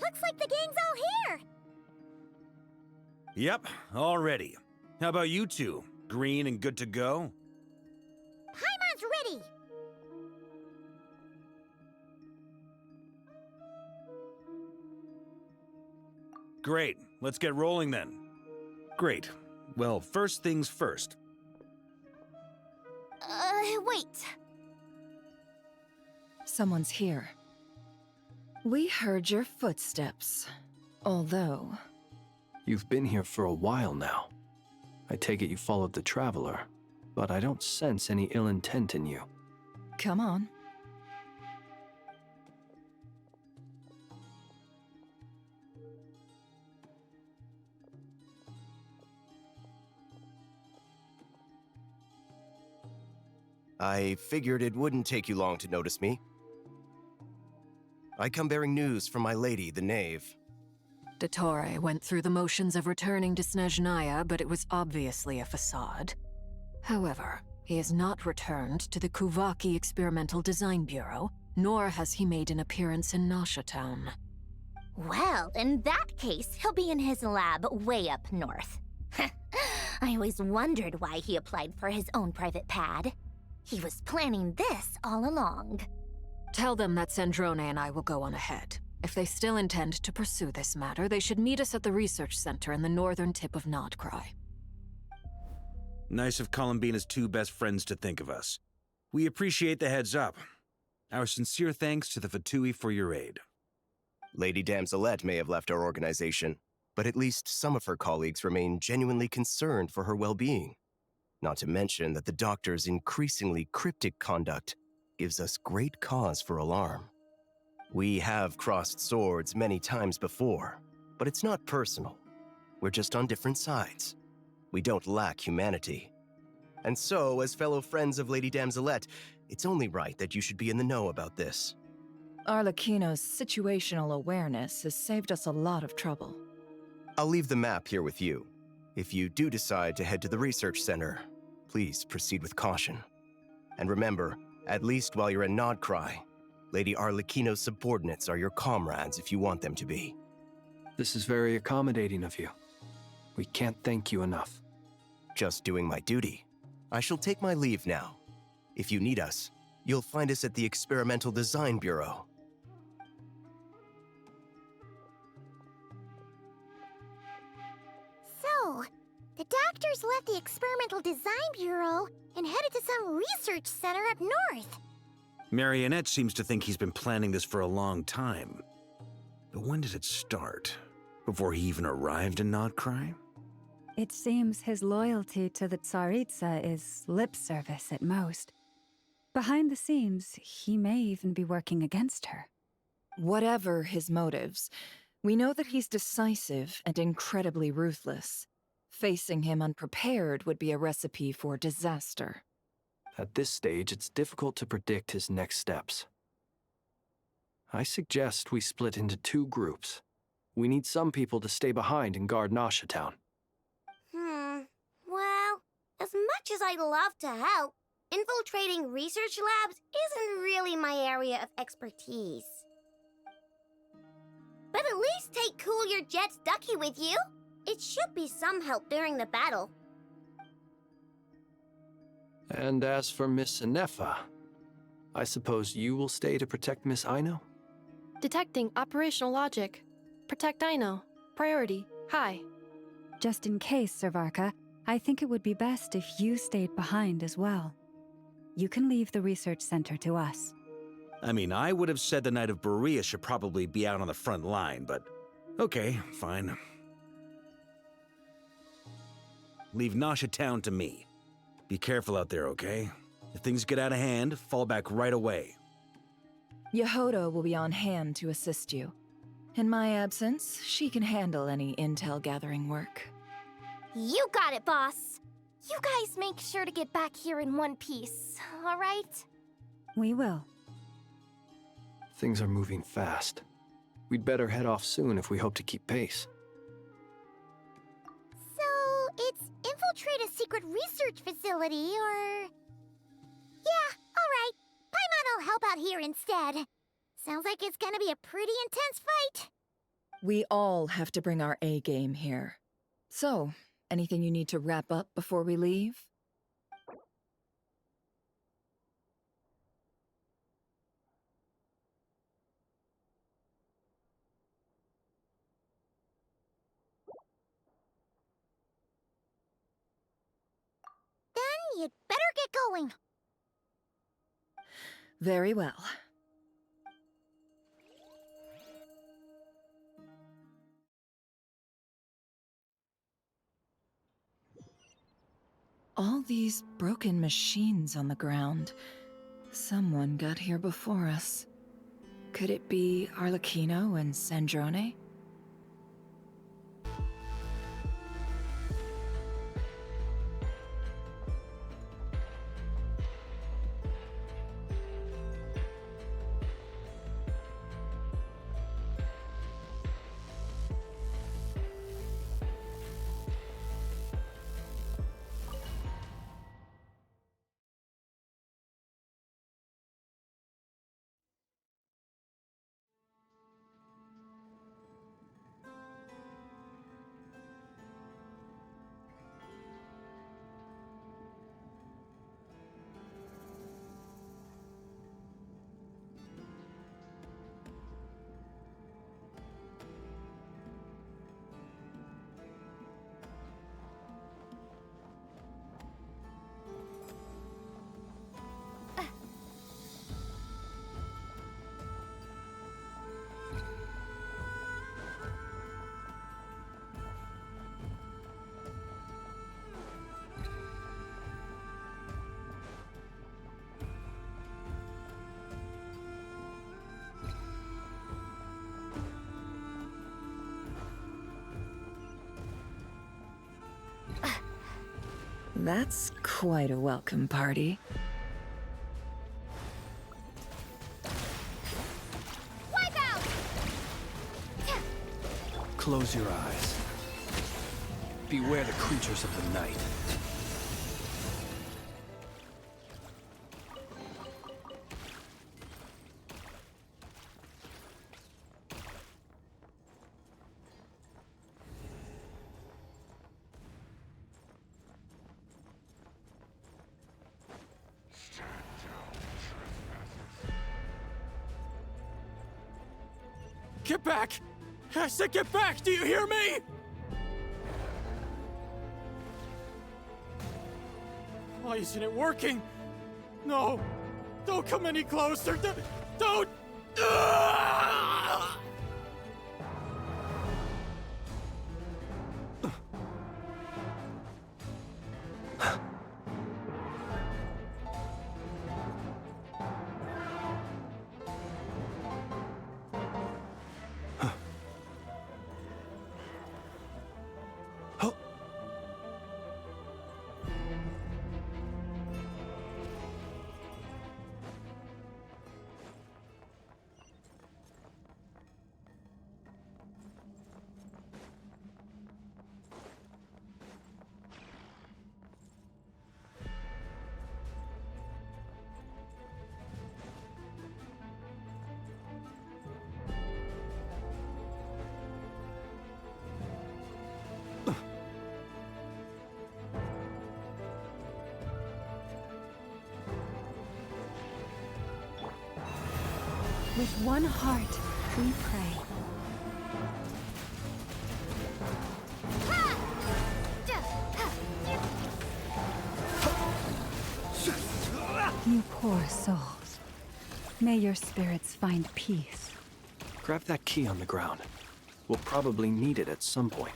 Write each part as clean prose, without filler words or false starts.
Looks like the gang's all here! Yep, all ready. How about you two? Green and good to go? Paimon's ready! Great, let's get rolling then. Great. Well, first things first. Wait. Someone's here. We heard your footsteps. Although... You've been here for a while now. I take it you followed the Traveler, but I don't sense any ill intent in you. Come on. I figured it wouldn't take you long to notice me. I come bearing news from my lady, the knave. Dottore went through the motions of returning to Snezhnaya, but it was obviously a facade. However, he has not returned to the Kuvaki Experimental Design Bureau, nor has he made an appearance in Nasha Town. Well, in that case, he'll be in his lab way up north. I always wondered why he applied for his own private pad. He was planning this all along. Tell them that Sandrone and I will go on ahead. If they still intend to pursue this matter, they should meet us at the research center in the northern tip of Nod-craya. Nice of Columbina's two best friends to think of us. We appreciate the heads up. Our sincere thanks to the Fatui for your aid. Lady Damselette may have left our organization, but at least some of her colleagues remain genuinely concerned for her well-being. Not to mention that the doctor's increasingly cryptic conduct gives us great cause for alarm. We have crossed swords many times before, but it's not personal. We're just on different sides. We don't lack humanity. And so, as fellow friends of Lady Damselette, it's only right that you should be in the know about this. Arlecchino's situational awareness has saved us a lot of trouble. I'll leave the map here with you. If you do decide to head to the research center, please proceed with caution. And remember, at least while you're in Nod-craya, Lady Arlecchino's subordinates are your comrades if you want them to be. This is very accommodating of you. We can't thank you enough. Just doing my duty. I shall take my leave now. If you need us, you'll find us at the Experimental Design Bureau. So, the doctors left the Experimental Design Bureau and headed to some research center up north. Marionette seems to think he's been planning this for a long time. But when did it start? Before he even arrived in Nod-craya? It seems his loyalty to the Tsaritsa is lip service at most. Behind the scenes, he may even be working against her. Whatever his motives, we know that he's decisive and incredibly ruthless. Facing him unprepared would be a recipe for disaster. At this stage, it's difficult to predict his next steps. I suggest we split into two groups. We need some people to stay behind and guard Nasha Town. Well, as much as I'd love to help, infiltrating research labs isn't really my area of expertise. But at least take Cool Your Jet's Ducky with you. It should be some help during the battle. And as for Miss Inefa, I suppose you will stay to protect Miss Aino? Detecting operational logic. Protect Aino. Priority. High. Just in case, Servarka, I think it would be best if you stayed behind as well. You can leave the research center to us. I mean, I would have said the Knight of Berea should probably be out on the front line, but okay, fine. Leave Nasha Town to me. Be careful out there, okay? If things get out of hand, fall back right away. Yehodo will be on hand to assist you. In my absence, she can handle any intel gathering work. You got it, boss. You guys make sure to get back here in one piece, all right? We will. Things are moving fast. We'd better head off soon if we hope to keep pace. So, it's infiltrate a secret research facility, or... Yeah, all right. Paimon will help out here instead. Sounds like it's gonna be a pretty intense fight. We all have to bring our A game here. So, anything you need to wrap up before we leave? Then you'd better get going. Very well. All these broken machines on the ground. Someone got here before us. Could it be Arlecchino and Sandrone? That's quite a welcome party. Wipe out! Close your eyes. Beware the creatures of the night. Get back! I said get back! Do you hear me? Why isn't it working? No! Don't come any closer! Don't! Ah! With one heart, we pray. You poor souls. May your spirits find peace. Grab that key on the ground. We'll probably need it at some point.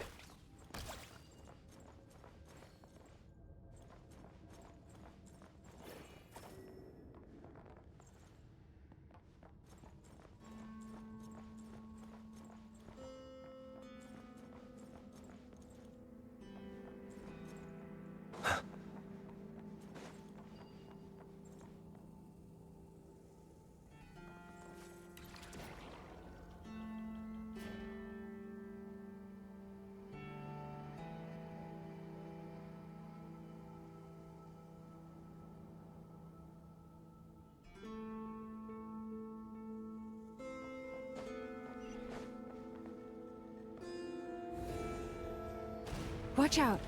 Watch out!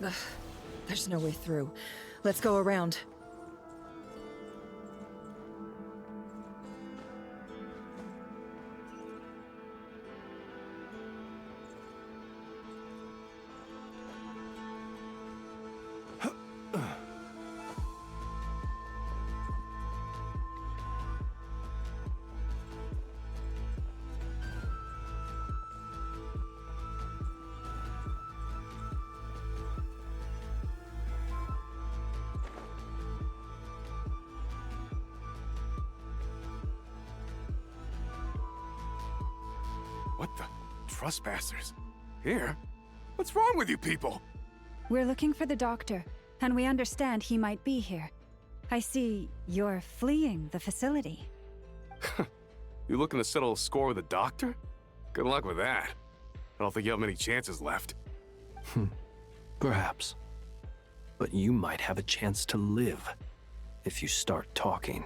Ugh, there's no way through. Let's go around. What the? Trespassers? Here? What's wrong with you people? We're looking for the doctor, and we understand he might be here. I see you're fleeing the facility. You looking to settle a score with a doctor? Good luck with that. I don't think you have many chances left. Perhaps. But you might have a chance to live if you start talking.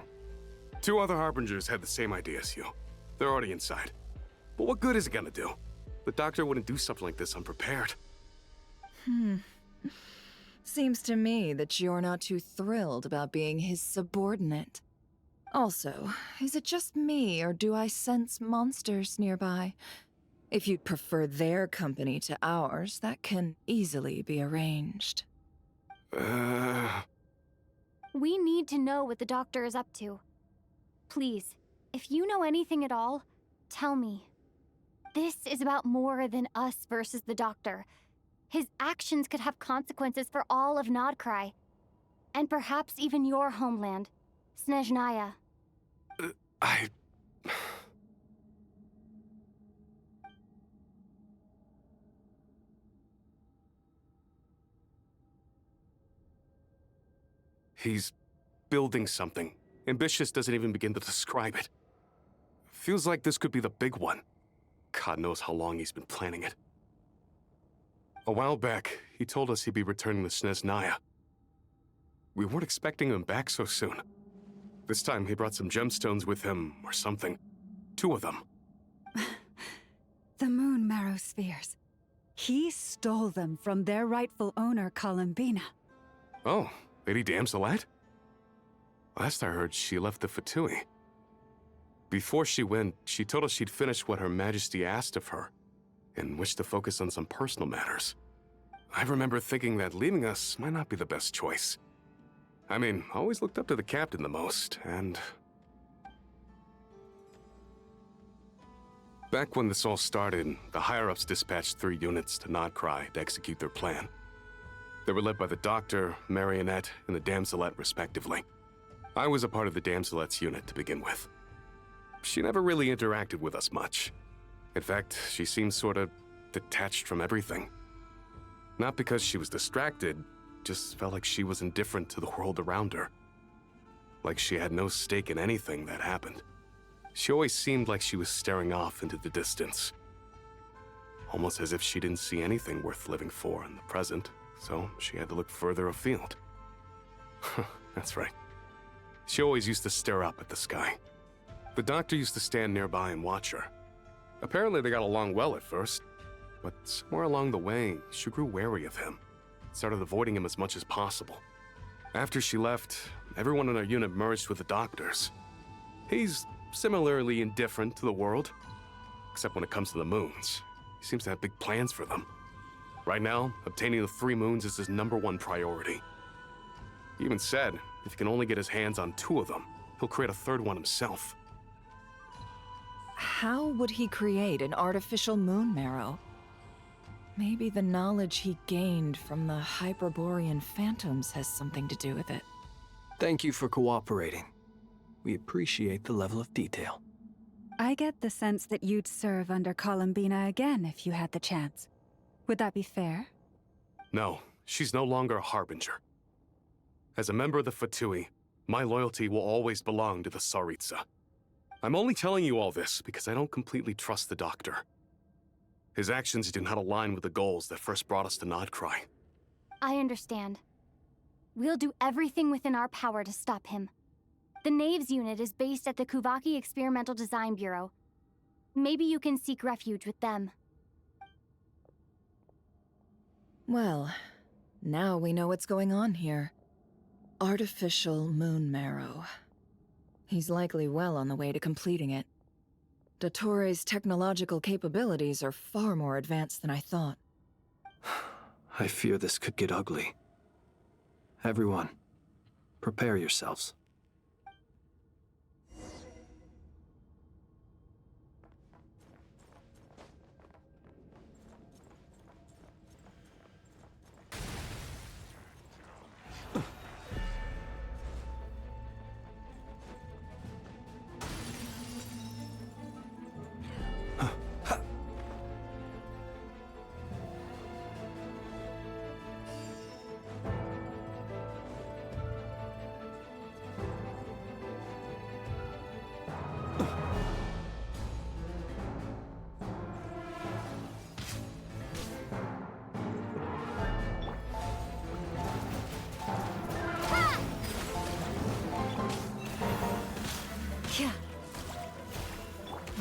2 other harbingers had the same idea as you. They're already inside. But what good is it gonna do? The doctor wouldn't do something like this unprepared. Seems to me that you're not too thrilled about being his subordinate. Also, is it just me, or do I sense monsters nearby? If you'd prefer their company to ours, that can easily be arranged. We need to know what the doctor is up to. Please, if you know anything at all, tell me. This is about more than us versus the doctor. His actions could have consequences for all of Nod-craya. And perhaps even your homeland, Snezhnaya. He's building something. Ambitious doesn't even begin to describe it. Feels like this could be the big one. God knows how long he's been planning it. A while back, he told us he'd be returning to Snezhnaya. We weren't expecting him back so soon. This time he brought some gemstones with him, or something. 2 of them. The moon marrow spheres. He stole them from their rightful owner, Columbina. Oh, Lady Damselette? Last I heard, she left the Fatui. Before she went, she told us she'd finished what Her Majesty asked of her, and wished to focus on some personal matters. I remember thinking that leaving us might not be the best choice. I mean, I always looked up to the captain the most, and... Back when this all started, the higher-ups dispatched 3 units to Nod-craya to execute their plan. They were led by the Doctor, Marionette, and the Damselette, respectively. I was a part of the Damselette's unit to begin with. She never really interacted with us much. In fact, she seemed sort of detached from everything. Not because she was distracted, just felt like she was indifferent to the world around her. Like she had no stake in anything that happened. She always seemed like she was staring off into the distance. Almost as if she didn't see anything worth living for in the present, so she had to look further afield. That's right. She always used to stare up at the sky. The Doctor used to stand nearby and watch her. Apparently they got along well at first, but somewhere along the way, she grew wary of him, started avoiding him as much as possible. After she left, everyone in our unit merged with the Doctor's. He's similarly indifferent to the world, except when it comes to the moons. He seems to have big plans for them. Right now, obtaining the 3 moons is his #1 priority. He even said if he can only get his hands on 2 of them, he'll create a 3rd one himself. How would he create an artificial moon marrow? Maybe the knowledge he gained from the Hyperborean phantoms has something to do with it. Thank you for cooperating. We appreciate the level of detail. I get the sense that you'd serve under Columbina again if you had the chance. Would that be fair? No, she's no longer a harbinger. As a member of the Fatui, my loyalty will always belong to the Tsaritsa. I'm only telling you all this because I don't completely trust the Doctor. His actions do not align with the goals that first brought us to Nod-craya. I understand. We'll do everything within our power to stop him. The Knaves unit is based at the Kuvaki Experimental Design Bureau. Maybe you can seek refuge with them. Well, now we know what's going on here. Artificial moon marrow. He's likely well on the way to completing it. Dottore's technological capabilities are far more advanced than I thought. I fear this could get ugly. Everyone, prepare yourselves.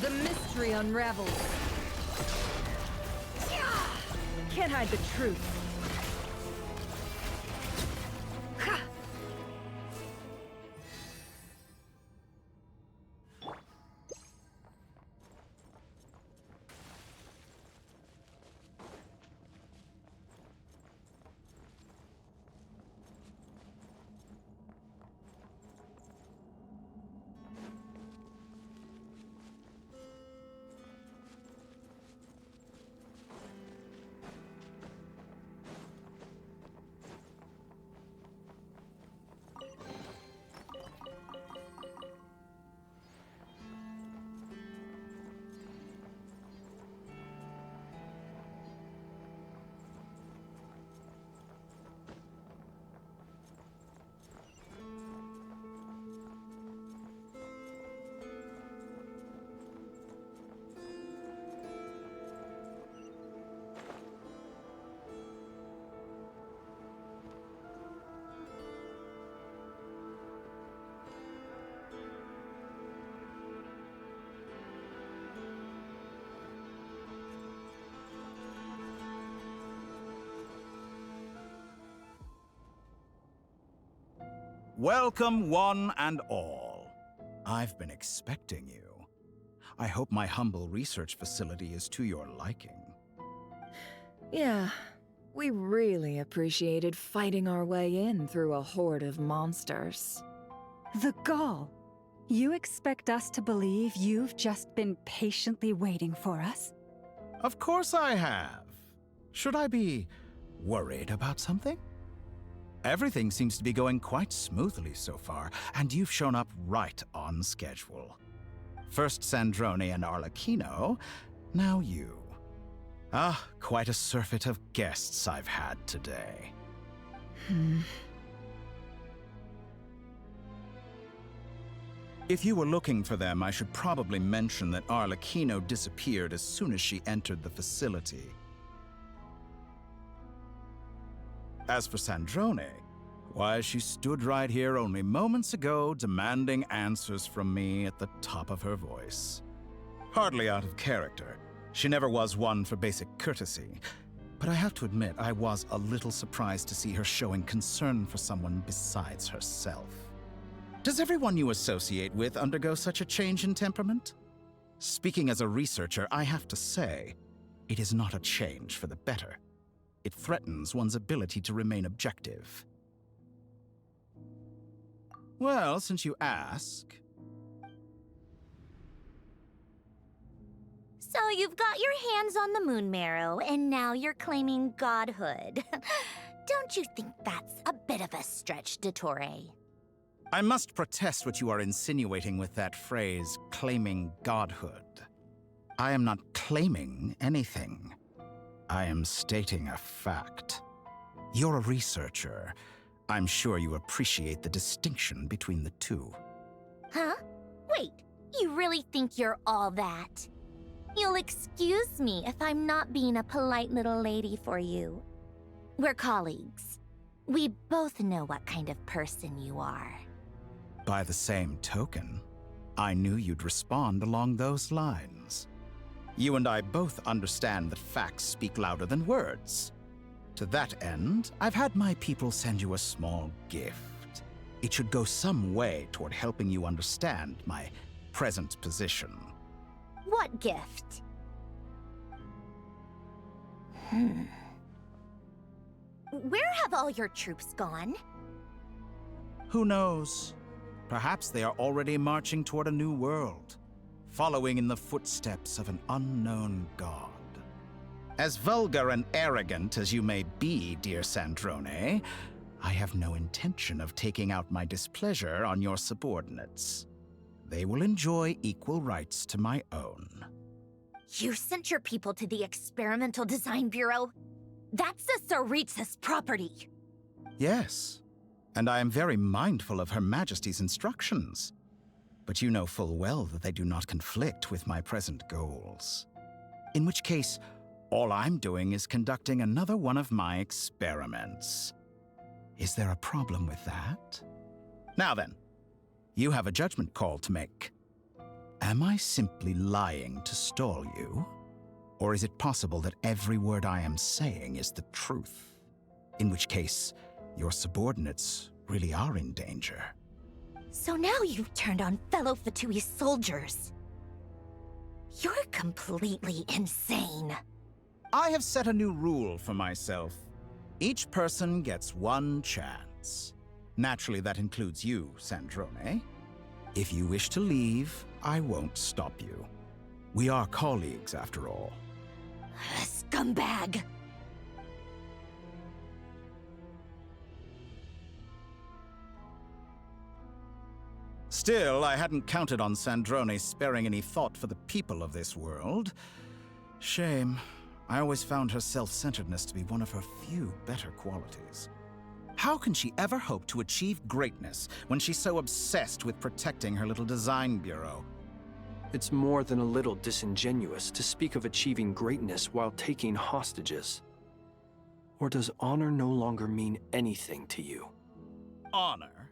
The mystery unravels. Can't hide the truth. Welcome, one and all. I've been expecting you. I hope my humble research facility is to your liking. Yeah, we really appreciated fighting our way in through a horde of monsters. The gall! You expect us to believe you've just been patiently waiting for us? Of course I have. Should I be worried about something? Everything seems to be going quite smoothly so far, and you've shown up right on schedule. First Sandrone and Arlecchino, now you. Ah, quite a surfeit of guests I've had today. If you were looking for them, I should probably mention that Arlecchino disappeared as soon as she entered the facility. As for Sandrone, why, she stood right here only moments ago demanding answers from me at the top of her voice. Hardly out of character. She never was one for basic courtesy. But I have to admit, I was a little surprised to see her showing concern for someone besides herself. Does everyone you associate with undergo such a change in temperament? Speaking as a researcher, I have to say, it is not a change for the better. It threatens one's ability to remain objective. Well, since you ask... So you've got your hands on the moon marrow, and now you're claiming godhood. Don't you think that's a bit of a stretch, Dottore? I must protest what you are insinuating with that phrase, claiming godhood. I am not claiming anything. I am stating a fact. You're a researcher. I'm sure you appreciate the distinction between the two. Huh? Wait, you really think you're all that? You'll excuse me if I'm not being a polite little lady for you. We're colleagues. We both know what kind of person you are. By the same token, I knew you'd respond along those lines. You and I both understand that facts speak louder than words. To that end, I've had my people send you a small gift. It should go some way toward helping you understand my present position. What gift? Where have all your troops gone? Who knows? Perhaps they are already marching toward a new world, following in the footsteps of an unknown god. As vulgar and arrogant as you may be, dear Sandrone, I have no intention of taking out my displeasure on your subordinates. They will enjoy equal rights to my own. You sent your people to the Experimental Design Bureau? That's the Tsaritsa's property. Yes, and I am very mindful of Her Majesty's instructions. But you know full well that they do not conflict with my present goals. In which case, all I'm doing is conducting another one of my experiments. Is there a problem with that? Now then, you have a judgment call to make. Am I simply lying to stall you? Or is it possible that every word I am saying is the truth? In which case, your subordinates really are in danger. So now you've turned on fellow Fatui soldiers. You're completely insane. I have set a new rule for myself. Each person gets one chance. Naturally, that includes you, Sandrone. If you wish to leave, I won't stop you. We are colleagues, after all. Scumbag! Still, I hadn't counted on Sandrone sparing any thought for the people of this world. Shame. I always found her self-centeredness to be one of her few better qualities. How can she ever hope to achieve greatness when she's so obsessed with protecting her little design bureau? It's more than a little disingenuous to speak of achieving greatness while taking hostages. Or does honor no longer mean anything to you? Honor?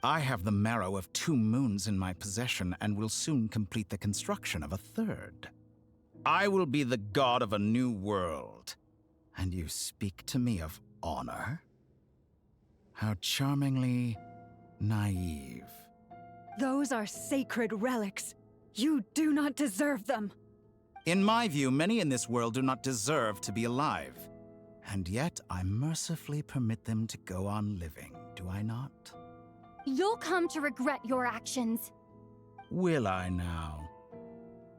I have the marrow of 2 moons in my possession and will soon complete the construction of a 3rd. I will be the god of a new world. And you speak to me of honor? How charmingly naive. Those are sacred relics. You do not deserve them. In my view, many in this world do not deserve to be alive. And yet, I mercifully permit them to go on living, do I not? You'll come to regret your actions. Will I now?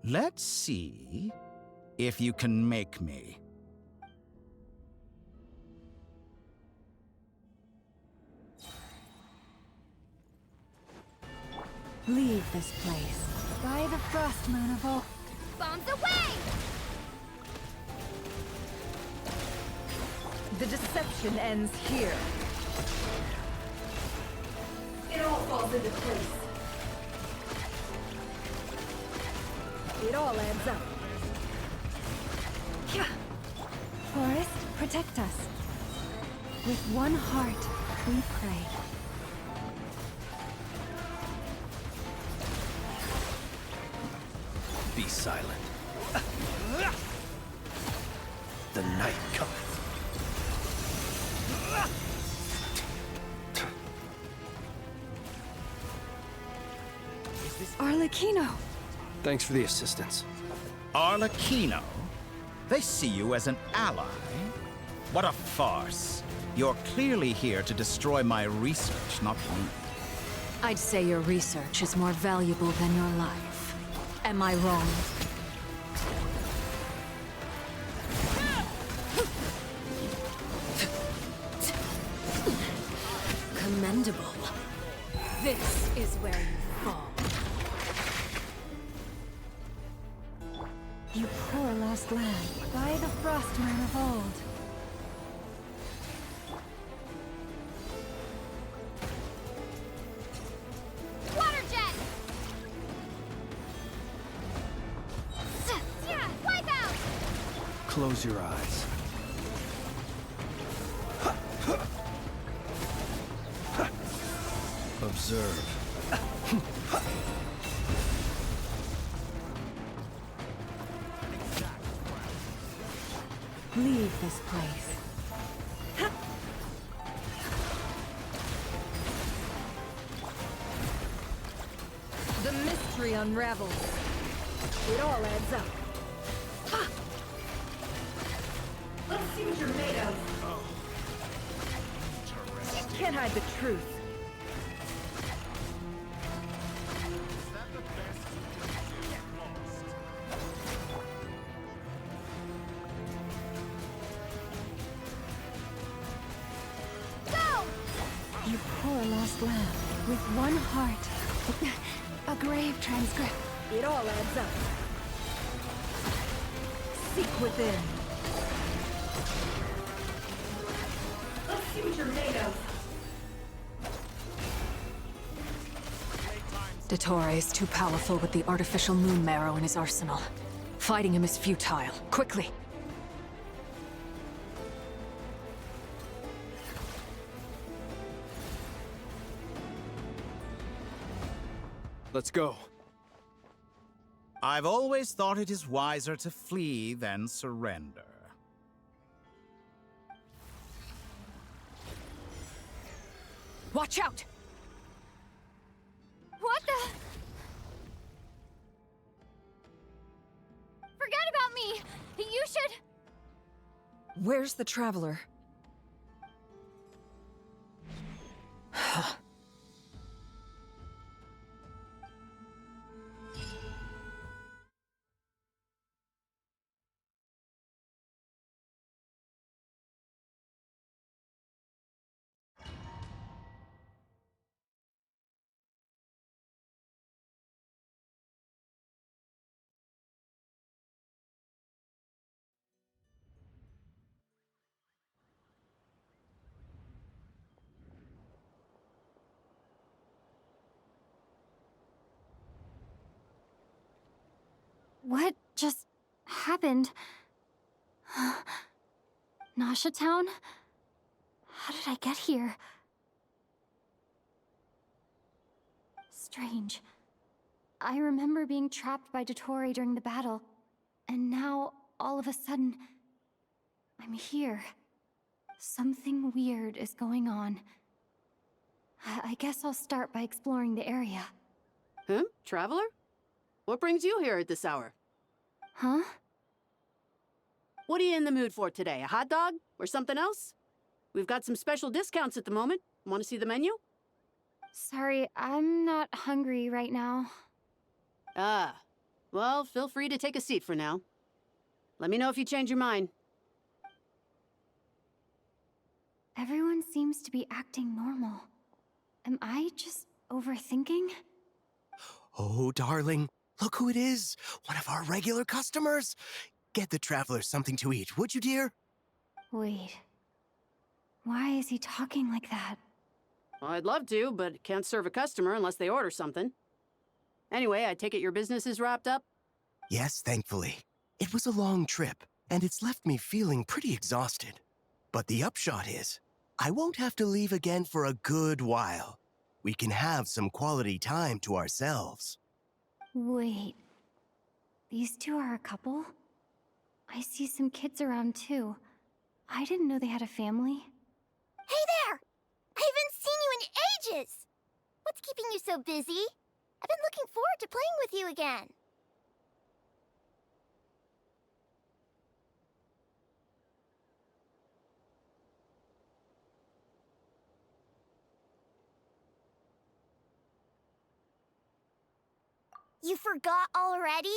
Let's see if you can make me. Leave this place. By the frost moon of all. Bombs away! The deception ends here. It all falls into place. It all adds up. Forest, protect us. With one heart, we pray. Be silent. The night cometh. Arlecchino! Thanks for the assistance. Arlecchino? They see you as an ally? What a farce. You're clearly here to destroy my research, not me. I'd say your research is more valuable than your life. Am I wrong? Commendable. This is where you fall. You poor lost lad, by the frost moon of old. Water jet! Wipe out! Close your eyes. Observe. Leave this place. mystery unravels. It all adds up. Ha! Let's see what you're made of. You can't hide the truth. You poor lost lamb, with one heart. A grave transcript. It all adds up. Seek within. Let's see what you're made of. Dottore is too powerful with the artificial moon marrow in his arsenal. Fighting him is futile. Quickly! Let's go. I've always thought it is wiser to flee than surrender. Watch out! What the? Forget about me! You should... Where's the traveler? What just happened? Nasha Town? How did I get here? Strange. I remember being trapped by Dottore during the battle, and now, all of a sudden, I'm here. Something weird is going on. I guess I'll start by exploring the area. Traveler? What brings you here at this hour? Huh? What are you in the mood for today? A hot dog? Or something else? We've got some special discounts at the moment. Want to see the menu? Sorry, I'm not hungry right now. Ah. Well, feel free to take a seat for now. Let me know if you change your mind. Everyone seems to be acting normal. Am I just overthinking? Oh, darling, look who it is. One of our regular customers. Get the traveler something to eat, would you, dear? Wait. Why is he talking like that? Well, I'd love to, but can't serve a customer unless they order something. Anyway, I take it your business is wrapped up? Yes, thankfully. It was a long trip, and it's left me feeling pretty exhausted. But the upshot is, I won't have to leave again for a good while. We can have some quality time to ourselves. Wait. These two are a couple? I see some kids around too. I didn't know they had a family. Hey there! I haven't seen you in ages! What's keeping you so busy? I've been looking forward to playing with you again. You forgot already?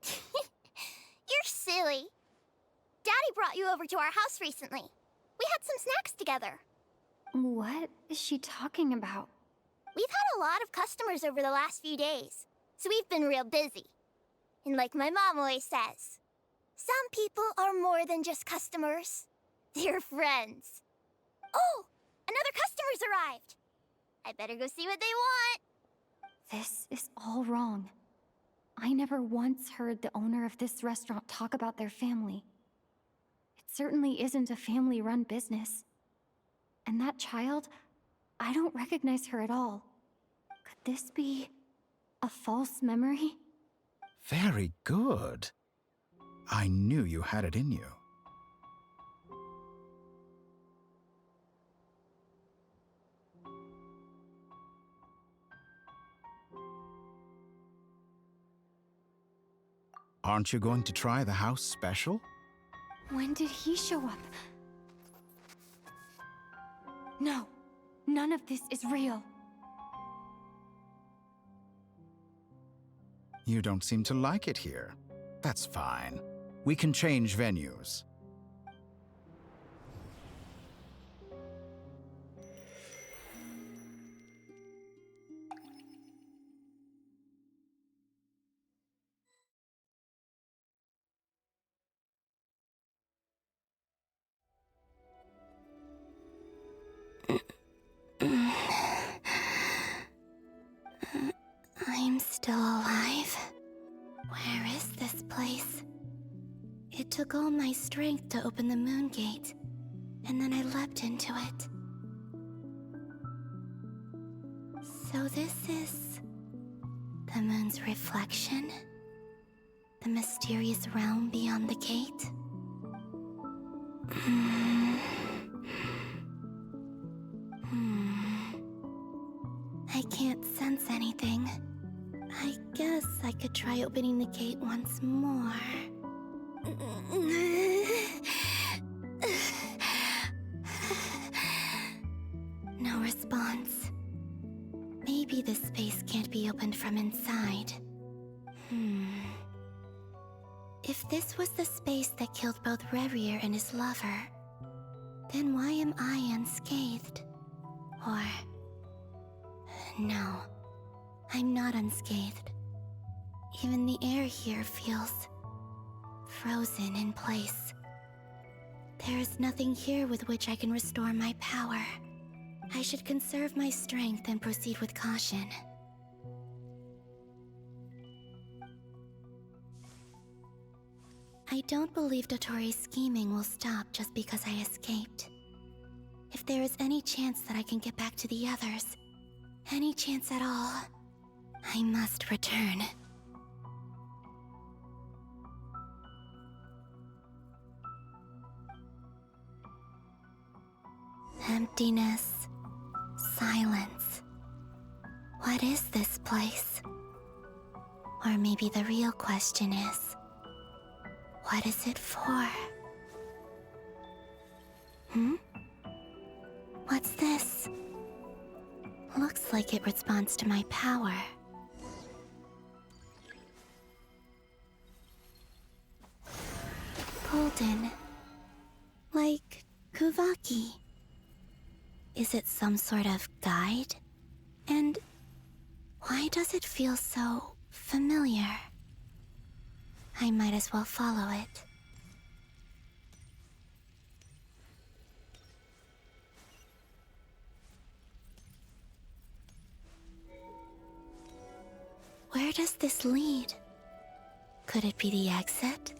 You're silly. Daddy brought you over to our house recently. We had some snacks together. What is she talking about? We've had a lot of customers over the last few days, so we've been real busy. And like my mom always says, some people are more than just customers. They're friends. Oh, another customer's arrived. I better go see what they want. This is all wrong. I never once heard the owner of this restaurant talk about their family. It certainly isn't a family-run business. And that child, I don't recognize her at all. Could this be a false memory? Very good. I knew you had it in you. Aren't you going to try the house special? When did he show up? No, none of this is real. You don't seem to like it here. That's fine. We can change venues. I'm still alive. Where is this place? It took all my strength to open the moon gate, and then I leapt into it. So this is the moon's reflection? The mysterious realm beyond the gate? I can't sense anything. I guess I could try opening the gate once more. No response. Maybe this space can't be opened from inside. If this was the space that killed both Revier and his lover, then why am I unscathed? Or... no, I'm not unscathed. Even the air here feels frozen in place. There is nothing here with which I can restore my power. I should conserve my strength and proceed with caution. I don't believe Dotori's scheming will stop just because I escaped. If there is any chance that I can get back to the others, any chance at all, I must return. Emptiness, silence. What is this place? Or maybe the real question is, what is it for? What's this? Looks like it responds to my power. Golden. Like Kuvaki. Is it some sort of guide? And why does it feel so familiar? I might as well follow it. Where does this lead? Could it be the exit?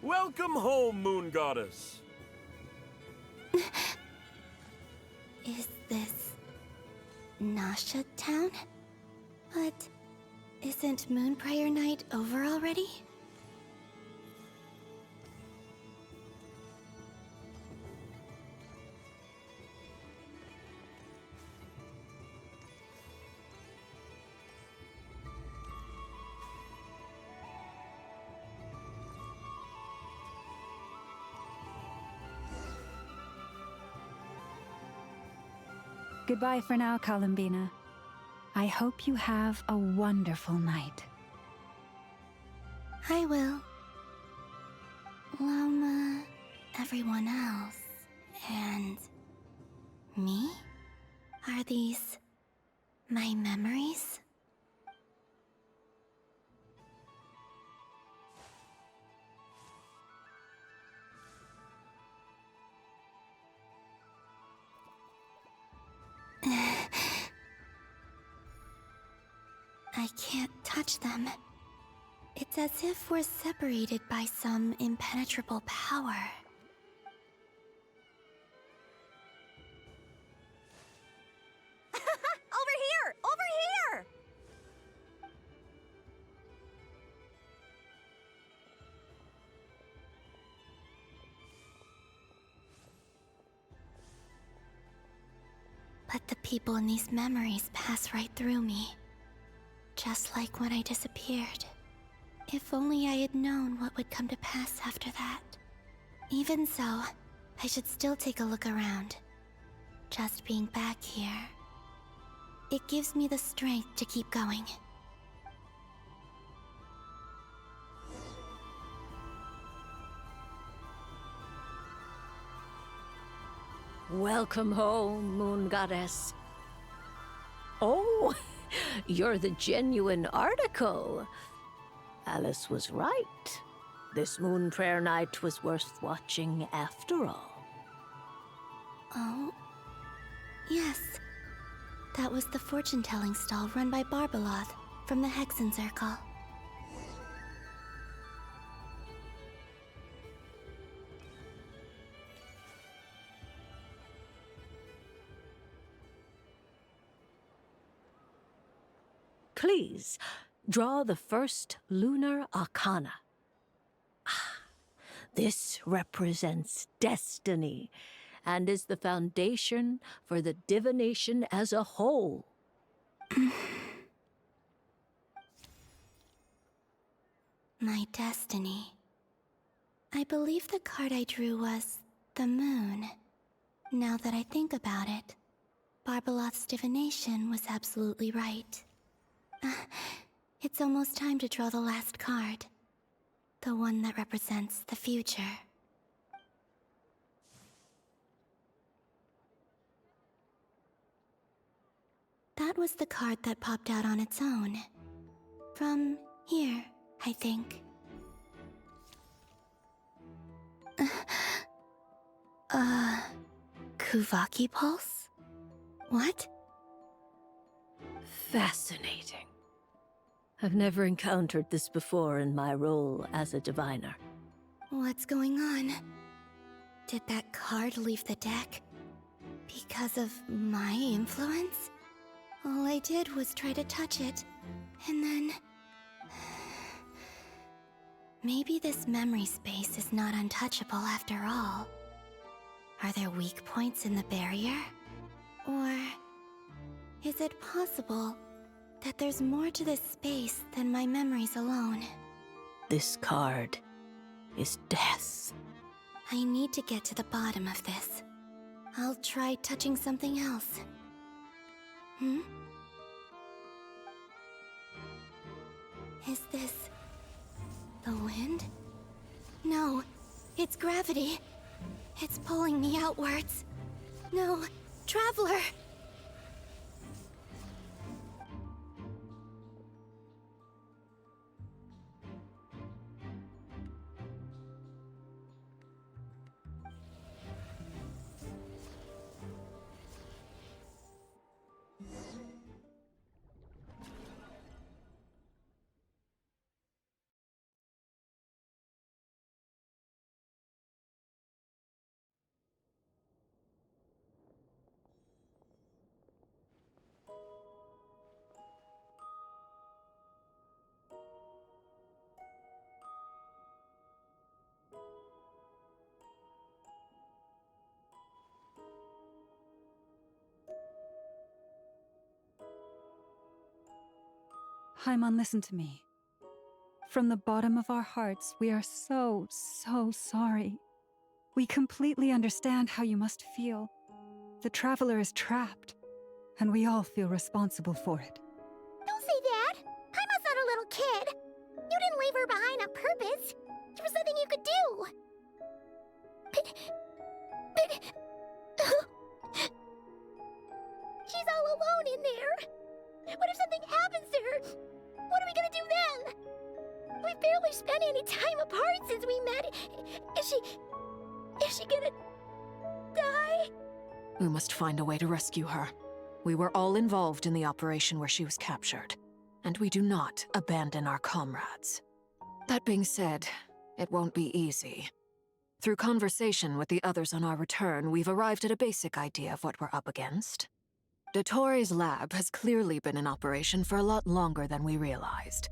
Welcome home, Moon Goddess. Is this Nasha Town? But isn't Moon Prayer Night over already? Goodbye for now, Columbina. I hope you have a wonderful night. I will. Loma, everyone else, and me? Are these my memories? I can't touch them. It's as if we're separated by some impenetrable power. Over here! Over here! But the people in these memories pass right through me. Just like when I disappeared. If only I had known what would come to pass after that. Even so, I should still take a look around. Just being back here, it gives me the strength to keep going. Welcome home, Moon Goddess. Oh, you're the genuine article. Alice was right. This moon prayer night was worth watching after all. Oh, yes. That was the fortune-telling stall run by Barbeloth from the Hexen Circle. Please, draw the first lunar arcana. This represents destiny and is the foundation for the divination as a whole. My destiny. I believe the card I drew was the moon. Now that I think about it, Barbeloth's divination was absolutely right. It's almost time to draw the last card. The one that represents the future. That was the card that popped out on its own. From here, I think. Kuvaki Pulse? What? Fascinating. I've never encountered this before in my role as a diviner. What's going on? Did that card leave the deck? Because of my influence? All I did was try to touch it, and then... Maybe this memory space is not untouchable after all. Are there weak points in the barrier? Or... is it possible that there's more to this space than my memories alone? This card is death. I need to get to the bottom of this. I'll try touching something else. Is this... the wind? No, it's gravity. It's pulling me outwards. No, Traveler! Haimon, listen to me. From the bottom of our hearts, we are so sorry. We completely understand how you must feel. The Traveler is trapped, and we all feel responsible for it. Don't say that! Haimon's not a little kid! You didn't leave her behind on purpose! There was nothing you could do! But... she's all alone in there! What if something happens to her? What are we gonna do then? We've barely spent any time apart since we met. Is she gonna... die? We must find a way to rescue her. We were all involved in the operation where she was captured. and we do not abandon our comrades. That being said, it won't be easy. Through conversation with the others on our return, we've arrived at a basic idea of what we're up against. Dottore's lab has clearly been in operation for a lot longer than we realized.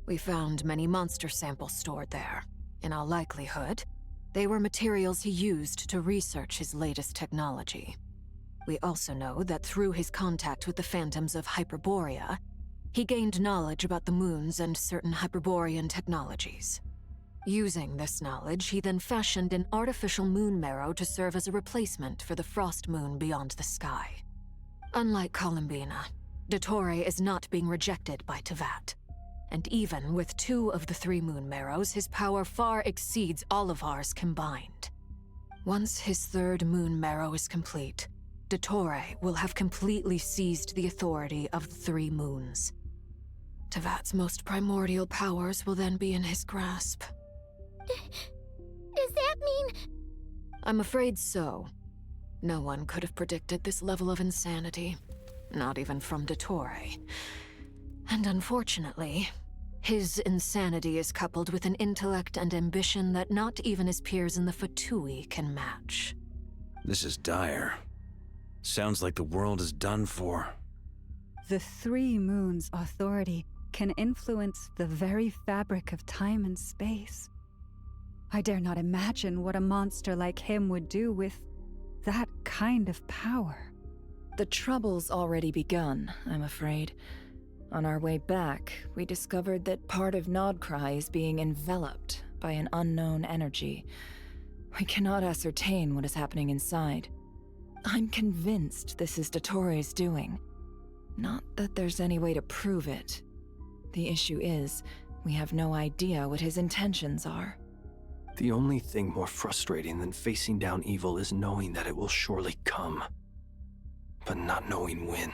We found many monster samples stored there. In all likelihood, they were materials he used to research his latest technology. We also know that through his contact with the phantoms of Hyperborea, he gained knowledge about the moons and certain Hyperborean technologies. Using this knowledge, he then fashioned an artificial moon marrow to serve as a replacement for the frost moon beyond the sky. Unlike Columbina, Dottore is not being rejected by Teyvat. And even with 2 of the 3 moon marrows, his power far exceeds all of ours combined. Once his 3rd moon marrow is complete, Dottore will have completely seized the authority of the 3 moons. Teyvat's most primordial powers will then be in his grasp. Does that mean... I'm afraid so. No one could have predicted this level of insanity. Not even from Dottore. And unfortunately, his insanity is coupled with an intellect and ambition that not even his peers in the Fatui can match. This is dire. Sounds like the world is done for. The 3 moons' authority can influence the very fabric of time and space. I dare not imagine what a monster like him would do with that kind of power. The trouble's already begun, I'm afraid. On our way back, we discovered that part of Nod-craya is being enveloped by an unknown energy. We cannot ascertain what is happening inside. I'm convinced this is Dottore's doing. Not that there's any way to prove it. The issue is, we have no idea what his intentions are. The only thing more frustrating than facing down evil is knowing that it will surely come, but not knowing when.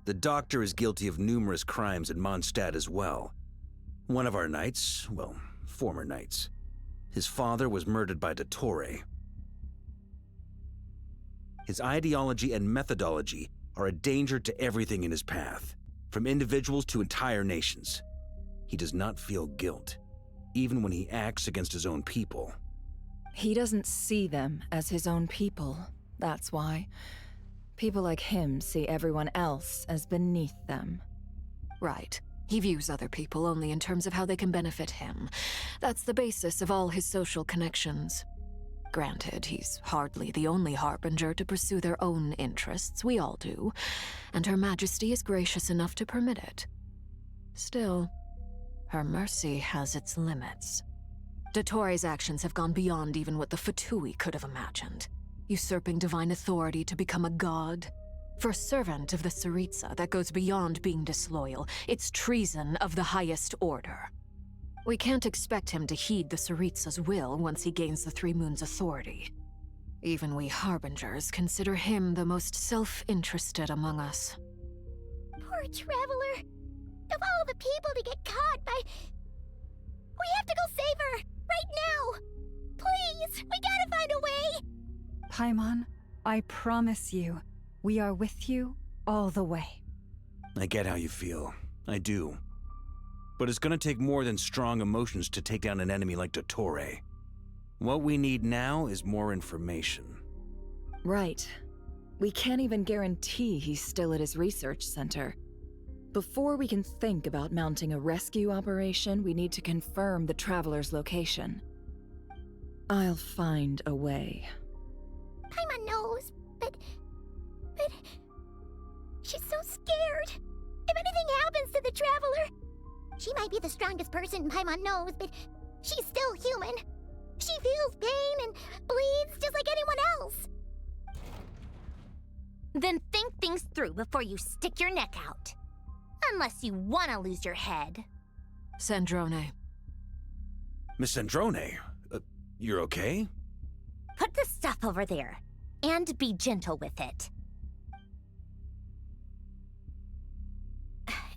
The doctor is guilty of numerous crimes in Mondstadt as well. One of our knights, well, former knights, his father was murdered by Dottore. His ideology and methodology are a danger to everything in his path, from individuals to entire nations. He does not feel guilt, even when he acts against his own people. He doesn't see them as his own people, that's why. People like him see everyone else as beneath them. Right. He views other people only in terms of how they can benefit him. That's the basis of all his social connections. Granted, he's hardly the only harbinger to pursue their own interests. We all do. And Her Majesty is gracious enough to permit it. Still, her mercy has its limits. Dottore's actions have gone beyond even what the Fatui could have imagined. Usurping divine authority to become a god. For a servant of the Tsaritsa, that goes beyond being disloyal. It's treason of the highest order. We can't expect him to heed the Tsaritsa's will once he gains the 3 moons' authority. Even we harbingers consider him the most self-interested among us. Poor Traveler. Of all the people to get caught by... We have to go save her! Right now! Please! We gotta find a way! Paimon, I promise you, we are with you all the way. I get how you feel. I do. But it's gonna take more than strong emotions to take down an enemy like Dottore. What we need now is more information. Right. We can't even guarantee he's still at his research center. Before we can think about mounting a rescue operation, we need to confirm the Traveler's location. I'll find a way. Paimon knows, but... She's so scared. If anything happens to the Traveler... She might be the strongest person Paimon knows, but she's still human. She feels pain and bleeds just like anyone else. Then think things through before you stick your neck out. Unless you want to lose your head. Sandrone. Miss Sandrone, you're okay? Put the stuff over there, and be gentle with it.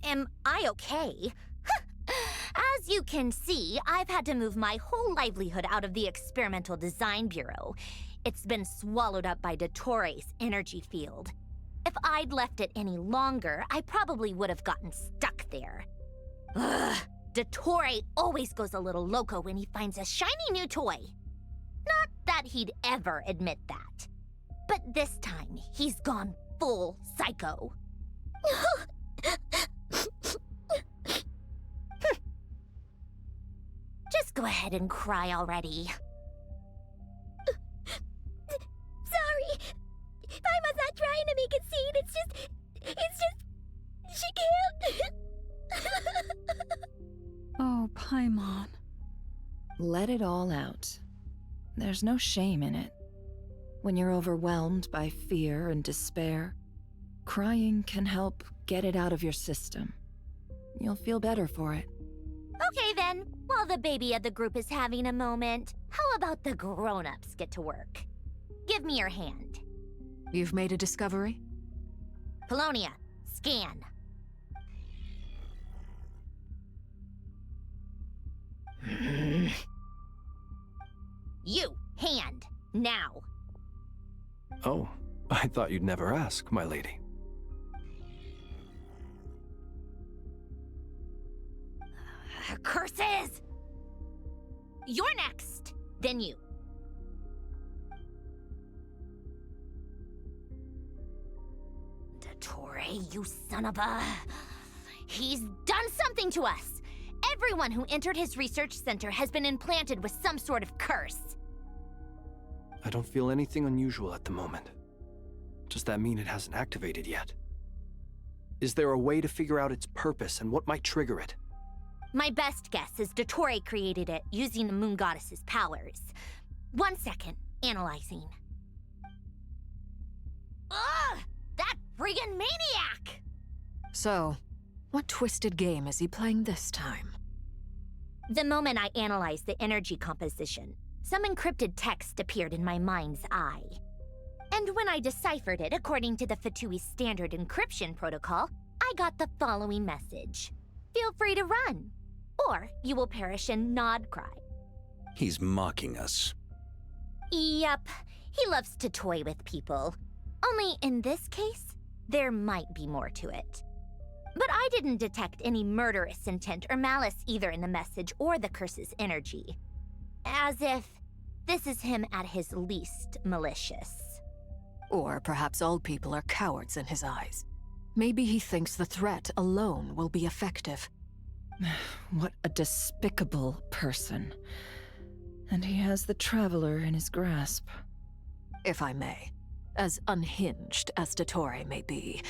Am I okay? As you can see, I've had to move my whole livelihood out of the Experimental Design Bureau. It's been swallowed up by Dottore's energy field. If I'd left it any longer, I probably would have gotten stuck there. Ugh, Dottore always goes a little loco when he finds a shiny new toy. Not that he'd ever admit that. But this time, he's gone full psycho. Just go ahead and cry already. Sorry. Paimon's not trying to make it scene. It's just... She can't. Oh, Paimon. Let it all out. There's no shame in it. When you're overwhelmed by fear and despair, crying can help get it out of your system. You'll feel better for it. Okay then, while the baby of the group is having a moment, how about the grown-ups get to work? Give me your hand. You've made a discovery? Polonia, scan. You, hand, now. Oh, I thought you'd never ask, my lady. Curses! You're next, then you. Dottore, you son of a... He's done something to us! Everyone who entered his research center has been implanted with some sort of curse. I don't feel anything unusual at the moment. Does that mean it hasn't activated yet? Is there a way to figure out its purpose and what might trigger it? My best guess is Dottore created it using the moon goddess's powers. 1 second, analyzing. Ugh! That friggin' maniac! So, what twisted game is he playing this time? The moment I analyzed the energy composition, some encrypted text appeared in my mind's eye. And when I deciphered it according to the Fatui standard encryption protocol, I got the following message. Feel free to run, or you will perish in Nod-craya. He's mocking us. Yep, he loves to toy with people. Only in this case, there might be more to it. But I didn't detect any murderous intent or malice either in the message or the curse's energy. As if this is him at his least malicious. Or perhaps all people are cowards in his eyes. Maybe he thinks the threat alone will be effective. What a despicable person. And he has the Traveler in his grasp. If I may, as unhinged as Dottore may be,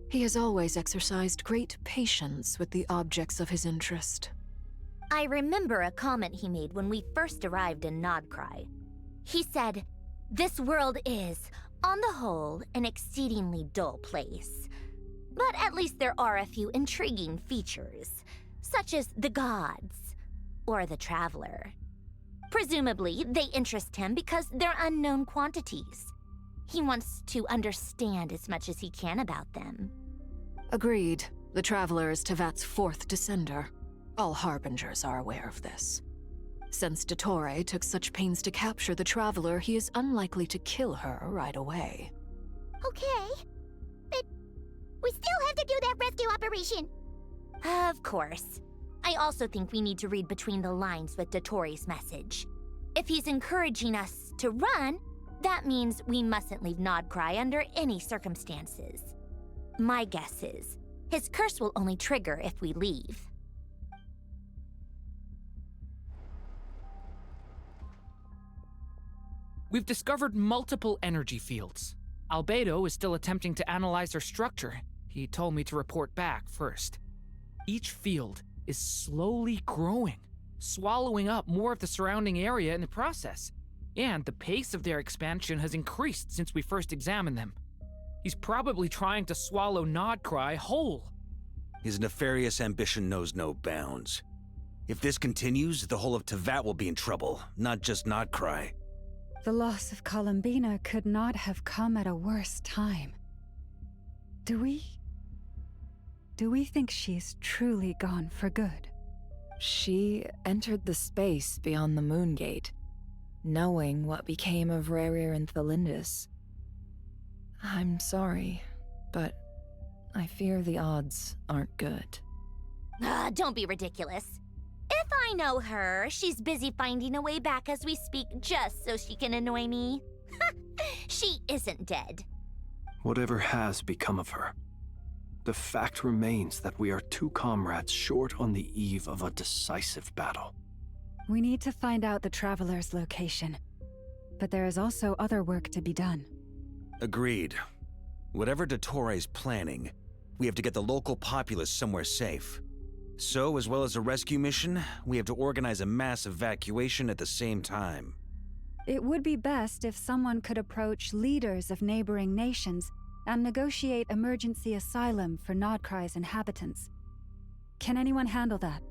he has always exercised great patience with the objects of his interest. I remember a comment he made when we first arrived in Nod-craya. He said, "This world is, on the whole, an exceedingly dull place. But at least there are a few intriguing features, such as the gods, or the Traveler. Presumably, they interest him because they're unknown quantities. He wants to understand as much as he can about them." Agreed. The Traveler is Tevat's fourth descender. All Harbingers are aware of this. Since Dottore took such pains to capture the Traveler, he is unlikely to kill her right away. Okay. But we still have to do that rescue operation. Of course. I also think we need to read between the lines with Dottore's message. If he's encouraging us to run, that means we mustn't leave Nod-craya under any circumstances. My guess is, his curse will only trigger if we leave. We've discovered multiple energy fields. Albedo is still attempting to analyze their structure. He told me to report back first. Each field is slowly growing, swallowing up more of the surrounding area in the process. And the pace of their expansion has increased since we first examined them. He's probably trying to swallow Nod-craya whole. His nefarious ambition knows no bounds. If this continues, the whole of Tevat will be in trouble, not just Nod-craya. The loss of Columbina could not have come at a worse time. Do we think she's truly gone for good? She entered the space beyond the Moon Gate, knowing what became of Rerir and Thelindis. I'm sorry. but I fear the odds aren't good. Don't be ridiculous. If I know her, she's busy finding a way back as we speak just so she can annoy me. She isn't dead. Whatever has become of her, the fact remains that we are two comrades short on the eve of a decisive battle. We need to find out the Traveler's location. But there is also other work to be done. Agreed. Whatever Dottore planning, we have to get the local populace somewhere safe. So, as well as a rescue mission, we have to organize a mass evacuation at the same time. It would be best if someone could approach leaders of neighboring nations and negotiate emergency asylum for Nod-crai's inhabitants. Can anyone handle that?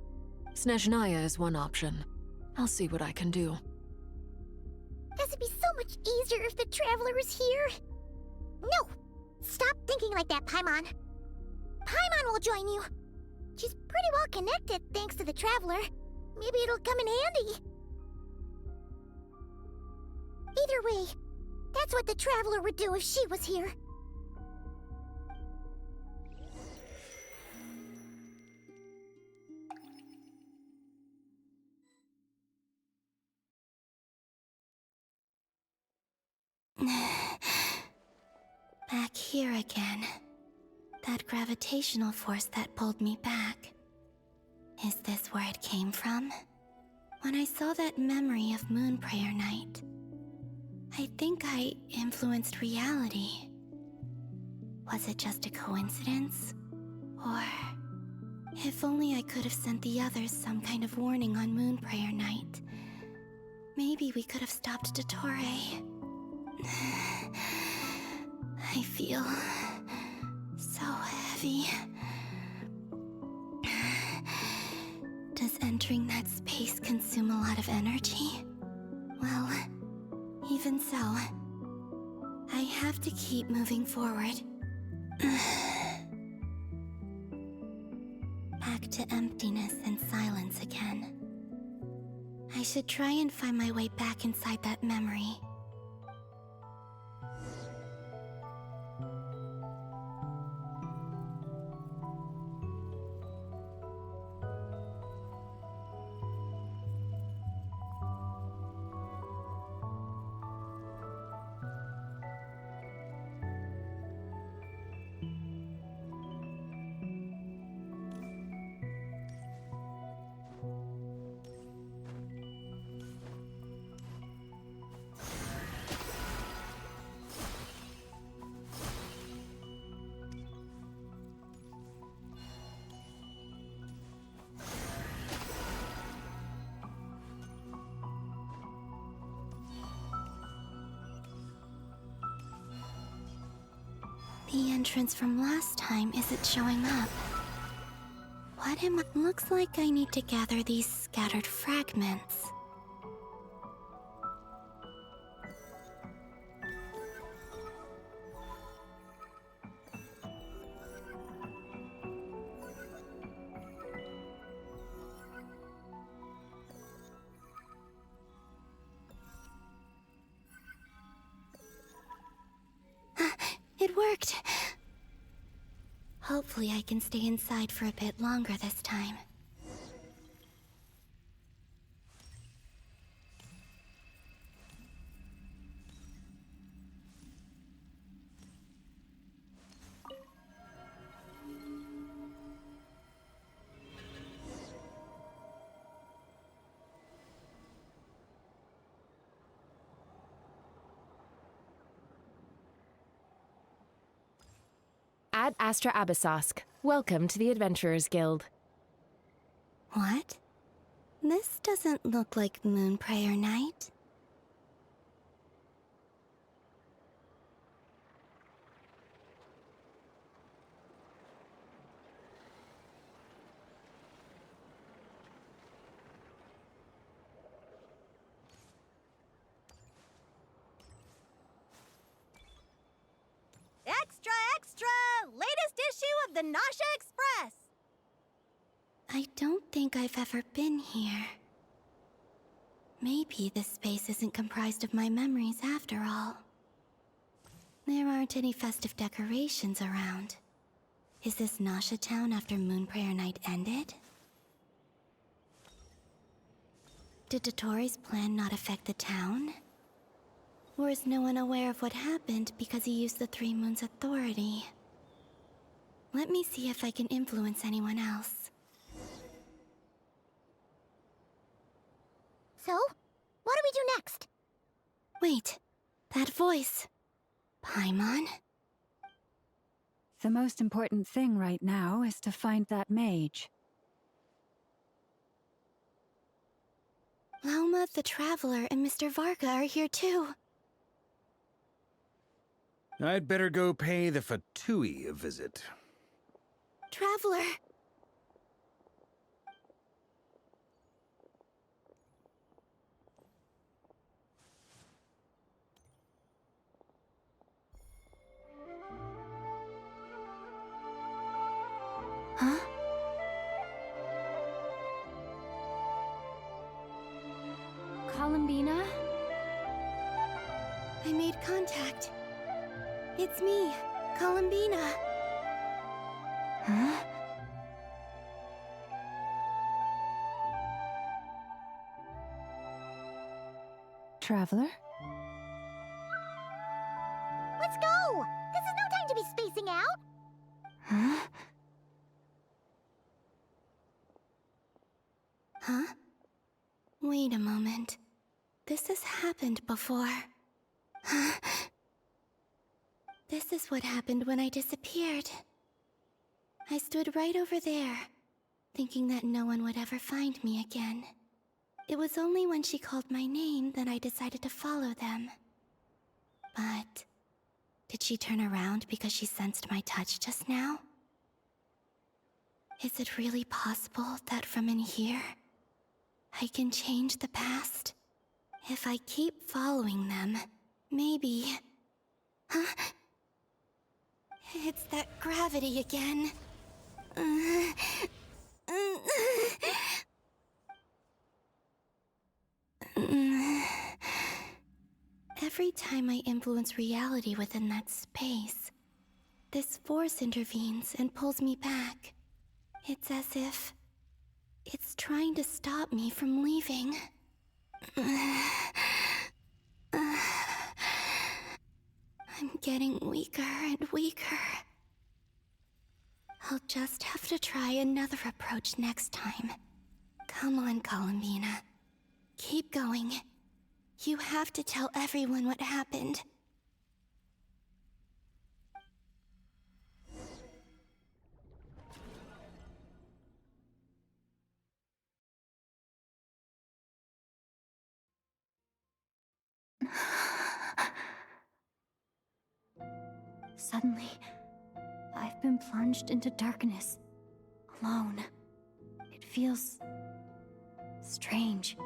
Snezhnaya is one option. I'll see what I can do. This would be so much easier if the Traveler was here. No! Stop thinking like that, Paimon. Paimon will join you. She's pretty well connected thanks to the Traveler. Maybe it'll come in handy. Either way, that's what the Traveler would do if she was here. Back here again. That gravitational force that pulled me back. Is this where it came from? When I saw that memory of Moon Prayer Night, I think I influenced reality. Was it just a coincidence? Or if only I could have sent the others some kind of warning on Moon Prayer Night. Maybe we could have stopped Dottore. I feel so heavy. Does entering that space consume a lot of energy? Well, even so, I have to keep moving forward. Back to emptiness and silence again. I should try and find my way back inside that memory. The entrance from last time isn't showing up. What am I? Looks like I need to gather these scattered fragments. It worked! Hopefully I can stay inside for a bit longer this time. Ad Astra Abyssosque. Welcome to the Adventurers Guild. What? This doesn't look like Moon Prayer Night. Extra, extra! Latest issue of the Nasha Express! I don't think I've ever been here. Maybe this space isn't comprised of my memories after all. There aren't any festive decorations around. Is this Nasha town after Moon Prayer Night ended? Did Dottoro's plan not affect the town? Or is no one aware of what happened because he used the Three Moons' authority? Let me see if I can influence anyone else. So, what do we do next? Wait, that voice. Paimon? The most important thing right now is to find that mage. Lauma the Traveler and Mr. Varga are here too. I'd better go pay the Fatui a visit. Traveler! Huh? Columbina? I made contact. It's me, Columbina. Huh? Traveler? Let's go! This is no time to be spacing out! Huh? Huh? Wait a moment. This has happened before. This is what happened when I disappeared. I stood right over there, thinking that no one would ever find me again. It was only when she called my name that I decided to follow them. But did she turn around because she sensed my touch just now? Is it really possible that from in here, I can change the past? If I keep following them, maybe... Huh? It's that gravity again. Every time I influence reality within that space, this force intervenes and pulls me back. It's as if it's trying to stop me from leaving. I'm getting weaker and weaker. I'll just have to try another approach next time. Come on, Columbina. Keep going. You have to tell everyone what happened. Suddenly, I've been plunged into darkness, alone. It feels strange,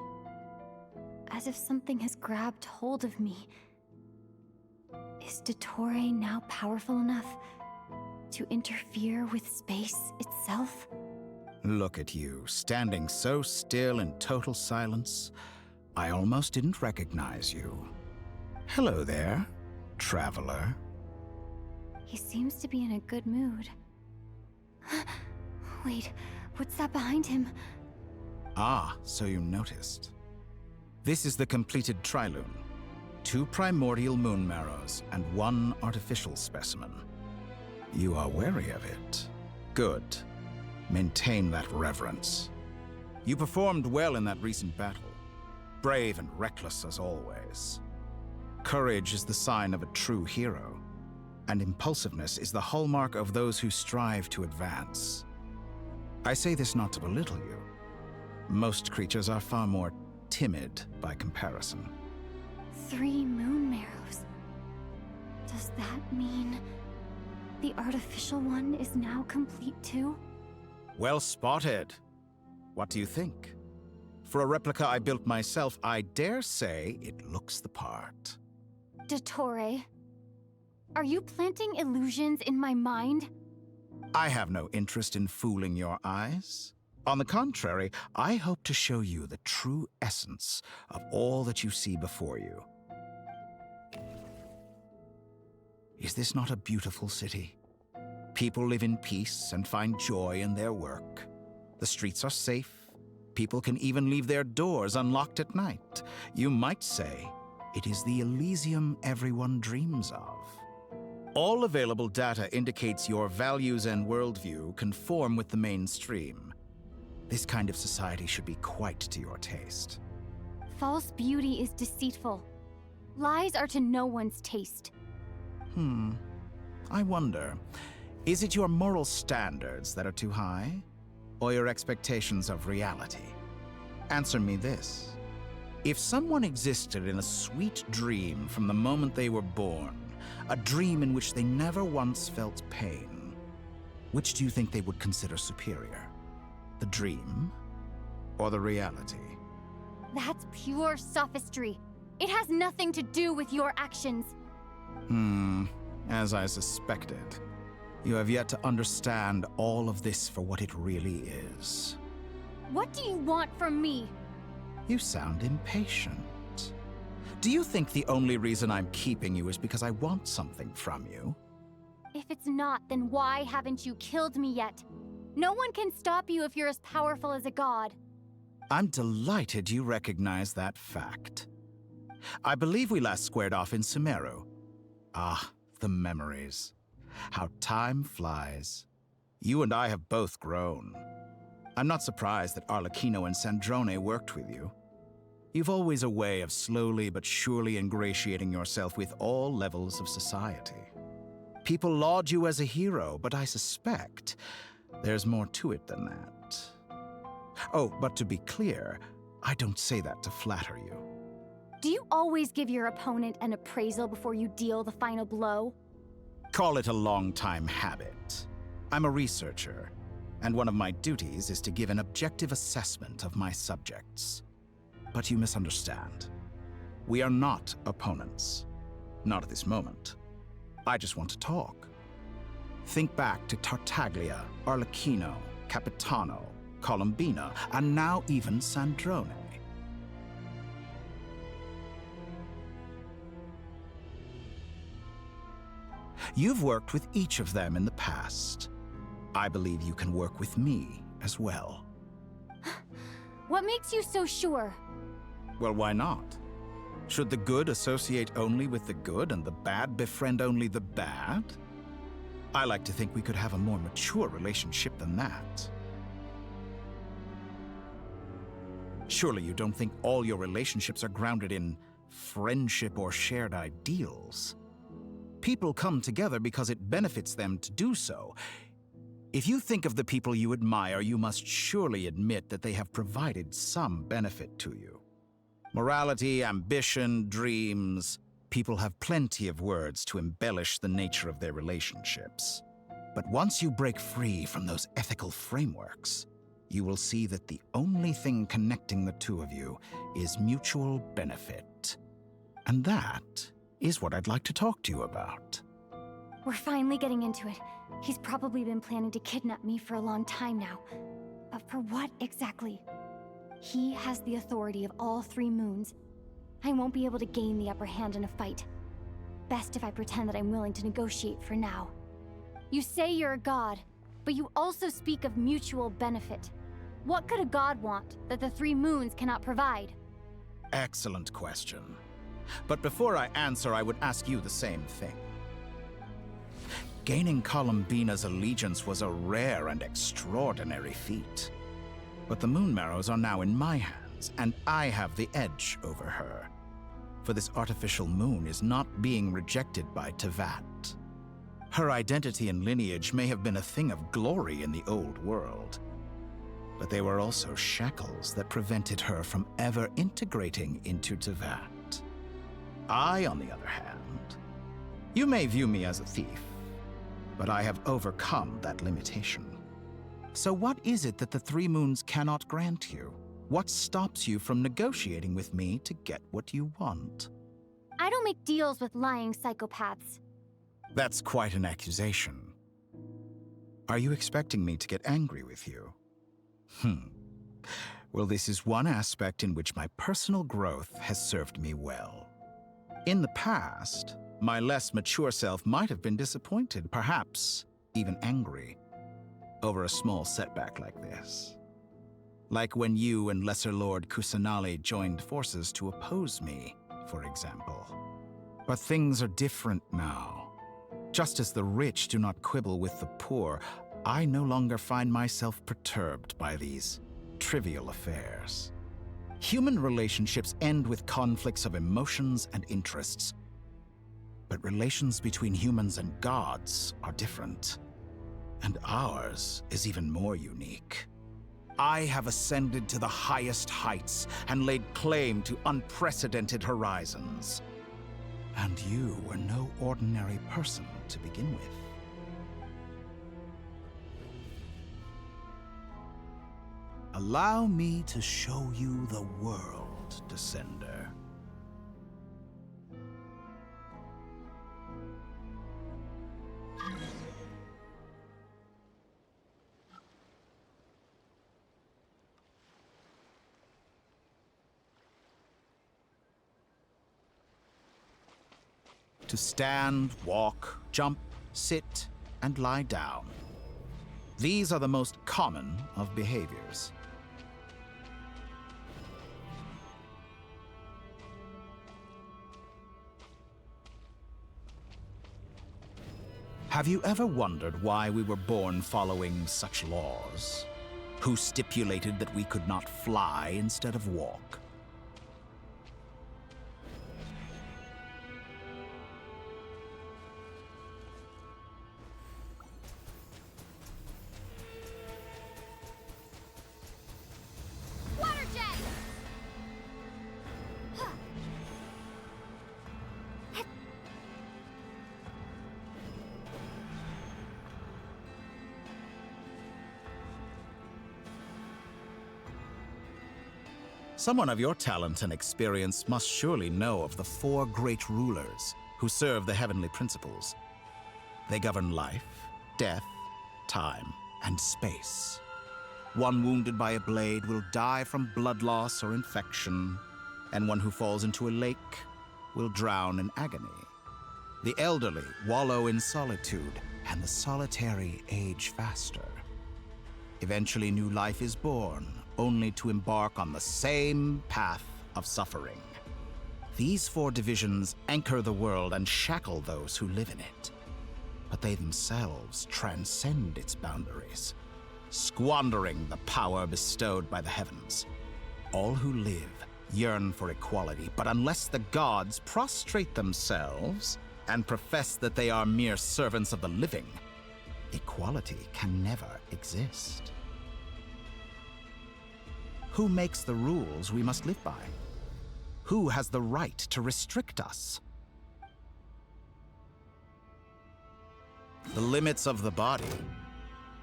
as if something has grabbed hold of me. Is Dottore now powerful enough to interfere with space itself? Look at you, standing so still in total silence. I almost didn't recognize you. Hello there, traveler. He seems to be in a good mood. Wait, what's that behind him? Ah, so you noticed. This is the completed trilune. 2 primordial moon marrows and 1 artificial specimen. You are wary of it. Good. Maintain that reverence. You performed well in that recent battle. Brave and reckless as always. Courage is the sign of a true hero, and impulsiveness is the hallmark of those who strive to advance. I say this not to belittle you. Most creatures are far more timid by comparison. 3 moon marrows. Does that mean the artificial one is now complete too? Well spotted. What do you think? For a replica I built myself, I dare say it looks the part. Dottore, are you planting illusions in my mind? I have no interest in fooling your eyes. On the contrary, I hope to show you the true essence of all that you see before you. Is this not a beautiful city? People live in peace and find joy in their work. The streets are safe. People can even leave their doors unlocked at night. You might say it is the Elysium everyone dreams of. All available data indicates your values and worldview conform with the mainstream. This kind of society should be quite to your taste. False beauty is deceitful. Lies are to no one's taste. I wonder, is it your moral standards that are too high? Or your expectations of reality? Answer me this. If someone existed in a sweet dream from the moment they were born, a dream in which they never once felt pain, which do you think they would consider superior? The dream or the reality? That's pure sophistry. It has nothing to do with your actions. As I suspected. You have yet to understand all of this for what it really is. What do you want from me? You sound impatient. Do you think the only reason I'm keeping you is because I want something from you? If it's not, then why haven't you killed me yet? No one can stop you if you're as powerful as a god. I'm delighted you recognize that fact. I believe we last squared off in Sumeru. Ah, the memories. How time flies. You and I have both grown. I'm not surprised that Arlecchino and Sandrone worked with you. You've always a way of slowly but surely ingratiating yourself with all levels of society. People laud you as a hero, but I suspect there's more to it than that. Oh, but to be clear, I don't say that to flatter you. Do you always give your opponent an appraisal before you deal the final blow? Call it a long-time habit. I'm a researcher, and one of my duties is to give an objective assessment of my subjects. But you misunderstand. We are not opponents. Not at this moment. I just want to talk. Think back to Tartaglia, Arlecchino, Capitano, Colombina, and now even Sandrone. You've worked with each of them in the past. I believe you can work with me as well. What makes you so sure? Well, why not? Should the good associate only with the good and the bad befriend only the bad? I like to think we could have a more mature relationship than that. Surely you don't think all your relationships are grounded in friendship or shared ideals. People come together because it benefits them to do so. If you think of the people you admire, you must surely admit that they have provided some benefit to you. Morality, ambition, dreams. People have plenty of words to embellish the nature of their relationships. But once you break free from those ethical frameworks, you will see that the only thing connecting the two of you is mutual benefit. And that is what I'd like to talk to you about. We're finally getting into it. He's probably been planning to kidnap me for a long time now. But for what exactly? He has the authority of all three moons. I won't be able to gain the upper hand in a fight. Best if I pretend that I'm willing to negotiate for now. You say you're a god, but you also speak of mutual benefit. What could a god want that the three moons cannot provide? Excellent question. But before I answer, I would ask you the same thing. Gaining Colombina's allegiance was a rare and extraordinary feat. But the Moon Marrows are now in my hands, and I have the edge over her. For this artificial moon is not being rejected by Tevat. Her identity and lineage may have been a thing of glory in the old world, but they were also shackles that prevented her from ever integrating into Tevat. I, on the other hand, you may view me as a thief, but I have overcome that limitation. So what is it that the three moons cannot grant you? What stops you from negotiating with me to get what you want? I don't make deals with lying psychopaths. That's quite an accusation. Are you expecting me to get angry with you? Well, this is one aspect in which my personal growth has served me well. In the past, My less mature self might have been disappointed, perhaps even angry, over a small setback like this. Like when you and Lesser Lord Kusanali joined forces to oppose me, for example. But things are different now. Just as the rich do not quibble with the poor, I no longer find myself perturbed by these trivial affairs. Human relationships end with conflicts of emotions and interests. But relations between humans and gods are different. And ours is even more unique. I have ascended to the highest heights and laid claim to unprecedented horizons. And you were no ordinary person to begin with. Allow me to show you the world, Descender. To stand, walk, jump, sit, and lie down. These are the most common of behaviors. Have you ever wondered why we were born following such laws? Who stipulated that we could not fly instead of walk? Someone of your talent and experience must surely know of the 4 great rulers who serve the heavenly principles. They govern life, death, time, and space. One wounded by a blade will die from blood loss or infection, and one who falls into a lake will drown in agony. The elderly wallow in solitude, and the solitary age faster. Eventually, new life is born, only to embark on the same path of suffering. These 4 divisions anchor the world and shackle those who live in it. But they themselves transcend its boundaries, squandering the power bestowed by the heavens. All who live yearn for equality, but unless the gods prostrate themselves and profess that they are mere servants of the living, equality can never exist. Who makes the rules we must live by? Who has the right to restrict us? The limits of the body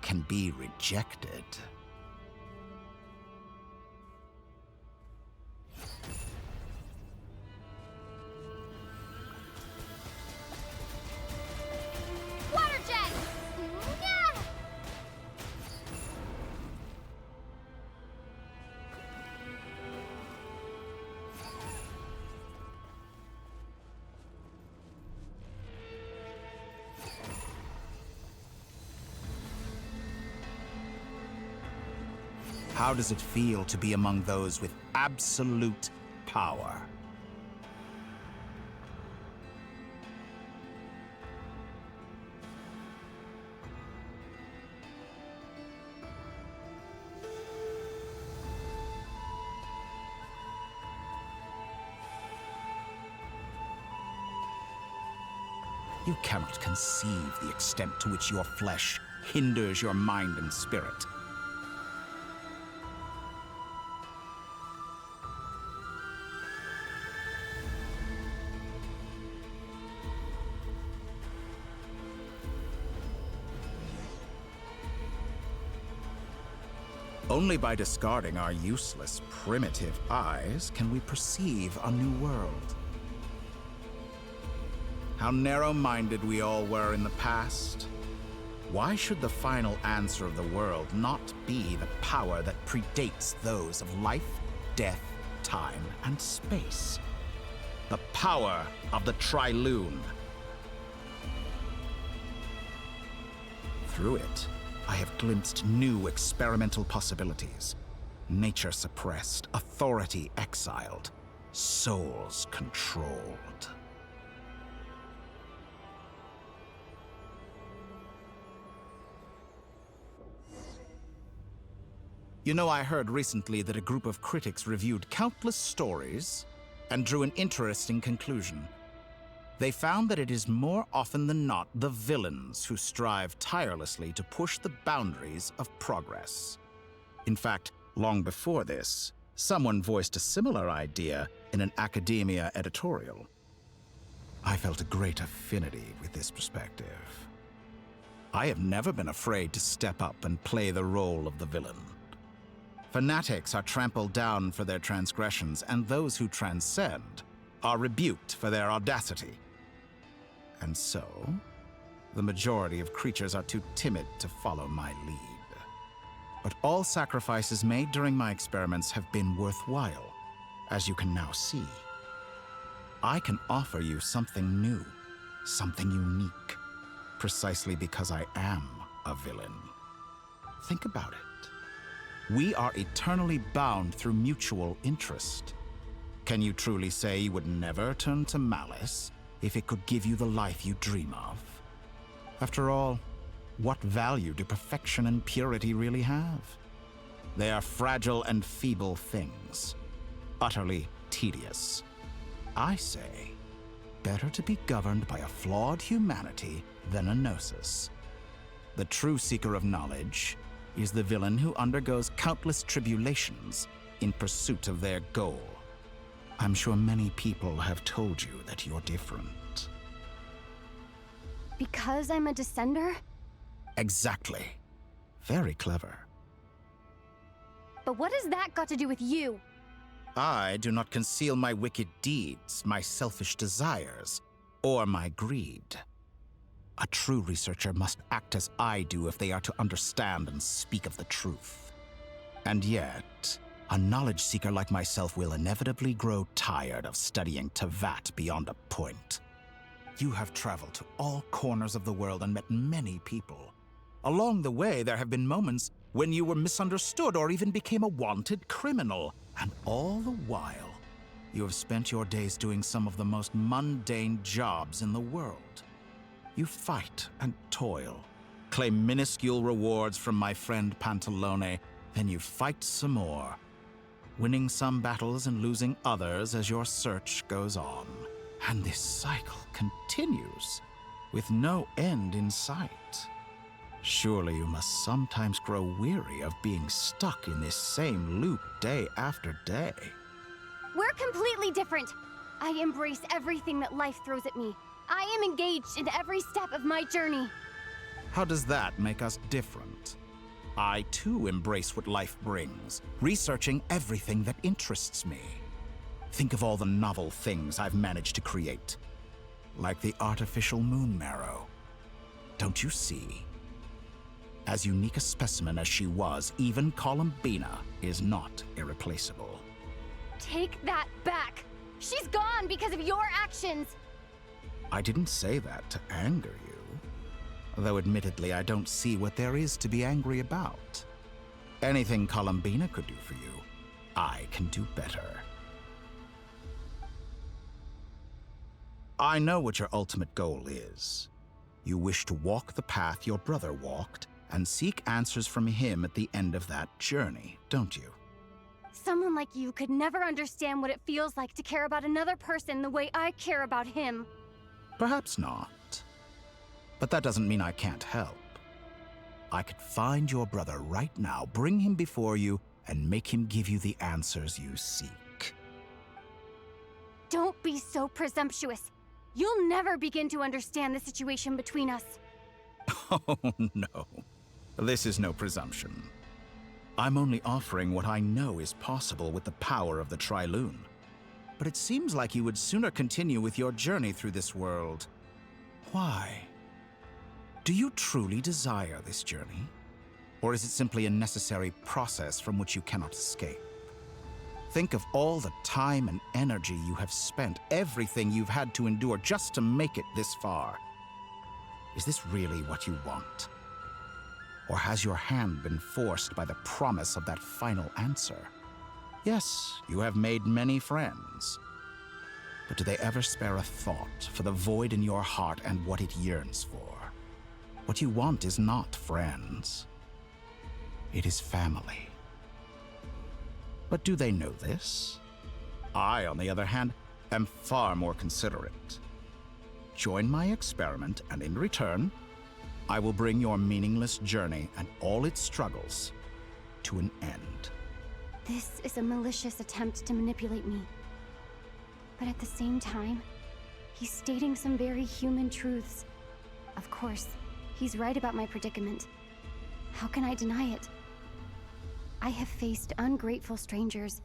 can be rejected. Water jet! Yeah! How does it feel to be among those with absolute power? You cannot conceive the extent to which your flesh hinders your mind and spirit. Only by discarding our useless, primitive eyes can we perceive a new world. How narrow-minded we all were in the past. Why should the final answer of the world not be the power that predates those of life, death, time, and space? The power of the Trilune, Through it, I have glimpsed new experimental possibilities. Nature suppressed, authority exiled, souls controlled. You know, I heard recently that a group of critics reviewed countless stories and drew an interesting conclusion. They found that it is more often than not the villains who strive tirelessly to push the boundaries of progress. In fact, long before this, someone voiced a similar idea in an academia editorial. I felt a great affinity with this perspective. I have never been afraid to step up and play the role of the villain. Fanatics are trampled down for their transgressions, and those who transcend are rebuked for their audacity. And so, the majority of creatures are too timid to follow my lead. But all sacrifices made during my experiments have been worthwhile, as you can now see. I can offer you something new, something unique, precisely because I am a villain. Think about it. We are eternally bound through mutual interest. Can you truly say you would never turn to malice if it could give you the life you dream of? After all, what value do perfection and purity really have? They are fragile and feeble things, utterly tedious. I say, better to be governed by a flawed humanity than a gnosis. The true seeker of knowledge is the villain who undergoes countless tribulations in pursuit of their goal. I'm sure many people have told you that you're different. Because I'm a descender? Exactly. Very clever. But what has that got to do with you? I do not conceal my wicked deeds, my selfish desires, or my greed. A true researcher must act as I do if they are to understand and speak of the truth. And yet, a knowledge seeker like myself will inevitably grow tired of studying Tavat beyond a point. You have traveled to all corners of the world and met many people. Along the way, there have been moments when you were misunderstood or even became a wanted criminal. And all the while, you have spent your days doing some of the most mundane jobs in the world. You fight and toil, claim minuscule rewards from my friend Pantalone, then you fight some more, winning some battles and losing others as your search goes on. And this cycle continues, with no end in sight. Surely you must sometimes grow weary of being stuck in this same loop day after day. We're completely different. I embrace everything that life throws at me. I am engaged in every step of my journey. How does that make us different? I too embrace what life brings, researching everything that interests me. Think of all the novel things I've managed to create, like the artificial moon marrow. Don't you see? As unique a specimen as she was, even Columbina is not irreplaceable. Take that back. She's gone because of your actions. I didn't say that to anger you, though admittedly I don't see what there is to be angry about. Anything Columbina could do for you, I can do better. I know what your ultimate goal is. You wish to walk the path your brother walked and seek answers from him at the end of that journey, don't you? Someone like you could never understand what it feels like to care about another person the way I care about him. Perhaps not. But that doesn't mean I can't help. I could find your brother right now, bring him before you, and make him give you the answers you seek. Don't be so presumptuous. You'll never begin to understand the situation between us. Oh, no. This is no presumption. I'm only offering what I know is possible with the power of the Trilune. But it seems like you would sooner continue with your journey through this world. Why? Do you truly desire this journey? Or is it simply a necessary process from which you cannot escape? Think of all the time and energy you have spent, everything you've had to endure just to make it this far. Is this really what you want? Or has your hand been forced by the promise of that final answer? Yes, you have made many friends. But do they ever spare a thought for the void in your heart and what it yearns for? What you want is not friends. It is family. But do they know this? I, on the other hand, am far more considerate. Join my experiment, and in return, I will bring your meaningless journey and all its struggles to an end. This is a malicious attempt to manipulate me. But at the same time, he's stating some very human truths. Of course, he's right about my predicament. How can I deny it? I have faced ungrateful strangers,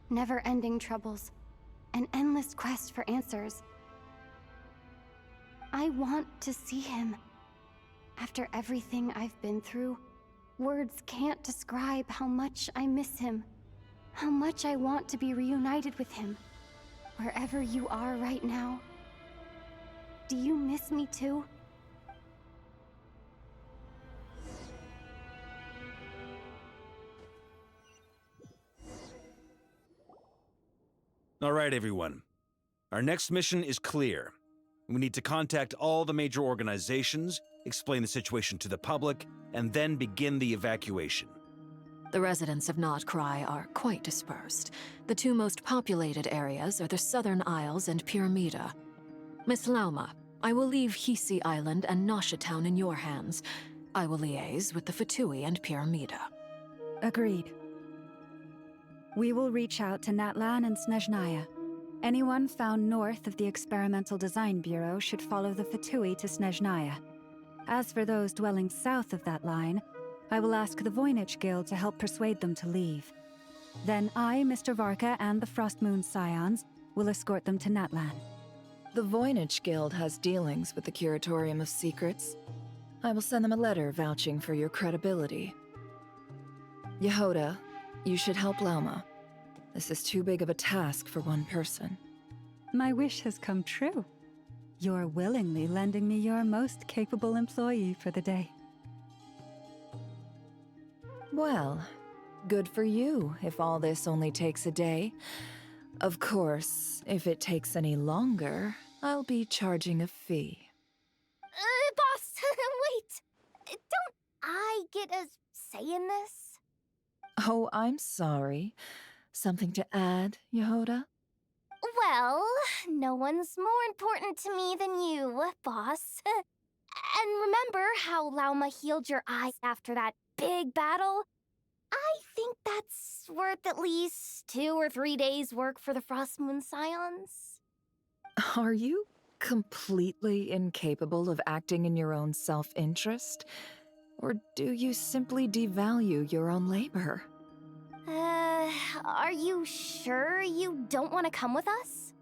never-ending troubles, an endless quest for answers. I want to see him. After everything I've been through, words can't describe how much I miss him, how much I want to be reunited with him. Wherever you are right now, do you miss me too? All right, everyone. Our next mission is clear. We need to contact all the major organizations, explain the situation to the public, and then begin the evacuation. The residents of Nod-craya are quite dispersed. The two most populated areas are the Southern Isles and Pyramida. Miss Lauma, I will leave Hisi Island and Nasha Town in your hands. I will liaise with the Fatui and Pyramida. Agreed. We will reach out to Natlan and Snezhnaya. Anyone found north of the Experimental Design Bureau should follow the Fatui to Snezhnaya. As for those dwelling south of that line, I will ask the Voynich Guild to help persuade them to leave. Then I, Mr. Varka, and the Frostmoon Scions will escort them to Natlan. The Voynich Guild has dealings with the Curatorium of Secrets. I will send them a letter vouching for your credibility. Yehoda, you should help Lauma. This is too big of a task for one person. My wish has come true. You're willingly lending me your most capable employee for the day. Well, good for you if all this only takes a day. Of course, if it takes any longer, I'll be charging a fee. Boss, wait! Don't I get a say in this? Oh, I'm sorry. Something to add, Yehoda? Well, no one's more important to me than you, boss. And remember how Lauma healed your eyes after that big battle? I think that's worth at least 2 or 3 days' work for the Frostmoon Scions. Are you completely incapable of acting in your own self-interest? Or do you simply devalue your own labor? Are you sure you don't want to come with us?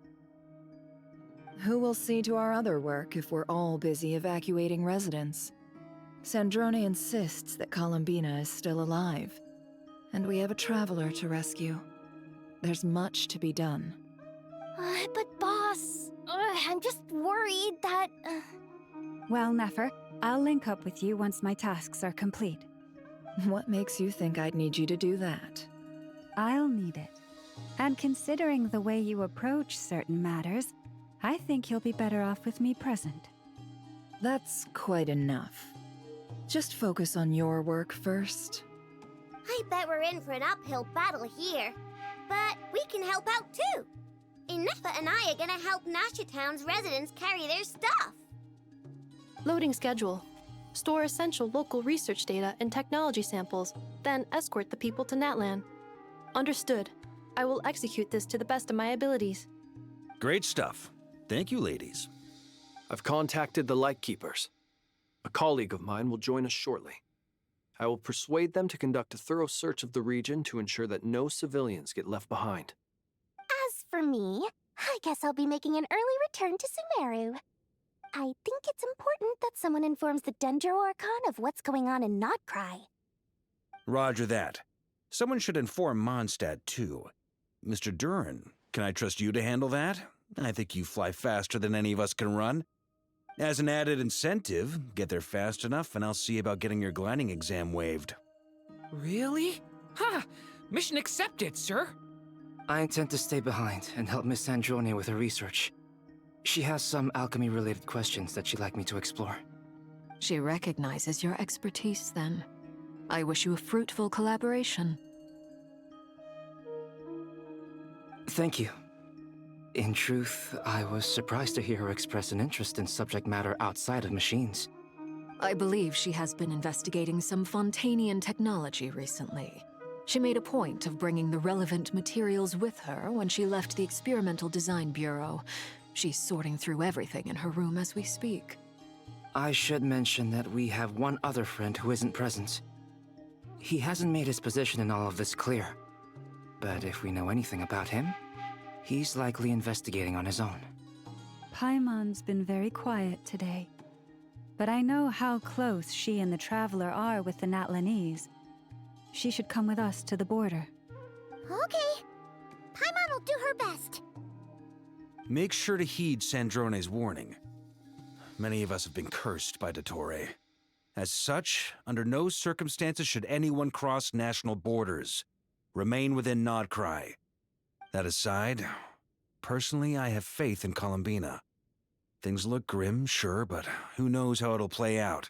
Who will see to our other work if we're all busy evacuating residents? Sandrone insists that Columbina is still alive, and we have a traveler to rescue. There's much to be done. But boss, I'm just worried that... Well, Nefer, I'll link up with you once my tasks are complete. What makes you think I'd need you to do that? I'll need it. And considering the way you approach certain matters, I think you'll be better off with me present. That's quite enough. Just focus on your work first. I bet we're in for an uphill battle here. But we can help out too. Inefa and I are gonna help Nasha Town's residents carry their stuff. Loading schedule. Store essential local research data and technology samples, then escort the people to Natlan. Understood. I will execute this to the best of my abilities. Great stuff. Thank you, ladies. I've contacted the Light Keepers. A colleague of mine will join us shortly. I will persuade them to conduct a thorough search of the region to ensure that no civilians get left behind. As for me, I guess I'll be making an early return to Sumeru. I think it's important that someone informs the Dendro Archon of what's going on in Nod-craya. Roger that. Someone should inform Mondstadt, too. Mr. Duran, can I trust you to handle that? I think you fly faster than any of us can run. As an added incentive, get there fast enough and I'll see about getting your gliding exam waived. Really? Ha! Mission accepted, sir. I intend to stay behind and help Miss Sandrone with her research. She has some alchemy-related questions that she'd like me to explore. She recognizes your expertise, then. I wish you a fruitful collaboration. Thank you. In truth, I was surprised to hear her express an interest in subject matter outside of machines. I believe she has been investigating some Fontanian technology recently. She made a point of bringing the relevant materials with her when she left the Experimental Design Bureau. She's sorting through everything in her room as we speak. I should mention that we have one other friend who isn't present. He hasn't made his position in all of this clear. But if we know anything about him, he's likely investigating on his own. Paimon's been very quiet today. But I know how close she and the Traveler are with the Natlanese. She should come with us to the border. Okay. Paimon will do her best. Make sure to heed Sandrone's warning. Many of us have been cursed by Dottore. As such, under no circumstances should anyone cross national borders. Remain within Nod-craya. That aside, personally I have faith in Columbina. Things look grim, sure, but who knows how it'll play out.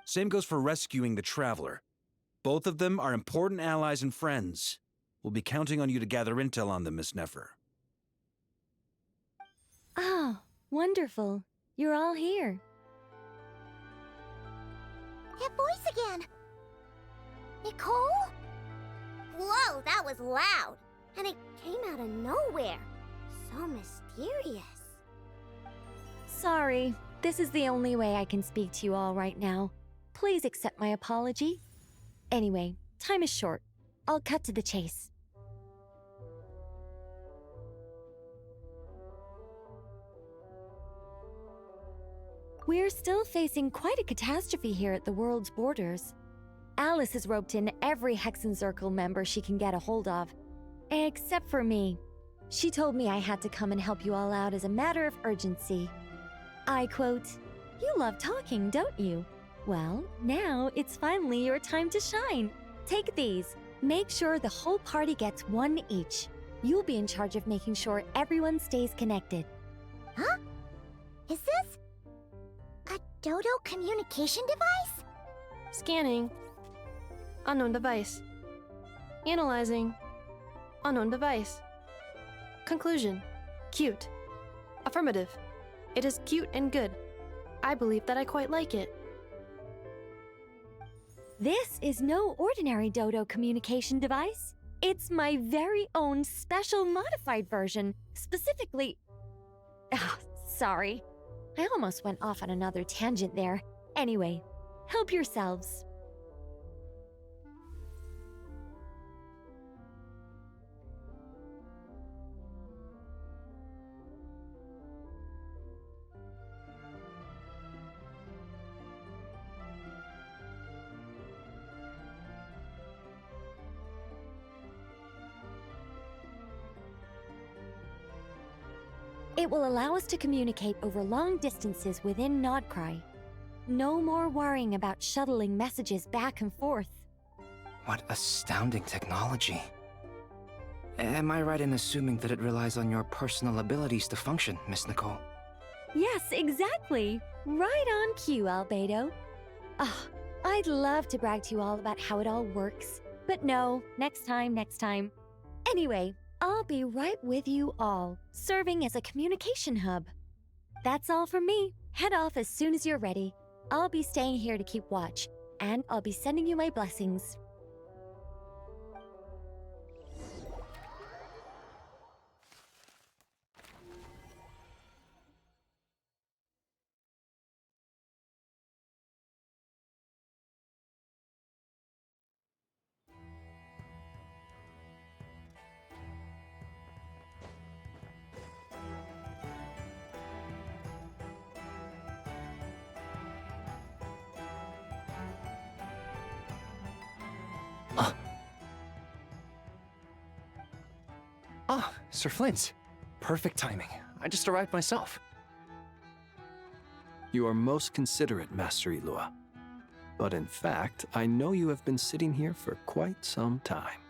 Same goes for rescuing the Traveler. Both of them are important allies and friends. We'll be counting on you to gather intel on them, Miss Nefer. Oh, wonderful. You're all here. That voice again! Nicole? Whoa, that was loud! And it came out of nowhere. So mysterious. Sorry, this is the only way I can speak to you all right now. Please accept my apology. Anyway, time is short. I'll cut to the chase. We're still facing quite a catastrophe here at the world's borders. Alice has roped in every Hexenzirkel member she can get a hold of. Except for me. She told me I had to come and help you all out as a matter of urgency. I quote, "You love talking, don't you? Well, now it's finally your time to shine. Take these. Make sure the whole party gets one each. You'll be in charge of making sure everyone stays connected." Huh? Is this a Dodo communication device? Scanning. Unknown device. Analyzing. Unknown device. Conclusion. Cute. Affirmative. It is cute and good. I believe that I quite like it. This is no ordinary Dodo communication device. It's my very own special modified version, specifically... Oh, sorry. I almost went off on another tangent there. Anyway, help yourselves. It will allow us to communicate over long distances within Nod-craya. No more worrying about shuttling messages back and forth. What astounding technology. Am I right in assuming that it relies on your personal abilities to function, Miss Nicole? Yes, exactly. Right on cue, Albedo. Oh, I'd love to brag to you all about how it all works. But no, next time. Anyway, I'll be right with you all, serving as a communication hub. That's all from me. Head off as soon as you're ready. I'll be staying here to keep watch, and I'll be sending you my blessings. Ah, Sir Flint. Perfect timing. I just arrived myself. You are most considerate, Master Ilua. But in fact, I know you have been sitting here for quite some time.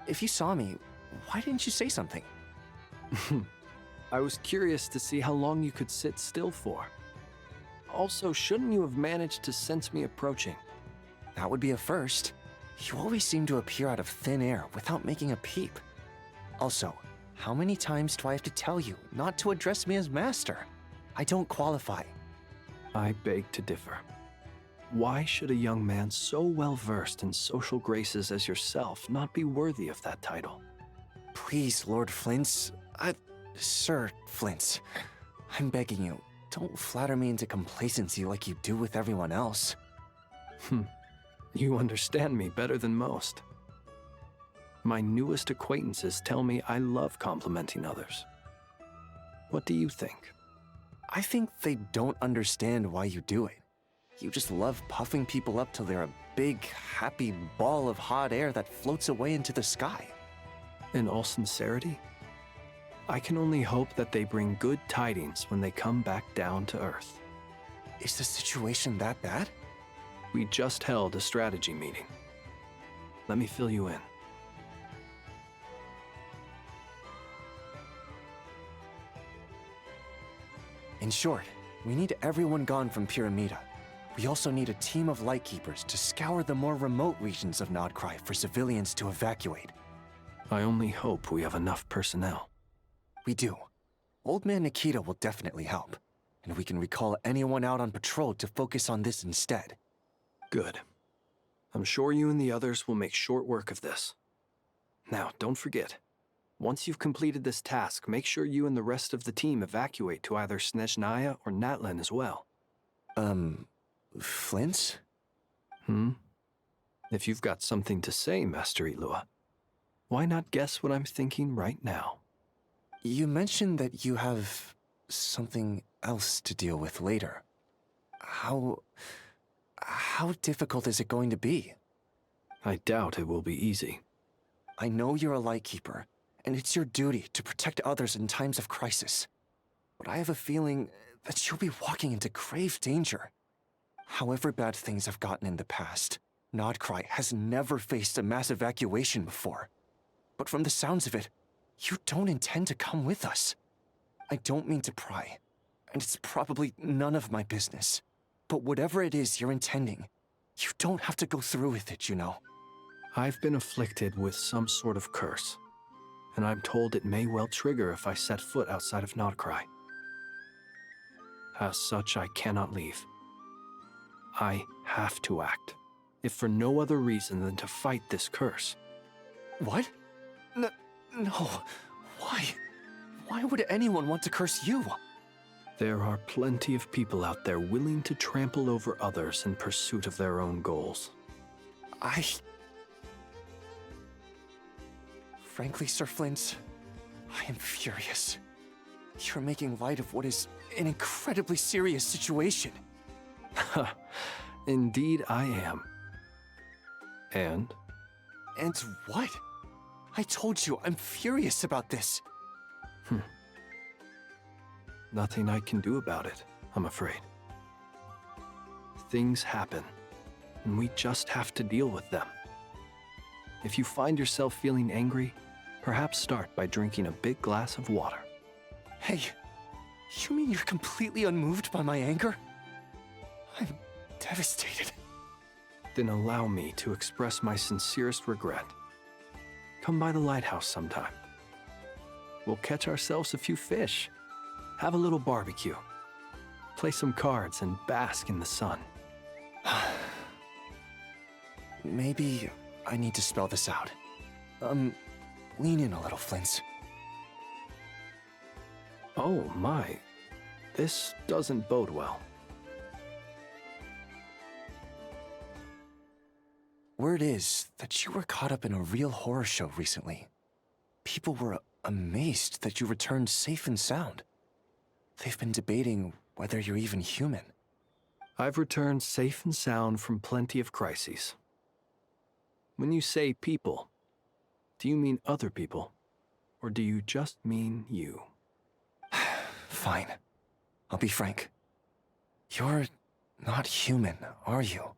If you saw me, why didn't you say something? I was curious to see how long you could sit still for. Also, shouldn't you have managed to sense me approaching? That would be a first. You always seem to appear out of thin air without making a peep. Also, how many times do I have to tell you not to address me as master? I don't qualify. I beg to differ. Why should a young man so well versed in social graces as yourself not be worthy of that title? Please, Lord Flint's... Sir Flint's. I'm begging you, don't flatter me into complacency like you do with everyone else. You understand me better than most. My newest acquaintances tell me I love complimenting others. What do you think? I think they don't understand why you do it. You just love puffing people up till they're a big, happy ball of hot air that floats away into the sky. In all sincerity, I can only hope that they bring good tidings when they come back down to Earth. Is the situation that bad? We just held a strategy meeting. Let me fill you in. In short, we need everyone gone from Pyramida. We also need a team of lightkeepers to scour the more remote regions of Nod-craya for civilians to evacuate. I only hope we have enough personnel. We do. Old Man Nikita will definitely help, and we can recall anyone out on patrol to focus on this instead. Good. I'm sure you and the others will make short work of this. Now, don't forget, once you've completed this task, make sure you and the rest of the team evacuate to either Snezhnaya or Natlan as well. Flint's? If you've got something to say, Master Ilua, why not guess what I'm thinking right now? You mentioned that you have something else to deal with later. How difficult is it going to be? I doubt it will be easy. I know you're a lightkeeper, and it's your duty to protect others in times of crisis. But I have a feeling that you'll be walking into grave danger. However bad things have gotten in the past, Nod-craya has never faced a mass evacuation before. But from the sounds of it, you don't intend to come with us. I don't mean to pry, and it's probably none of my business. But whatever it is you're intending, you don't have to go through with it, you know. I've been afflicted with some sort of curse, and I'm told it may well trigger if I set foot outside of Nod-craya. As such, I cannot leave. I have to act, if for no other reason than to fight this curse. What? No. Why? Why would anyone want to curse you? There are plenty of people out there willing to trample over others in pursuit of their own goals. Frankly, Sir Flint, I am furious. You're making light of what is an incredibly serious situation. Indeed I am. And? And what? I told you, I'm furious about this. Nothing I can do about it, I'm afraid. Things happen, and we just have to deal with them. If you find yourself feeling angry, perhaps start by drinking a big glass of water. Hey, you mean you're completely unmoved by my anger? I'm devastated. Then allow me to express my sincerest regret. Come by the lighthouse sometime. We'll catch ourselves a few fish, have a little barbecue, play some cards, and bask in the sun. Maybe I need to spell this out. Lean in a little, Flint. Oh my, this doesn't bode well. Word is that you were caught up in a real horror show recently. People were amazed that you returned safe and sound. They've been debating whether you're even human. I've returned safe and sound from plenty of crises. When you say people, do you mean other people, or do you just mean you? Fine. I'll be frank. You're not human, are you?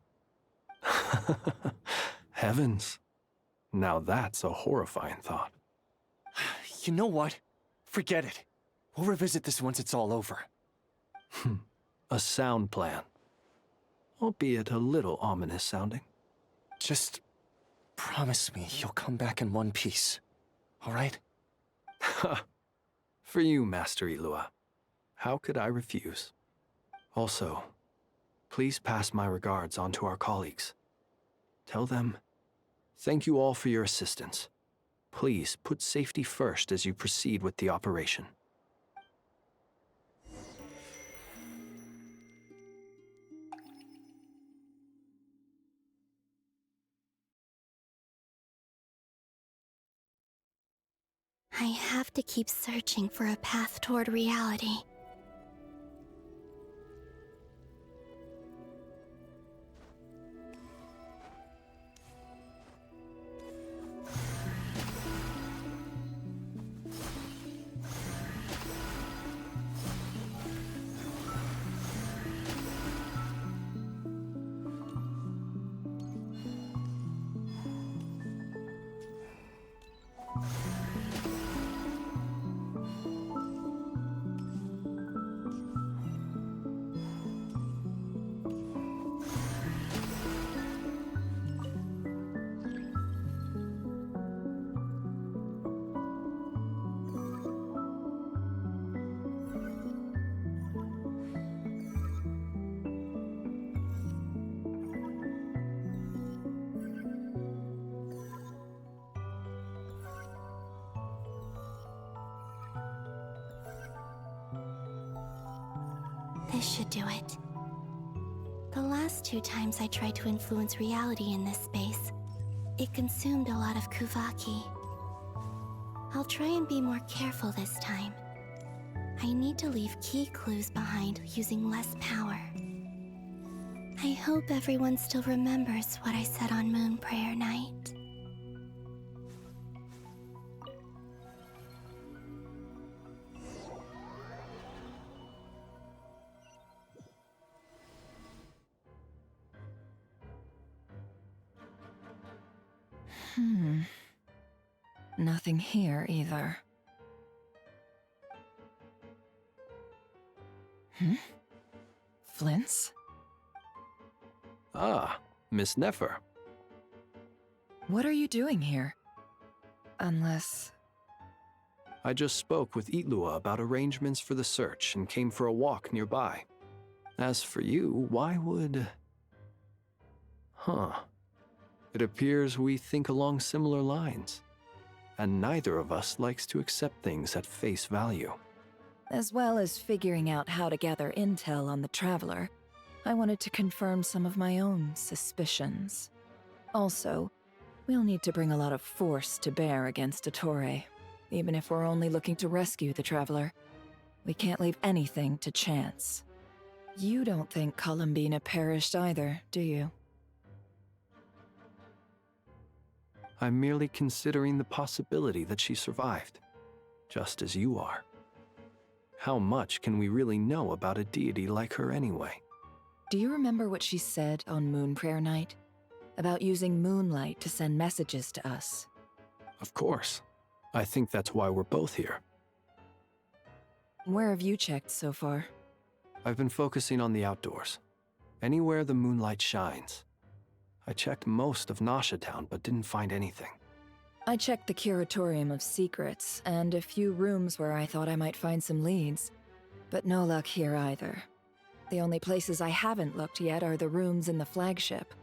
Heavens. Now that's a horrifying thought. You know what? Forget it. We'll revisit this once it's all over. A sound plan. Albeit a little ominous sounding. Just promise me you'll come back in one piece, all right? For you, Master Ilua. How could I refuse? Also, please pass my regards on to our colleagues. Tell them, thank you all for your assistance. Please put safety first as you proceed with the operation. I have to keep searching for a path toward reality. This should do it. The last 2 times I tried to influence reality in this space, it consumed a lot of Kuvaki. I'll try and be more careful this time. I need to leave key clues behind using less power. I hope everyone still remembers what I said on Moon Prayer Night. Nothing here either. Flints? Ah, Miss Nefer. What are you doing here? Unless... I just spoke with Itlua about arrangements for the search and came for a walk nearby. As for you, why would... It appears we think along similar lines. And neither of us likes to accept things at face value. As well as figuring out how to gather intel on the Traveler, I wanted to confirm some of my own suspicions. Also, we'll need to bring a lot of force to bear against Ettore, even if we're only looking to rescue the Traveler. We can't leave anything to chance. You don't think Columbina perished either, do you? I'm merely considering the possibility that she survived, just as you are. How much can we really know about a deity like her anyway? Do you remember what she said on Moon Prayer Night? About using moonlight to send messages to us? Of course. I think that's why we're both here. Where have you checked so far? I've been focusing on the outdoors. Anywhere the moonlight shines. I checked most of Nasha Town, but didn't find anything. I checked the Curatorium of Secrets, and a few rooms where I thought I might find some leads. But no luck here either. The only places I haven't looked yet are the rooms in the flagship.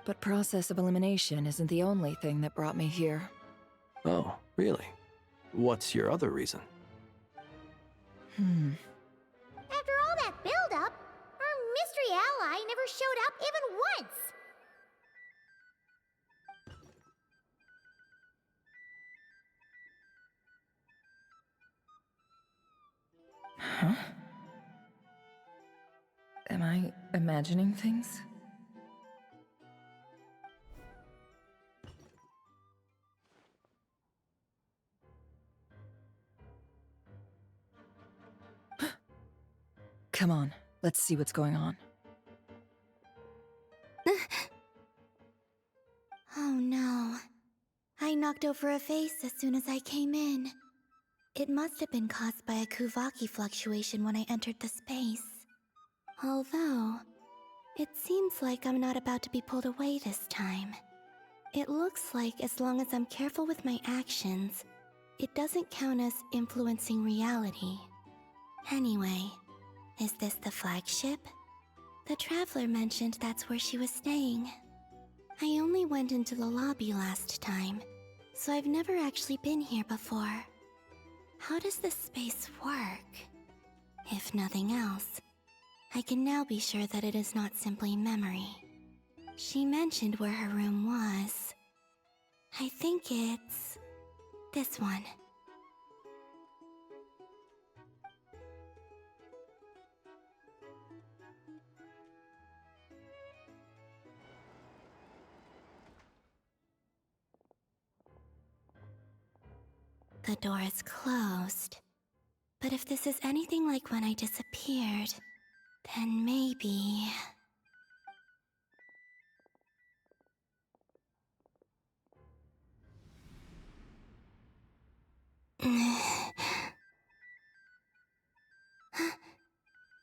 But process of elimination isn't the only thing that brought me here. Oh, really? What's your other reason? After all that build-up, our mystery ally never showed up even once! Huh? Am I imagining things? Come on, Let's see what's going on. Oh no. I knocked over a vase as soon as I came in. It must have been caused by a Kuvaki fluctuation when I entered the space. Although, it seems like I'm not about to be pulled away this time. It looks like as long as I'm careful with my actions, it doesn't count as influencing reality. Anyway, is this the flagship? The traveler mentioned that's where she was staying. I only went into the lobby last time, so I've never actually been here before. How does this space work? If nothing else, I can now be sure that it is not simply memory. She mentioned where her room was. I think it's this one. The door is closed. But if this is anything like when I disappeared, then maybe...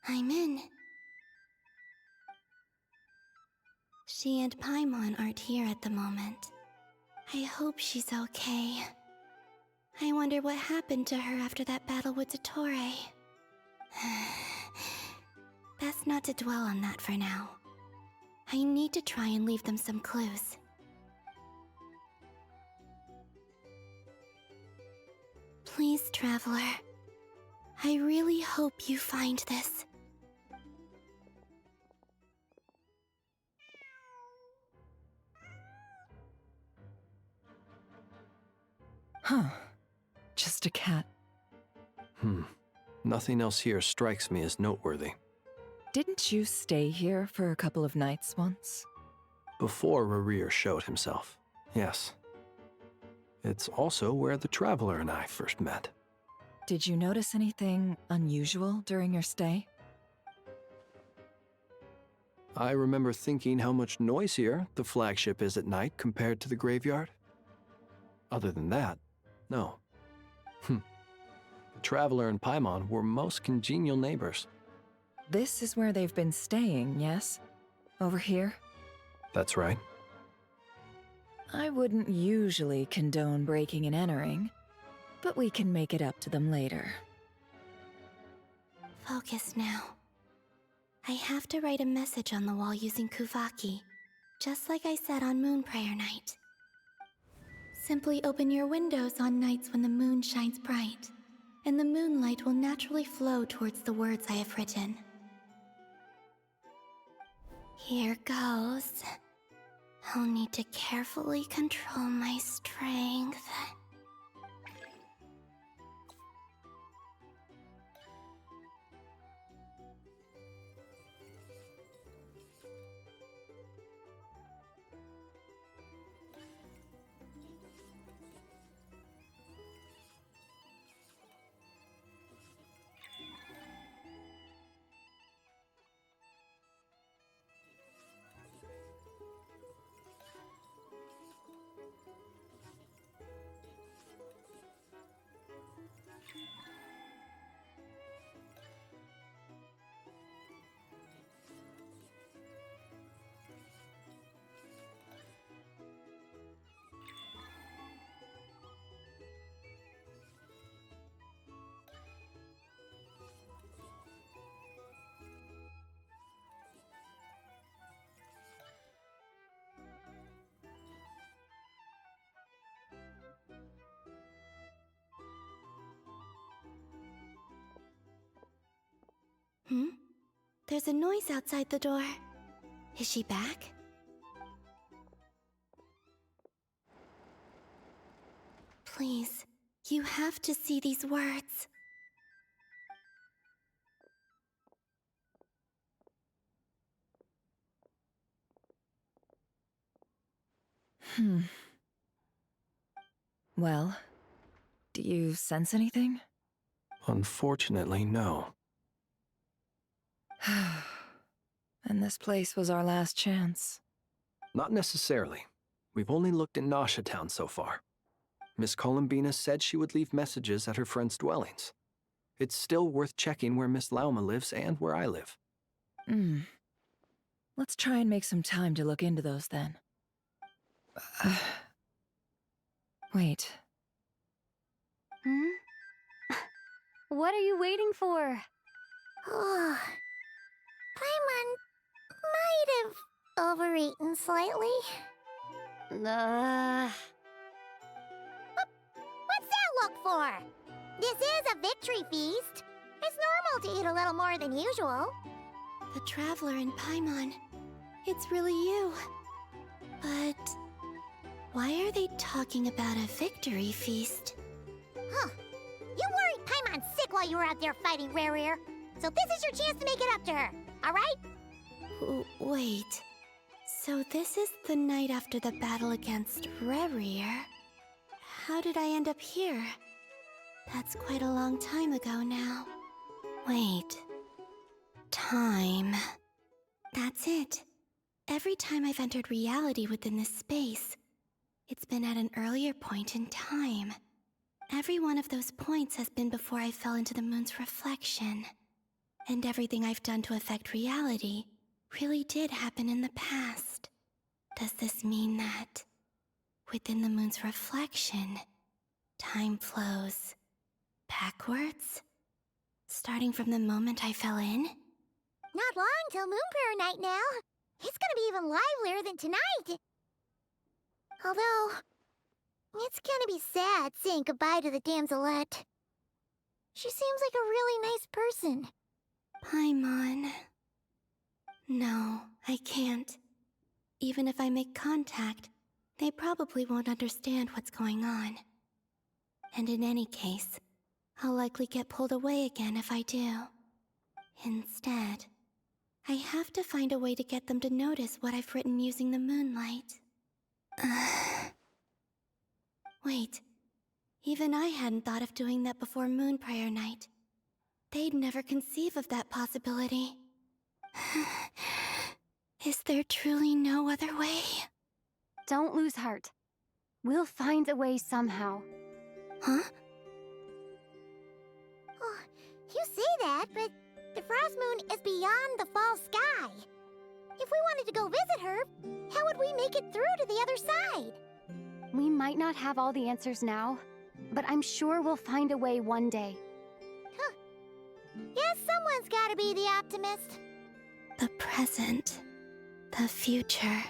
I'm in. She and Paimon aren't here at the moment. I hope she's okay. I wonder what happened to her after that battle with Dottore. Best not to dwell on that for now. I need to try and leave them some clues. Please, Traveler. I really hope you find this. Huh. Just a cat. Nothing else here strikes me as noteworthy. Didn't you stay here for a couple of nights once? Before Rerir showed himself, yes. It's also where the Traveler and I first met. Did you notice anything unusual during your stay? I remember thinking how much noisier the flagship is at night compared to the graveyard. Other than that, no. The Traveler and Paimon were most congenial neighbors. This is where they've been staying, yes? Over here? That's right. I wouldn't usually condone breaking and entering, but we can make it up to them later. Focus now. I have to write a message on the wall using Kuvaki, just like I said on Moon Prayer Night. Simply open your windows on nights when the moon shines bright, and the moonlight will naturally flow towards the words I have written. Here goes. I'll need to carefully control my strength. There's a noise outside the door. Is she back? Please, you have to see these words. Well, do you sense anything? Unfortunately, no. And this place was our last chance. Not necessarily. We've only looked in Nasha Town so far. Miss Columbina said she would leave messages at her friends' dwellings. It's still worth checking where Miss Lauma lives and where I live. Let's try and make some time to look into those then. Wait. What are you waiting for? Oh, Paimon might have overeaten slightly. What's that look for? This is a victory feast. It's normal to eat a little more than usual. The Traveler in Paimon. It's really you. But why are they talking about a victory feast? Huh. You worried Paimon sick while you were out there fighting Rare. So this is your chance to make it up to her, alright? Wait. So this is the night after the battle against Rare. How did I end up here? That's quite a long time ago now. Wait. Time. That's it. Every time I've entered reality within this space, it's been at an earlier point in time. Every one of those points has been before I fell into the moon's reflection. And everything I've done to affect reality really did happen in the past. Does this mean that within the moon's reflection, time flows backwards? Starting from the moment I fell in? Not long till Moon Prayer Night now. It's gonna be even livelier than tonight. Although, it's gonna be sad saying goodbye to the damselette. She seems like a really nice person. Paimon. No, I can't. Even if I make contact, they probably won't understand what's going on. And in any case, I'll likely get pulled away again if I do. Instead, I have to find a way to get them to notice what I've written using the moonlight. Wait, even I hadn't thought of doing that before Moon Prayer Night. They'd never conceive of that possibility. Is there truly no other way? Don't lose heart. We'll find a way somehow. Huh? Oh, you say that, but the Frost Moon is beyond the fall sky. If we wanted to go visit her, how would we make it through to the other side? We might not have all the answers now, but I'm sure we'll find a way one day. Huh. Guess someone's gotta be the optimist. The present. The future.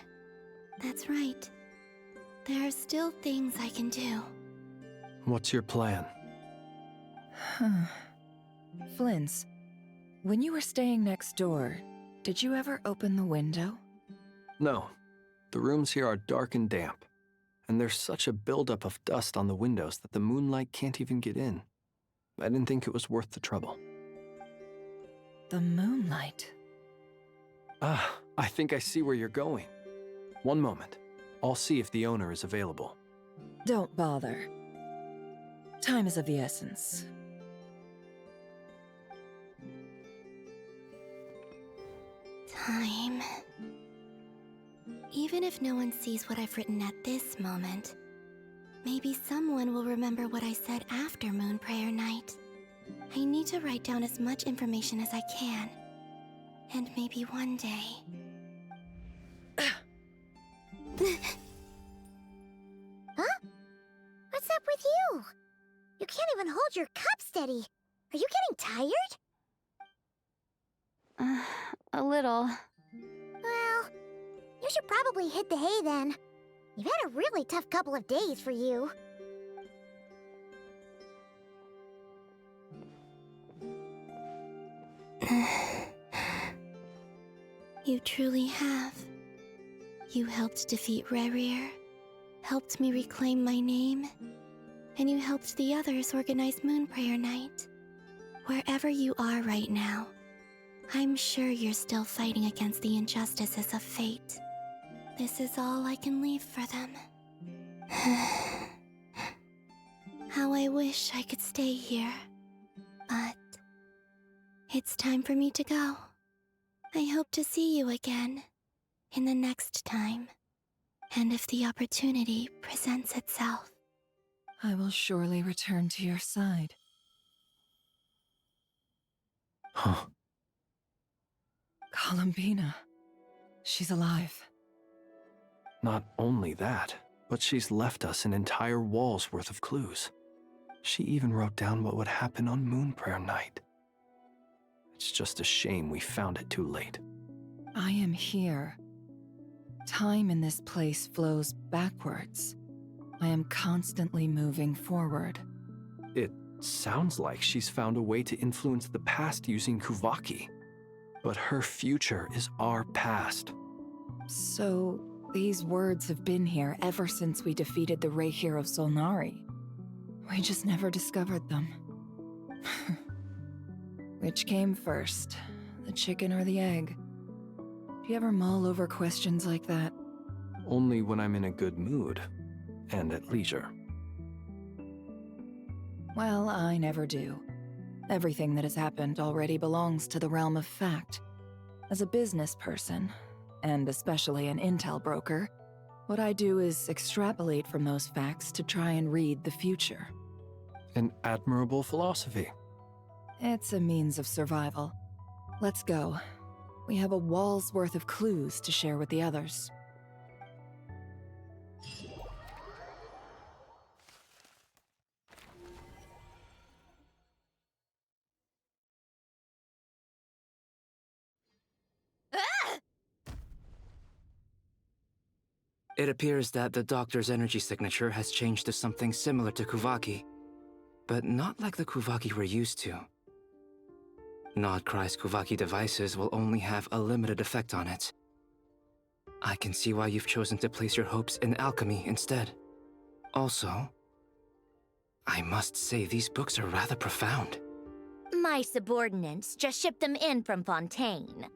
That's right. There are still things I can do. What's your plan? Flint's, when you were staying next door, did you ever open the window? No. The rooms here are dark and damp, and there's such a buildup of dust on the windows that the moonlight can't even get in. I didn't think it was worth the trouble. The moonlight? I think I see where you're going. One moment. I'll see if the owner is available. Don't bother. Time is of the essence. Time. Even if no one sees what I've written at this moment, maybe someone will remember what I said after Moon Prayer Night. I need to write down as much information as I can. And maybe one day... Huh? What's up with you? You can't even hold your cup steady. Are you getting tired? A little. Well, you should probably hit the hay then. You've had a really tough couple of days for you. You truly have. You helped defeat Rare, helped me reclaim my name, and you helped the others organize Moon Prayer Night. Wherever you are right now, I'm sure you're still fighting against the injustices of fate. This is all I can leave for them. How I wish I could stay here. But it's time for me to go. I hope to see you again in the next time, and if the opportunity presents itself. I will surely return to your side. Huh. Columbina. She's alive. Not only that, but she's left us an entire wall's worth of clues. She even wrote down what would happen on Moon Prayer Night. It's just a shame we found it too late. I am here. Time in this place flows backwards. I am constantly moving forward. It sounds like she's found a way to influence the past using Kuvaki. But her future is our past. So, these words have been here ever since we defeated the Ray Hero Solnari. We just never discovered them. Which came first, the chicken or the egg? Do you ever mull over questions like that? Only when I'm in a good mood, and at leisure. Well, I never do. Everything that has happened already belongs to the realm of fact. As a business person, and especially an intel broker, what I do is extrapolate from those facts to try and read the future. An admirable philosophy. It's a means of survival. Let's go. We have a wall's worth of clues to share with the others. It appears that the doctor's energy signature has changed to something similar to Kuvaki, but not like the Kuvaki we're used to. Nod-crai's Kuvaki devices will only have a limited effect on it. I can see why you've chosen to place your hopes in alchemy instead. Also, I must say these books are rather profound. My subordinates just shipped them in from Fontaine.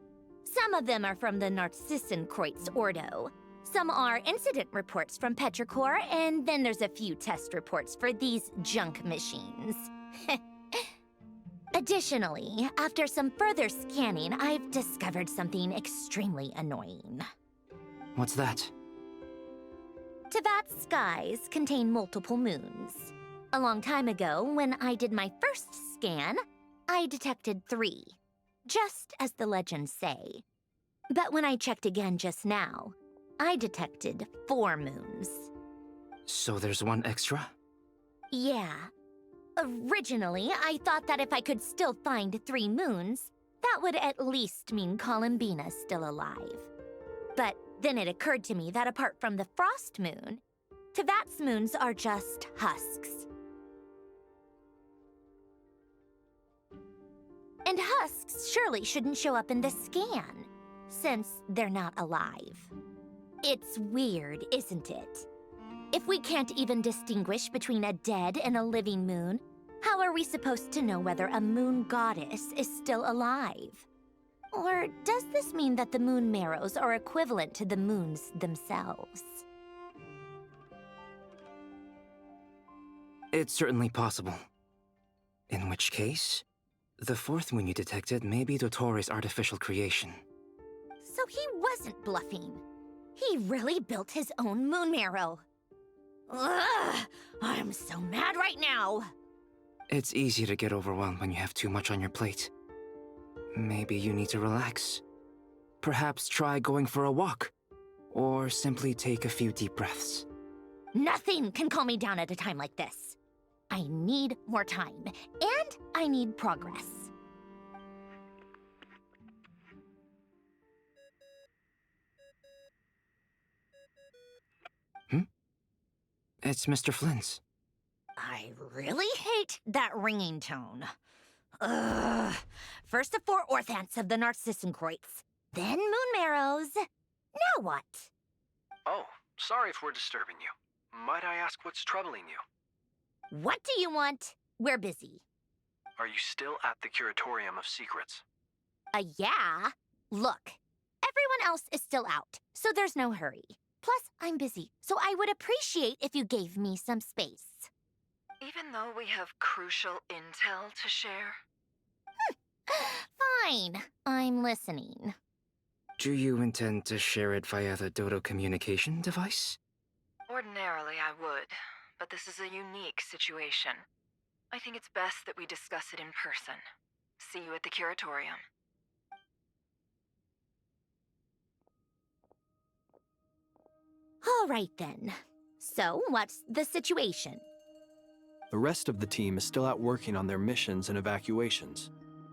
Some of them are from the Narcissenkreuz Ordo. Some are incident reports from Petrichor, and then there's a few test reports for these junk machines. Additionally, after some further scanning, I've discovered something extremely annoying. What's that? Teyvat's skies contain multiple moons. A long time ago, when I did my first scan, I detected 3, just as the legends say. But when I checked again just now, I detected 4 moons. So there's one extra? Yeah. Originally, I thought that if I could still find 3 moons, that would at least mean Columbina's still alive. But then it occurred to me that apart from the frost moon, Teyvat's moons are just husks. And husks surely shouldn't show up in the scan, since they're not alive. It's weird, isn't it? If we can't even distinguish between a dead and a living moon, how are we supposed to know whether a moon goddess is still alive? Or does this mean that the moon marrows are equivalent to the moons themselves? It's certainly possible. In which case, the 4th moon you detected may be Dottore artificial creation. So he wasn't bluffing. He really built his own moon marrow. Ugh! I'm so mad right now! It's easy to get overwhelmed when you have too much on your plate. Maybe you need to relax. Perhaps try going for a walk. Or simply take a few deep breaths. Nothing can calm me down at a time like this. I need more time, and I need progress. It's Mr. Flynn's. I really hate that ringing tone. Ugh. First the 4 orthants of the Narcissenkreuz, then moon marrows. Now what? Oh, sorry if we're disturbing you. Might I ask what's troubling you? What do you want? We're busy. Are you still at the Curatorium of Secrets? Yeah. Look, everyone else is still out, so there's no hurry. Plus, I'm busy, so I would appreciate if you gave me some space. Even though we have crucial intel to share? Fine, I'm listening. Do you intend to share it via the Dodo communication device? Ordinarily, I would, but this is a unique situation. I think it's best that we discuss it in person. See you at the curatorium. All right then. So, what's the situation? The rest of the team is still out working on their missions and evacuations,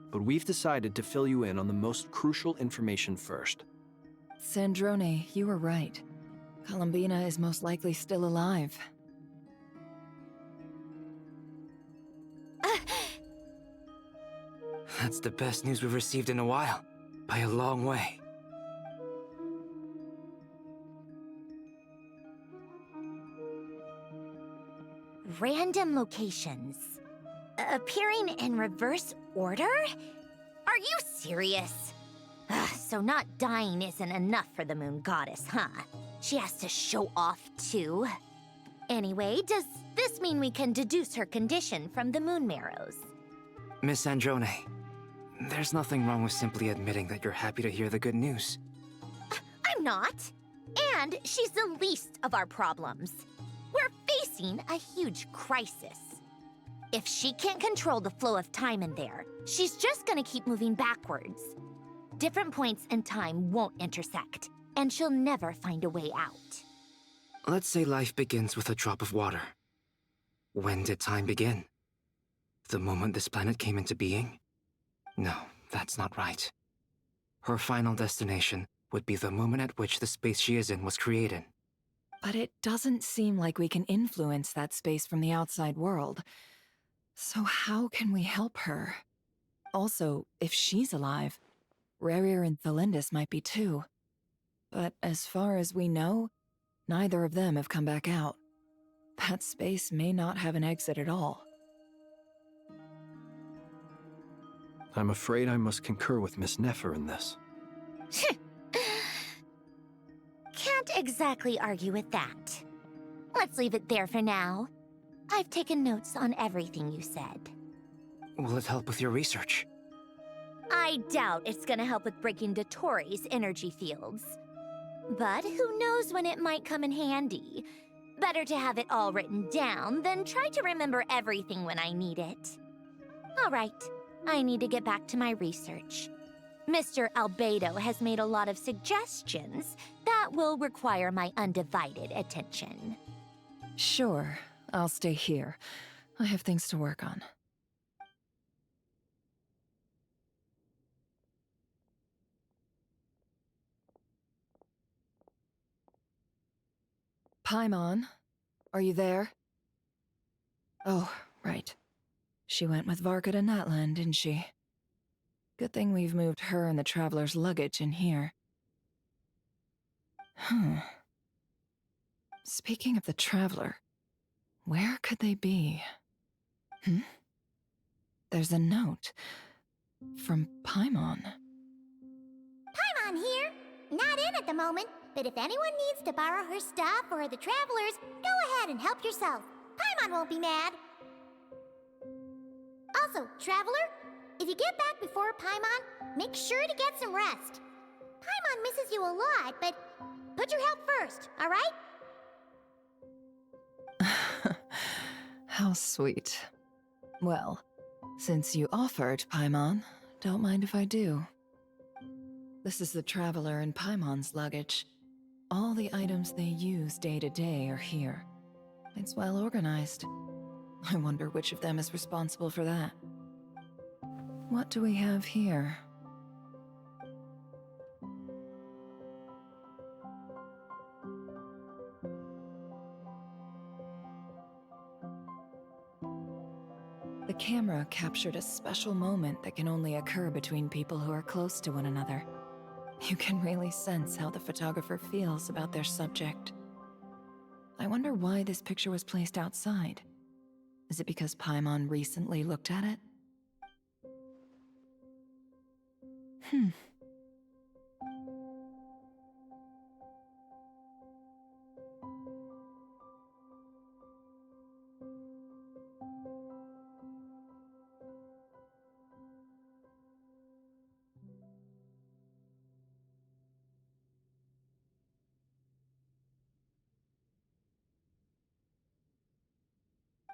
but we've decided to fill you in on the most crucial information first. Sandrone, you were right. Columbina is most likely still alive. That's the best news we've received in a while, by a long way. Random locations. Appearing in reverse order? Are you serious? So not dying isn't enough for the moon goddess, huh? She has to show off too. Anyway, does this mean we can deduce her condition from the moon marrows? Miss Sandrone, there's nothing wrong with simply admitting that you're happy to hear the good news. I'm not. And she's the least of our problems. We're facing a huge crisis. If she can't control the flow of time in there, she's just gonna keep moving backwards. Different points in time won't intersect, and she'll never find a way out. Let's say life begins with a drop of water. When did time begin? The moment this planet came into being? No, that's not right. Her final destination would be the moment at which the space she is in was created. But it doesn't seem like we can influence that space from the outside world. So how can we help her? Also, if she's alive, Rerir and Thalindus might be too. But as far as we know, neither of them have come back out. That space may not have an exit at all. I'm afraid I must concur with Miss Nefer in this. Can't exactly argue with that. Let's leave it there for now. I've taken notes on everything you said. Will it help with your research? I doubt it's gonna help with breaking Dotori's energy fields. But who knows when it might come in handy. Better to have it all written down than try to remember everything when I need it. All right, I need to get back to my research. Mr. Albedo has made a lot of suggestions that will require my undivided attention. Sure, I'll stay here. I have things to work on. Paimon, are you there? Oh, right. She went with Varka to Natlan, didn't she? Good thing we've moved her and the Traveler's luggage in here. Speaking of the Traveler, where could they be? There's a note from Paimon. Paimon here. Not in at the moment, but if anyone needs to borrow her stuff or the Travelers, go ahead and help yourself. Paimon won't be mad. Also, Traveler, if you get back before Paimon, make sure to get some rest. Paimon misses you a lot, but put your health first, all right? How sweet. Well, since you offered, Paimon, don't mind if I do. This is the Traveler and Paimon's luggage. All the items they use day to day are here. It's well organized. I wonder which of them is responsible for that. What do we have here? The camera captured a special moment that can only occur between people who are close to one another. You can really sense how the photographer feels about their subject. I wonder why this picture was placed outside. Is it because Paimon recently looked at it?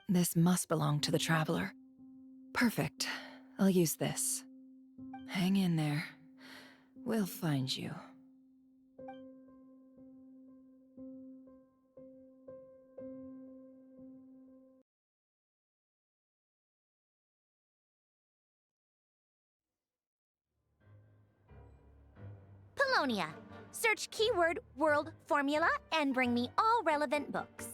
This must belong to the traveler. Perfect. I'll use this. Hang in there. We'll find you. Polonia. Search keyword world formula and bring me all relevant books.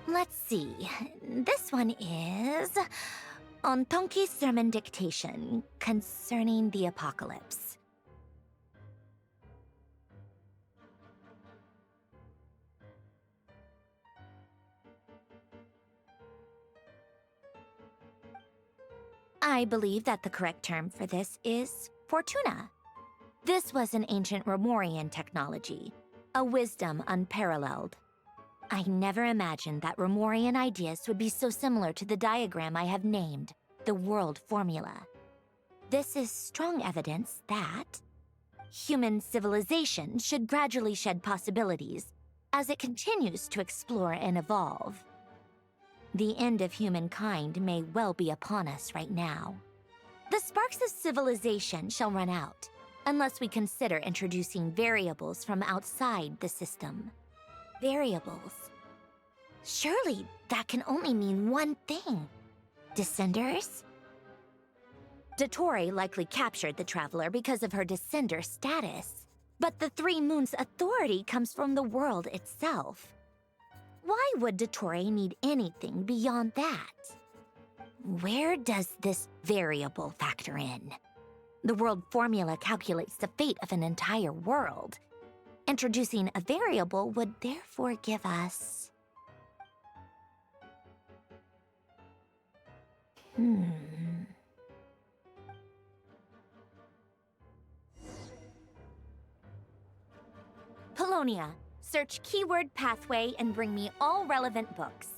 Let's see. This one is on Tonki's sermon dictation concerning the apocalypse. I believe that the correct term for this is Fortuna. This was an ancient Romorian technology, a wisdom unparalleled. I never imagined that Romorian ideas would be so similar to the diagram I have named, the world formula. This is strong evidence that human civilization should gradually shed possibilities as it continues to explore and evolve. The end of humankind may well be upon us right now. The sparks of civilization shall run out, unless we consider introducing variables from outside the system. Variables. Surely that can only mean one thing. Descenders? Dottore likely captured the traveler because of her descender status. But the Three Moons' authority comes from the world itself. Why would Dottore need anything beyond that? Where does this variable factor in? The world formula calculates the fate of an entire world. Introducing a variable would therefore give us... Polonia, search keyword pathway and bring me all relevant books.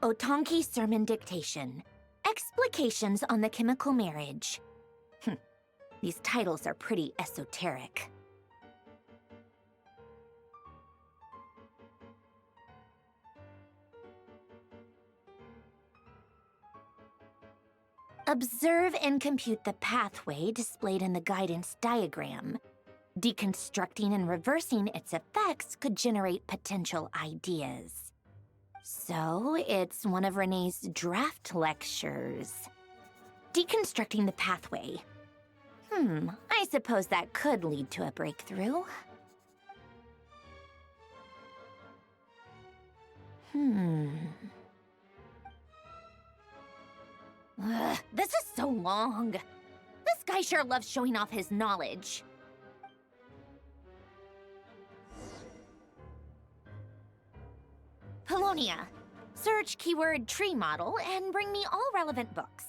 Otonki Sermon Dictation. Explications on the Chemical Marriage. These titles are pretty esoteric. Observe and compute the pathway displayed in the guidance diagram. Deconstructing and reversing its effects could generate potential ideas. So, it's one of Renee's draft lectures. Deconstructing the pathway. I suppose that could lead to a breakthrough. This is so long. This guy sure loves showing off his knowledge. Polonia. Search keyword tree model and bring me all relevant books.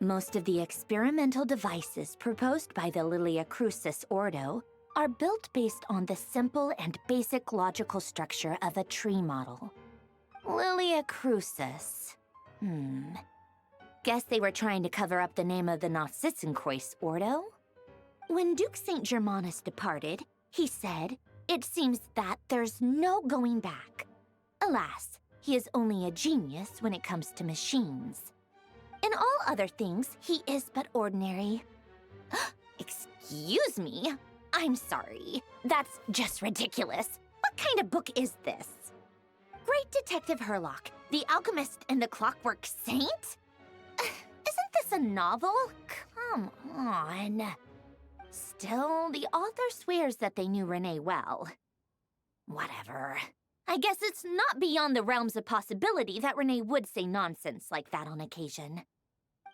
Most of the experimental devices proposed by the Lilia Crucis Ordo are built based on the simple and basic logical structure of a tree model. Lilia Crucis. Guess they were trying to cover up the name of the Nautitzenkreuz Ordo? When Duke St. Germanus departed, he said, "It seems that there's no going back." Alas, he is only a genius when it comes to machines. In all other things, he is but ordinary. Excuse me? I'm sorry. That's just ridiculous. What kind of book is this? Great Detective Herlock, the Alchemist and the Clockwork Saint? Isn't this a novel? Come on. Still, the author swears that they knew Renee well. Whatever. I guess it's not beyond the realms of possibility that Renee would say nonsense like that on occasion.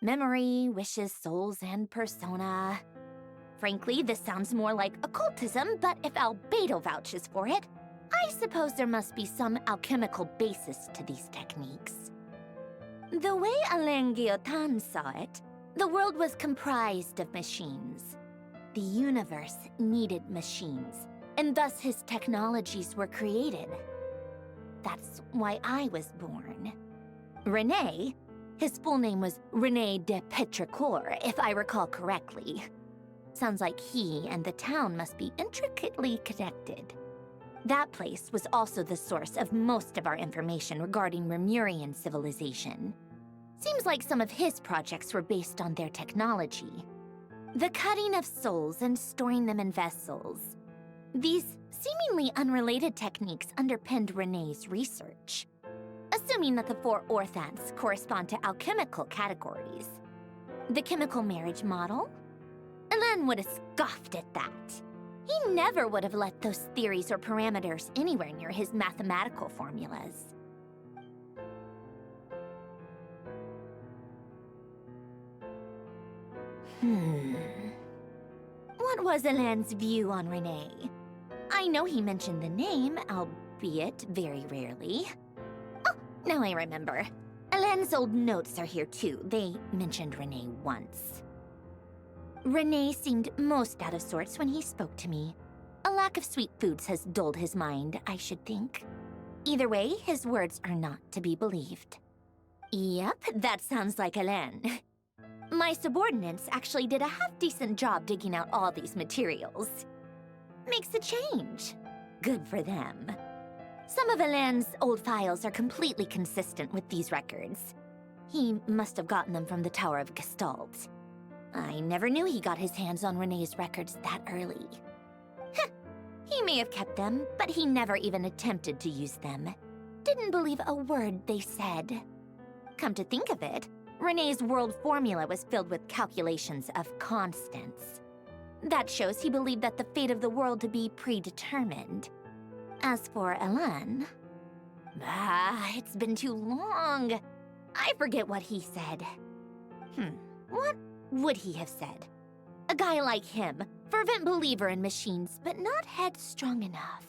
Memory, wishes, souls, and persona. Frankly, this sounds more like occultism, but if Albedo vouches for it, I suppose there must be some alchemical basis to these techniques. The way Alain Guillotin saw it, the world was comprised of machines. The universe needed machines, and thus his technologies were created. That's why I was born. René, his full name was René de Petrichor, if I recall correctly. Sounds like he and the town must be intricately connected. That place was also the source of most of our information regarding Remurian civilization. Seems like some of his projects were based on their technology. The cutting of souls and storing them in vessels. These seemingly unrelated techniques underpinned René's research. Assuming that the four orthants correspond to alchemical categories. The chemical marriage model? Elen would have scoffed at that. He never would have let those theories or parameters anywhere near his mathematical formulas. What was Elen's view on Renee? I know he mentioned the name, albeit very rarely. Oh, now I remember. Elen's old notes are here too. They mentioned Renee once. Renee seemed most out of sorts when he spoke to me. A lack of sweet foods has dulled his mind, I should think. Either way, his words are not to be believed. Yep, that sounds like Elen. My subordinates actually did a half-decent job digging out all these materials. Makes a change. Good for them. Some of Elen's old files are completely consistent with these records. He must have gotten them from the Tower of Gestalt. I never knew he got his hands on Renee's records that early. Heh, he may have kept them, but he never even attempted to use them. Didn't believe a word they said. Come to think of it, Renee's world formula was filled with calculations of constants. That shows he believed that the fate of the world to be predetermined. As for Elen... it's been too long. I forget what he said. What would he have said? A guy like him, fervent believer in machines, but not headstrong enough.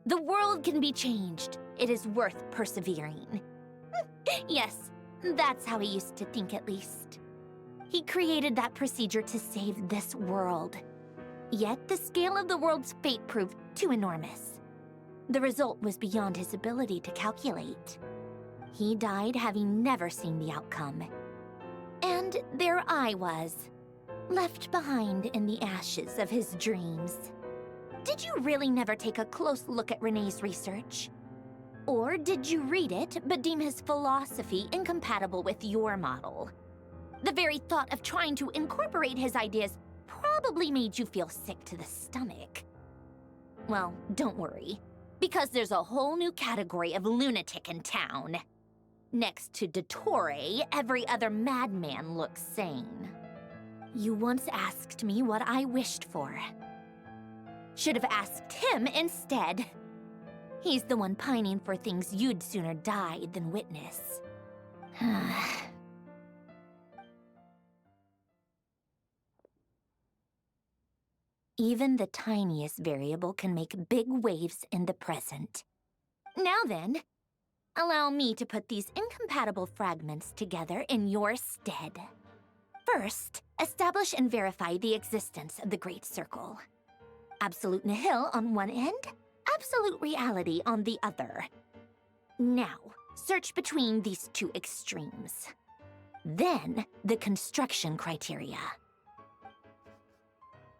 The world can be changed. It is worth persevering. Yes, that's how he used to think at least. He created that procedure to save this world. Yet the scale of the world's fate proved too enormous. The result was beyond his ability to calculate. He died having never seen the outcome. And there I was, left behind in the ashes of his dreams. Did you really never take a close look at Renee's research? Or did you read it but deem his philosophy incompatible with your model? The very thought of trying to incorporate his ideas probably made you feel sick to the stomach. Well, don't worry, because there's a whole new category of lunatic in town. Next to Dottore, every other madman looks sane. You once asked me what I wished for. Should have asked him instead. He's the one pining for things you'd sooner die than witness. Even the tiniest variable can make big waves in the present. Now then, allow me to put these incompatible fragments together in your stead. First, establish and verify the existence of the Great Circle. Absolute nihil on one end, absolute reality on the other. Now, search between these two extremes. Then, the construction criteria.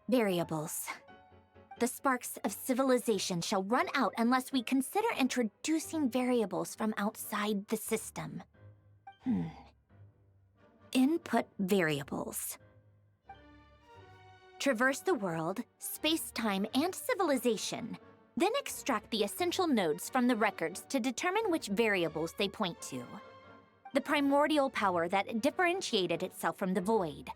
Variables. The sparks of civilization shall run out unless we consider introducing variables from outside the system. Input variables. Traverse the world, space-time, and civilization, then extract the essential nodes from the records to determine which variables they point to. The primordial power that differentiated itself from the void.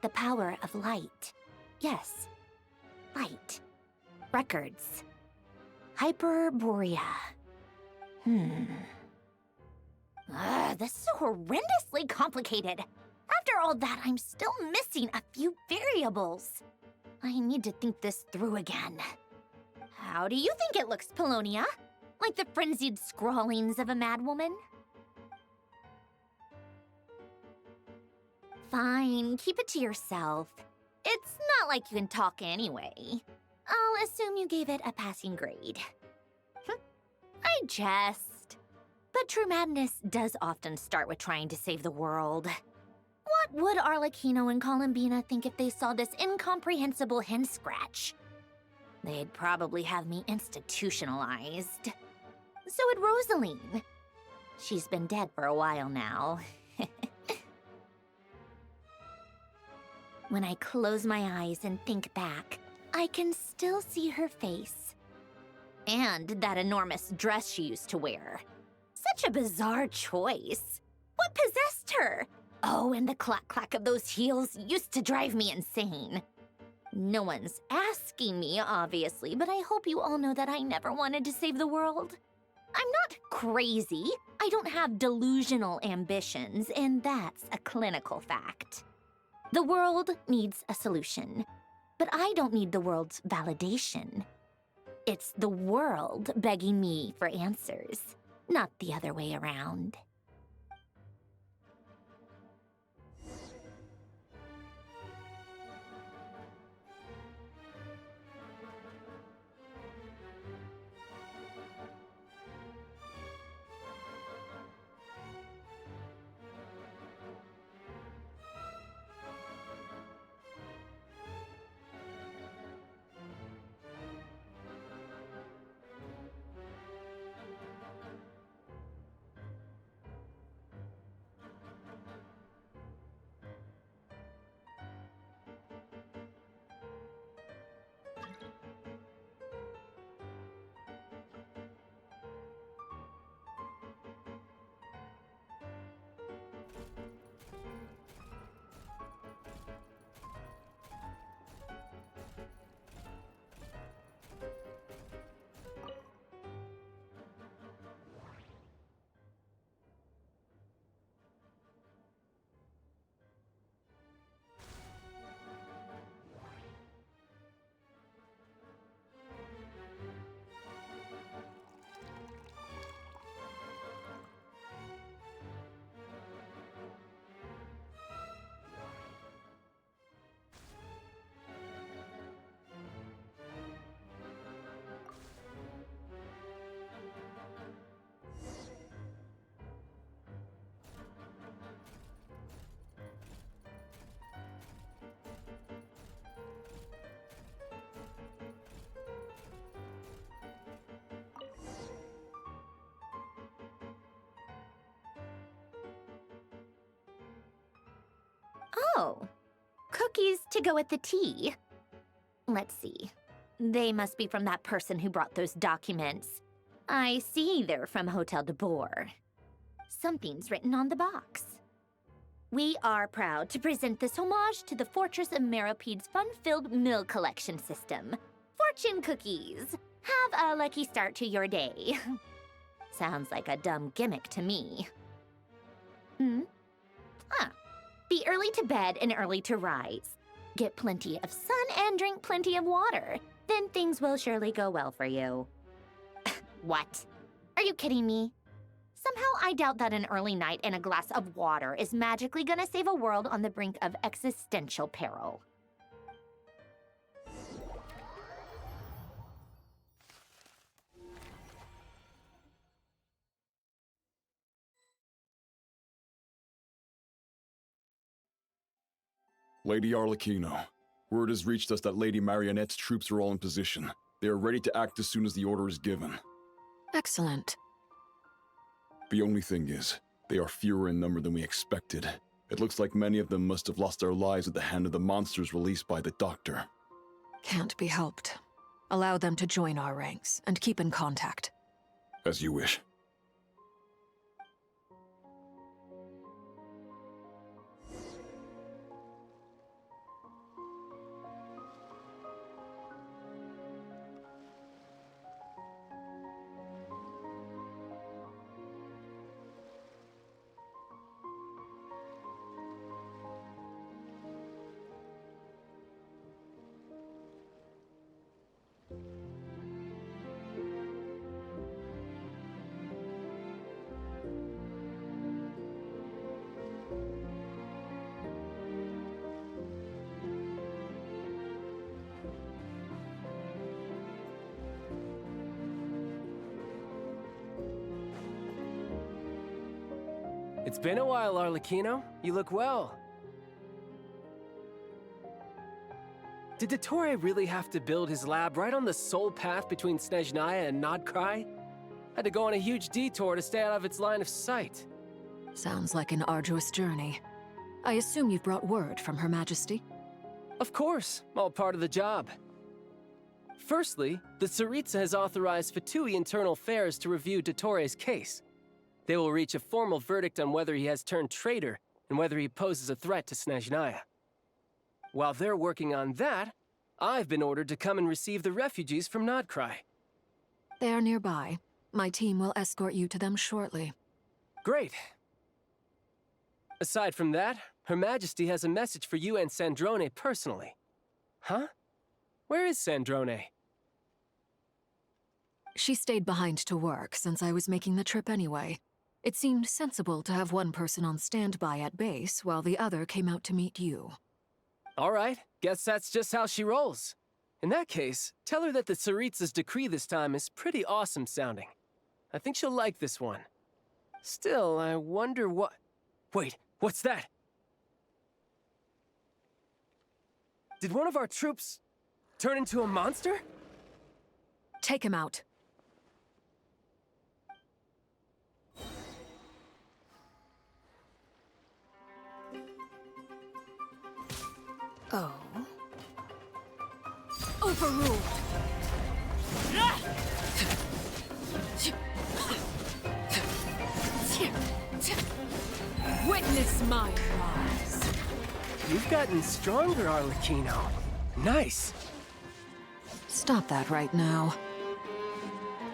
The power of light. Yes, light. Records. Hyperborea. This is so horrendously complicated. After all that, I'm still missing a few variables. I need to think this through again. How do you think it looks, Polonia? Like the frenzied scrawlings of a madwoman? Fine, keep it to yourself. It's not like you can talk anyway. I'll assume you gave it a passing grade. I jest. But true madness does often start with trying to save the world. What would Arlecchino and Columbina think if they saw this incomprehensible hen scratch? They'd probably have me institutionalized. So would Rosaline. She's been dead for a while now. When I close my eyes and think back, I can still see her face. And that enormous dress she used to wear. Such a bizarre choice. What possessed her? Oh, and the clack-clack of those heels used to drive me insane. No one's asking me, obviously, but I hope you all know that I never wanted to save the world. I'm not crazy. I don't have delusional ambitions, and that's a clinical fact. The world needs a solution, but I don't need the world's validation. It's the world begging me for answers, not the other way around. Oh, cookies to go with the tea. Let's see. They must be from that person who brought those documents. I see they're from Hotel de Boer. Something's written on the box. We are proud to present this homage to the Fortress of Meropede's fun-filled mill collection system. Fortune cookies. Have a lucky start to your day. Sounds like a dumb gimmick to me. Be early to bed and early to rise. Get plenty of sun and drink plenty of water. Then things will surely go well for you. What? Are you kidding me? Somehow I doubt that an early night and a glass of water is magically gonna save a world on the brink of existential peril. Lady Arlecchino, word has reached us that Lady Marionette's troops are all in position. They are ready to act as soon as the order is given. Excellent. The only thing is, they are fewer in number than we expected. It looks like many of them must have lost their lives at the hand of the monsters released by the Doctor. Can't be helped. Allow them to join our ranks, and keep in contact. As you wish. It's been a while, Arlecchino. You look well. Did Dottore really have to build his lab right on the sole path between Snezhnaya and Nod-craya? Had to go on a huge detour to stay out of its line of sight. Sounds like an arduous journey. I assume you've brought word from Her Majesty? Of course, all part of the job. Firstly, the Tsaritsa has authorized Fatui Internal Affairs to review Dottore's case. They will reach a formal verdict on whether he has turned traitor and whether he poses a threat to Snezhnaya. While they're working on that, I've been ordered to come and receive the refugees from Nod-craya. They are nearby. My team will escort you to them shortly. Great. Aside from that, Her Majesty has a message for you and Sandrone personally. Huh? Where is Sandrone? She stayed behind to work since I was making the trip anyway. It seemed sensible to have one person on standby at base while the other came out to meet you. All right, guess that's just how she rolls. In that case, tell her that the Tsaritsa's decree this time is pretty awesome sounding. I think she'll like this one. Still, I wonder what... Wait, what's that? Did one of our troops turn into a monster? Take him out. Oh. Overruled! Witness my rise. You've gotten stronger, Arlecchino. Nice. Stop that right now.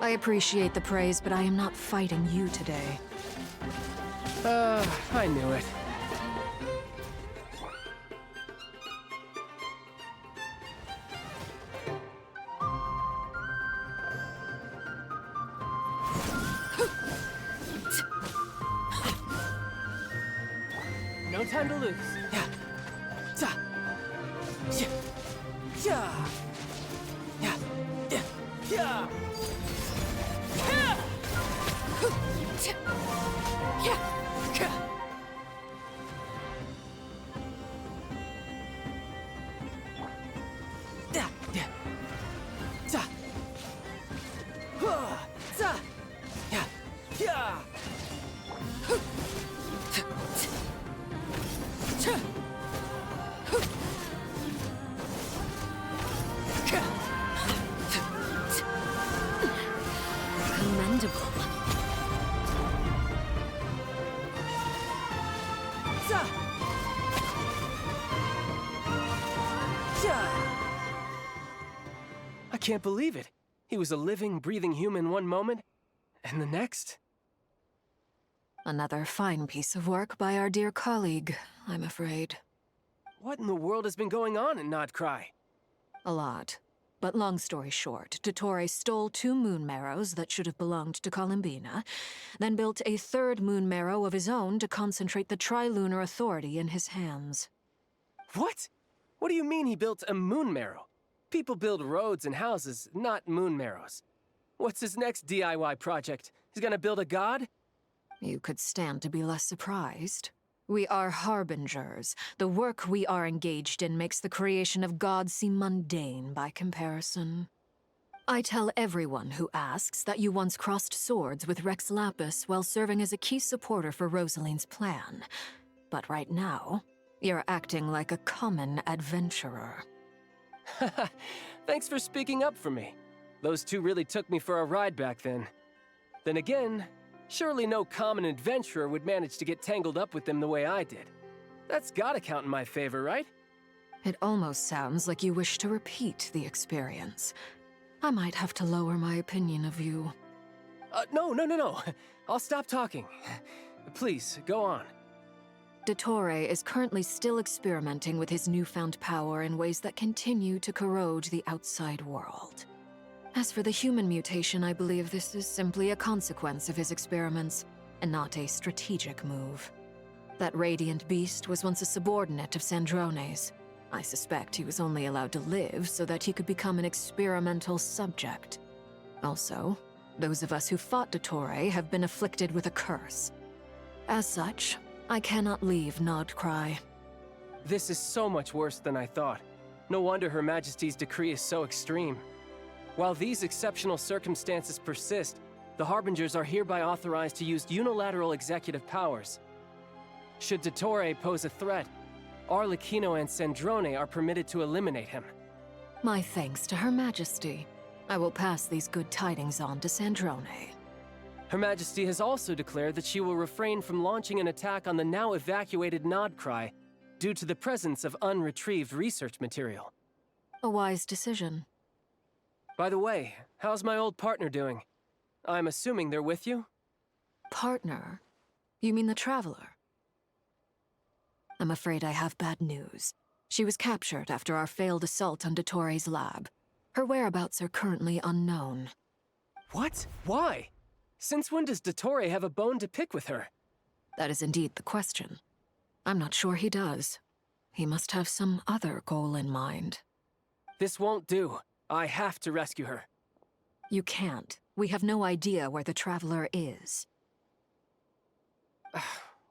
I appreciate the praise, but I am not fighting you today. I knew it. No time to lose. Yeah. Ta. Yeah. Yeah. Yeah. Yeah. Yeah. Yeah. Yeah. Da. Yeah. Ta. Ta. Yeah. Yeah. Commendable. I can't believe it. He was a living, breathing human one moment, and the next... Another fine piece of work by our dear colleague, I'm afraid. What in the world has been going on in Nod-craya? A lot. But long story short, Dottore stole 2 moon marrows that should have belonged to Columbina, then built a 3rd moon marrow of his own to concentrate the Tri-Lunar Authority in his hands. What? What do you mean he built a moon marrow? People build roads and houses, not moon marrows. What's his next DIY project? He's gonna build a god? You could stand to be less surprised. We are harbingers. The work we are engaged in makes the creation of gods seem mundane by comparison. I tell everyone who asks that you once crossed swords with Rex Lapis while serving as a key supporter for Rosaline's plan. But right now, you're acting like a common adventurer. Thanks for speaking up for me. Those 2 really took me for a ride back then. Then again, surely no common adventurer would manage to get tangled up with them the way I did. That's gotta count in my favor, right? It almost sounds like you wish to repeat the experience. I might have to lower my opinion of you. No. I'll stop talking. Please, go on. Dottore is currently still experimenting with his newfound power in ways that continue to corrode the outside world. As for the human mutation, I believe this is simply a consequence of his experiments, and not a strategic move. That radiant beast was once a subordinate of Sandrone's. I suspect he was only allowed to live so that he could become an experimental subject. Also, those of us who fought Dottore have been afflicted with a curse. As such, I cannot leave Nod-craya. This is so much worse than I thought. No wonder Her Majesty's decree is so extreme. While these exceptional circumstances persist, the Harbingers are hereby authorized to use unilateral executive powers. Should Dottore pose a threat, Arlecchino and Sandrone are permitted to eliminate him. My thanks to Her Majesty. I will pass these good tidings on to Sandrone. Her Majesty has also declared that she will refrain from launching an attack on the now evacuated Nod-craya due to the presence of unretrieved research material. A wise decision. By the way, how's my old partner doing? I'm assuming they're with you? Partner? You mean the Traveler? I'm afraid I have bad news. She was captured after our failed assault on Dottore's lab. Her whereabouts are currently unknown. What? Why? Since when does Dottore have a bone to pick with her? That is indeed the question. I'm not sure he does. He must have some other goal in mind. This won't do. I have to rescue her. You can't. We have no idea where the Traveler is.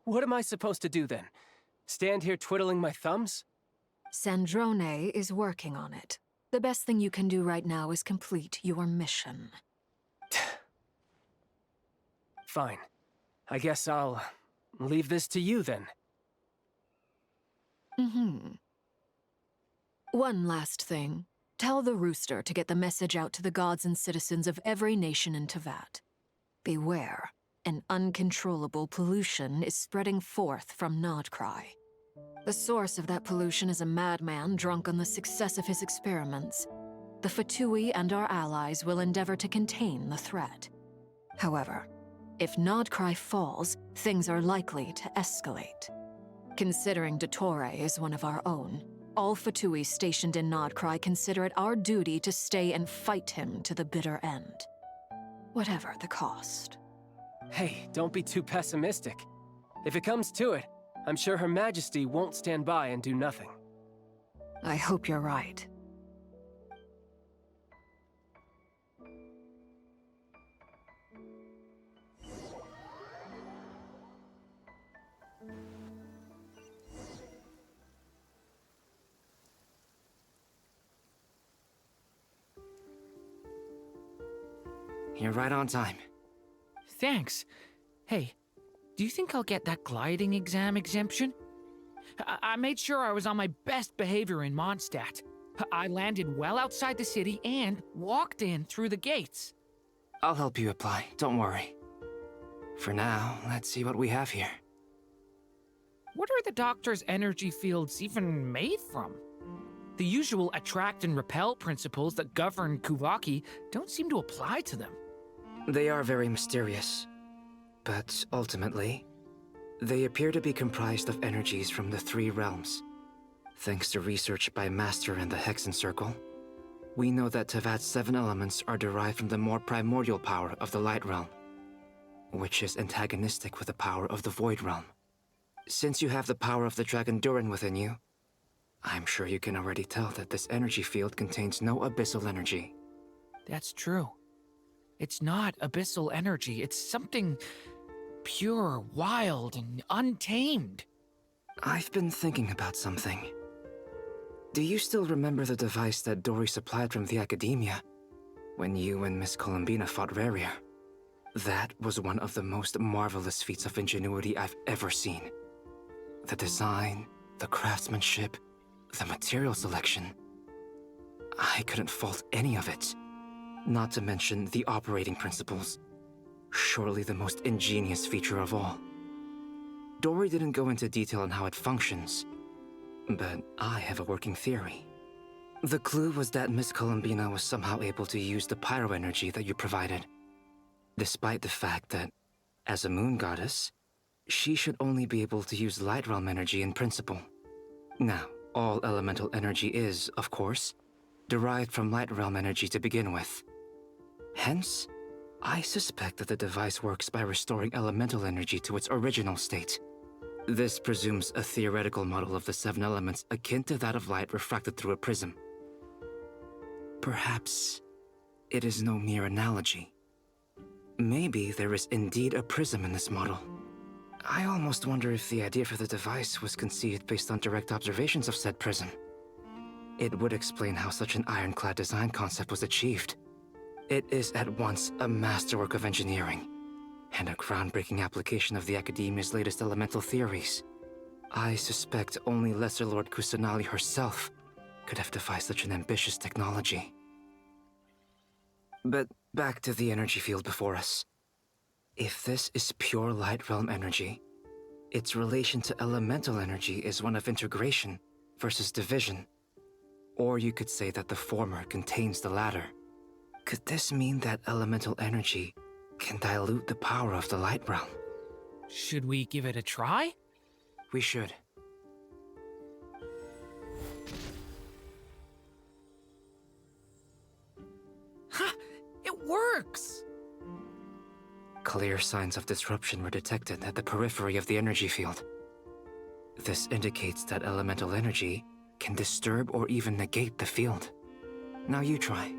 What am I supposed to do then? Stand here twiddling my thumbs? Sandrone is working on it. The best thing you can do right now is complete your mission. Fine. I guess I'll leave this to you then. One last thing. Tell the rooster to get the message out to the gods and citizens of every nation in Teyvat. Beware. An uncontrollable pollution is spreading forth from Nod-craya. The source of that pollution is a madman drunk on the success of his experiments. The Fatui and our allies will endeavor to contain the threat. However, if Nod-craya falls, things are likely to escalate. Considering Dottore is one of our own, all Fatui stationed in Nod-craya consider it our duty to stay and fight him to the bitter end. Whatever the cost. Hey, don't be too pessimistic. If it comes to it, I'm sure Her Majesty won't stand by and do nothing. I hope you're right. You're right on time. Thanks. Hey, do you think I'll get that gliding exam exemption? I made sure I was on my best behavior in Mondstadt. I landed well outside the city and walked in through the gates. I'll help you apply, don't worry. For now, let's see what we have here. What are the doctor's energy fields even made from? The usual attract and repel principles that govern Kuvaki don't seem to apply to them. They are very mysterious. But ultimately, they appear to be comprised of energies from the three realms. Thanks to research by Master and the Hexen Circle, we know that Teyvat's 7 elements are derived from the more primordial power of the Light Realm, which is antagonistic with the power of the Void Realm. Since you have the power of the Dragon Durin within you, I'm sure you can already tell that this energy field contains no abyssal energy. That's true. It's not abyssal energy, it's something pure, wild, and untamed. I've been thinking about something. Do you still remember the device that Dory supplied from the Academia when you and Miss Columbina fought Rarier? That was one of the most marvelous feats of ingenuity I've ever seen. The design, the craftsmanship, the material selection. I couldn't fault any of it. Not to mention the operating principles. Surely the most ingenious feature of all. Dory didn't go into detail on how it functions, but I have a working theory. The clue was that Miss Columbina was somehow able to use the pyro energy that you provided, despite the fact that, as a moon goddess, she should only be able to use light realm energy in principle. Now, all elemental energy is, of course, derived from light realm energy to begin with. Hence, I suspect that the device works by restoring elemental energy to its original state. This presumes a theoretical model of the 7 elements akin to that of light refracted through a prism. Perhaps it is no mere analogy. Maybe there is indeed a prism in this model. I almost wonder if the idea for the device was conceived based on direct observations of said prism. It would explain how such an ironclad design concept was achieved. It is at once a masterwork of engineering and a groundbreaking application of the Academia's latest elemental theories. I suspect only Lesser Lord Kusanali herself could have devised such an ambitious technology. But back to the energy field before us. If this is pure light realm energy, its relation to elemental energy is one of integration versus division. Or you could say that the former contains the latter. Could this mean that elemental energy can dilute the power of the light realm? Should we give it a try? We should. Ha! It works! Clear signs of disruption were detected at the periphery of the energy field. This indicates that elemental energy can disturb or even negate the field. Now you try.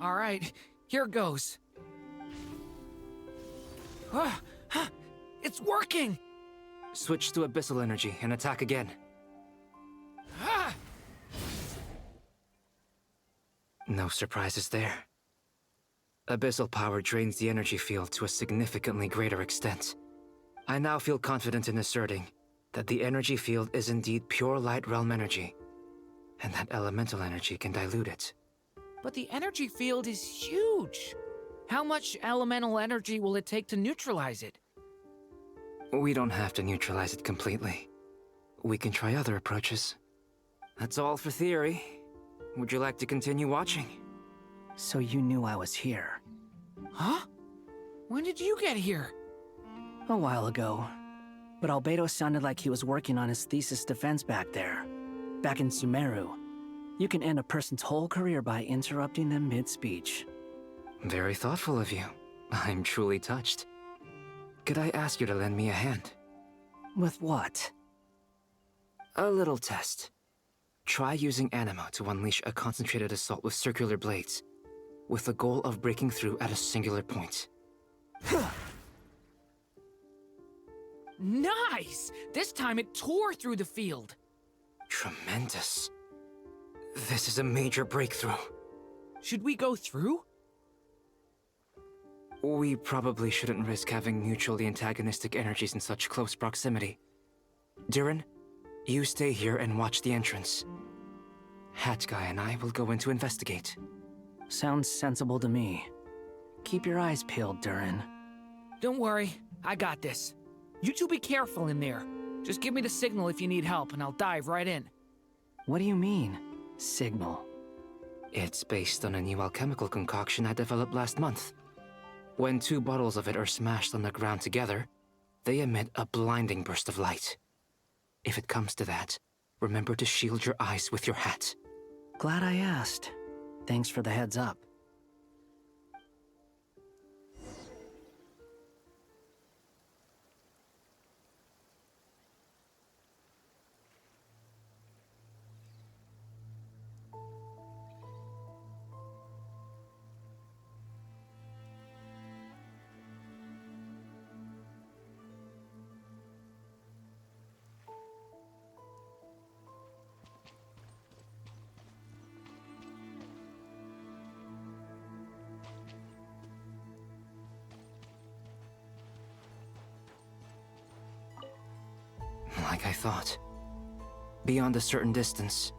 All right, here goes. It's working! Switch to abyssal energy and attack again. No surprises there. Abyssal power drains the energy field to a significantly greater extent. I now feel confident in asserting that the energy field is indeed pure light realm energy, and that elemental energy can dilute it. But the energy field is huge. How much elemental energy will it take to neutralize it? We don't have to neutralize it completely. We can try other approaches. That's all for theory. Would you like to continue watching? So you knew I was here. Huh? When did you get here? A while ago. But Albedo sounded like he was working on his thesis defense back there. Back in Sumeru. You can end a person's whole career by interrupting them mid-speech. Very thoughtful of you. I'm truly touched. Could I ask you to lend me a hand? With what? A little test. Try using Animo to unleash a concentrated assault with circular blades, with the goal of breaking through at a singular point. Nice! This time it tore through the field. Tremendous. This is a major breakthrough. Should we go through? We probably shouldn't risk having mutually antagonistic energies in such close proximity. Durin, you stay here and watch the entrance. Hat Guy and I will go in to investigate. Sounds sensible to me. Keep your eyes peeled, Durin. Don't worry, I got this. You two be careful in there. Just give me the signal if you need help and I'll dive right in. What do you mean, signal? It's based on a new alchemical concoction I developed last month. When 2 bottles of it are smashed on the ground together, they emit a blinding burst of light. If it comes to that, remember to shield your eyes with your hat. Glad I asked. Thanks for the heads up. Like I thought. Beyond a certain distance,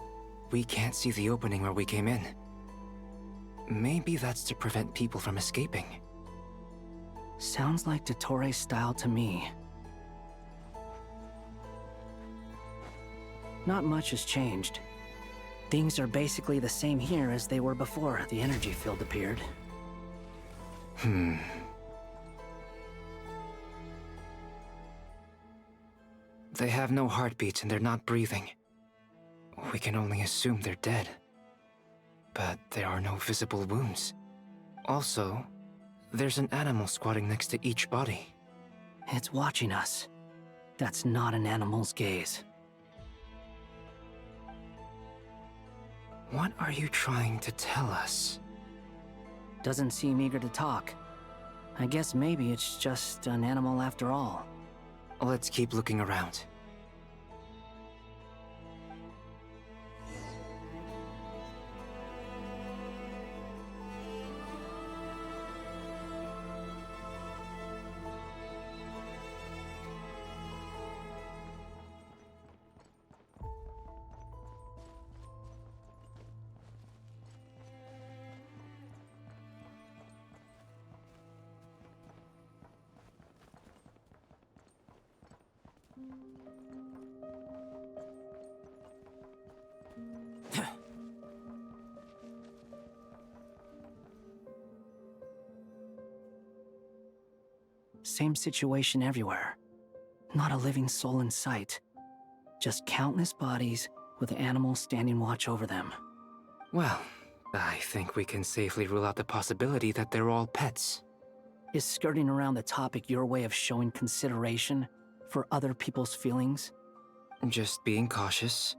we can't see the opening where we came in. Maybe that's to prevent people from escaping. Sounds like Dottore style to me. Not much has changed. Things are basically the same here as they were before the energy field appeared. They have no heartbeats and they're not breathing. We can only assume they're dead. But there are no visible wounds. Also, there's an animal squatting next to each body. It's watching us. That's not an animal's gaze. What are you trying to tell us? Doesn't seem eager to talk. I guess maybe it's just an animal after all. Let's keep looking around. Same situation everywhere. Not a living soul in sight. Just countless bodies with animals standing watch over them. Well, I think we can safely rule out the possibility that they're all pets. Is skirting around the topic your way of showing consideration for other people's feelings? Just being cautious.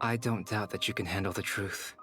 I don't doubt that you can handle the truth.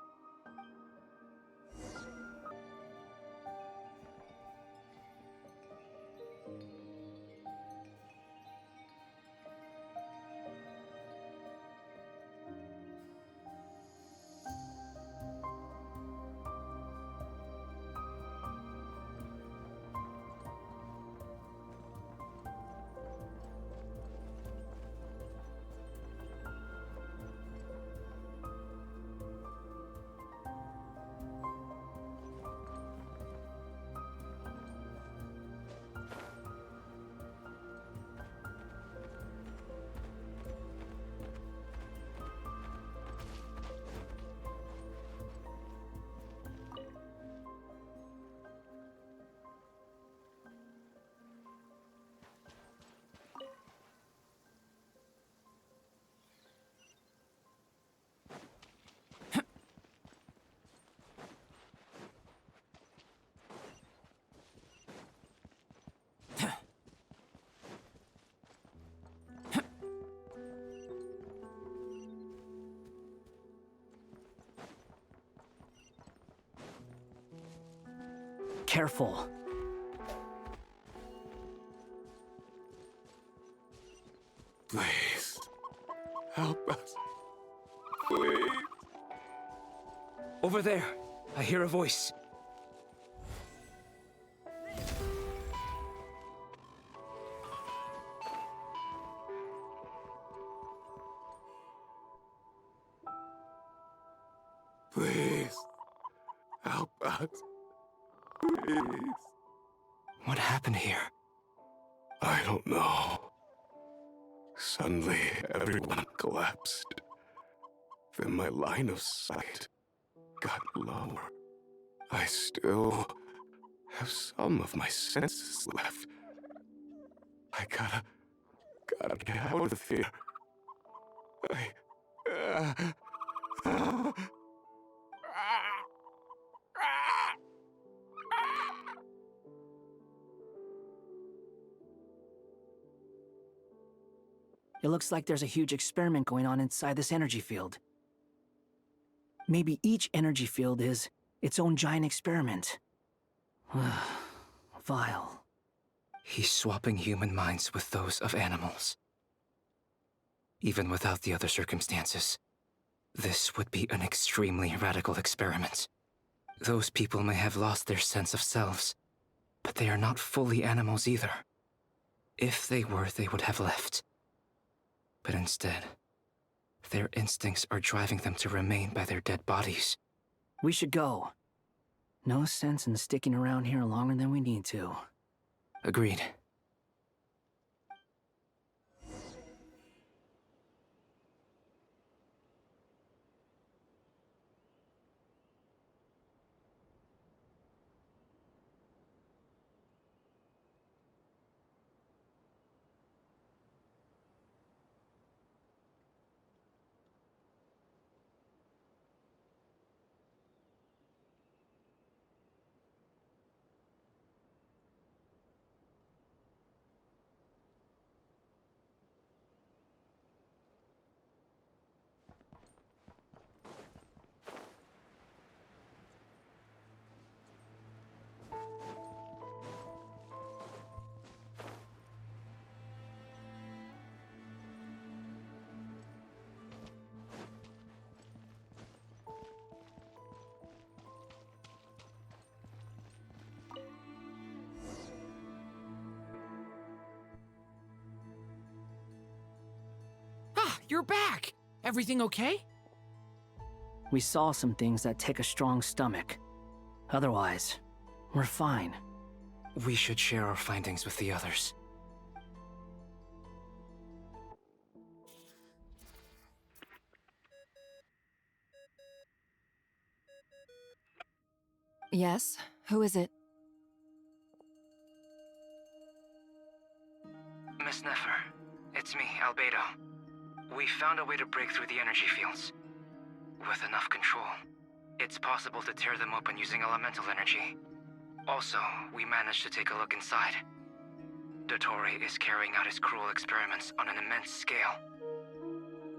Careful. Please, help us. Please. Over there, I hear a voice. Please, help us. Please. What happened here? I don't know. Suddenly, everyone collapsed. Then my line of sight got lower. I still have some of my senses left. I gotta get out of here. It looks like there's a huge experiment going on inside this energy field. Maybe each energy field is its own giant experiment. Vile. He's swapping human minds with those of animals. Even without the other circumstances, this would be an extremely radical experiment. Those people may have lost their sense of selves, but they are not fully animals either. If they were, they would have left. But instead, their instincts are driving them to remain by their dead bodies. We should go. No sense in sticking around here longer than we need to. Agreed. You're back! Everything okay? We saw some things that take a strong stomach. Otherwise, we're fine. We should share our findings with the others. Yes? Who is it? We found a way to break through the energy fields. With enough control, it's possible to tear them open using elemental energy. Also, we managed to take a look inside. Dottore is carrying out his cruel experiments on an immense scale.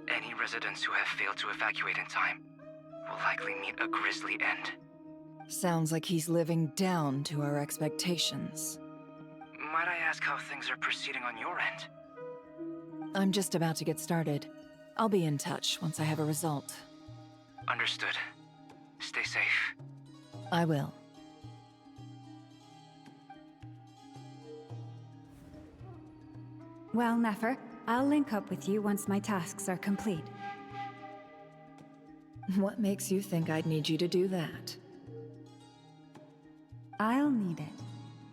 Any residents who have failed to evacuate in time will likely meet a grisly end. Sounds like he's living down to our expectations. Might I ask how things are proceeding on your end? I'm just about to get started. I'll be in touch once I have a result. Understood. Stay safe. I will. Well, Nefer, I'll link up with you once my tasks are complete. What makes you think I'd need you to do that? I'll need it.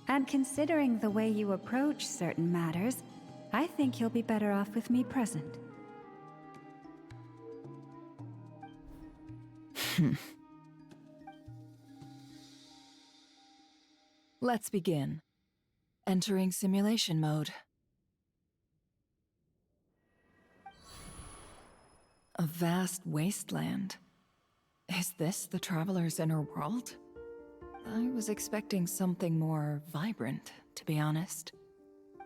And considering the way you approach certain matters, I think you'll be better off with me present. Let's begin. Entering simulation mode. A vast wasteland. Is this the Traveler's inner world? I was expecting something more vibrant, to be honest.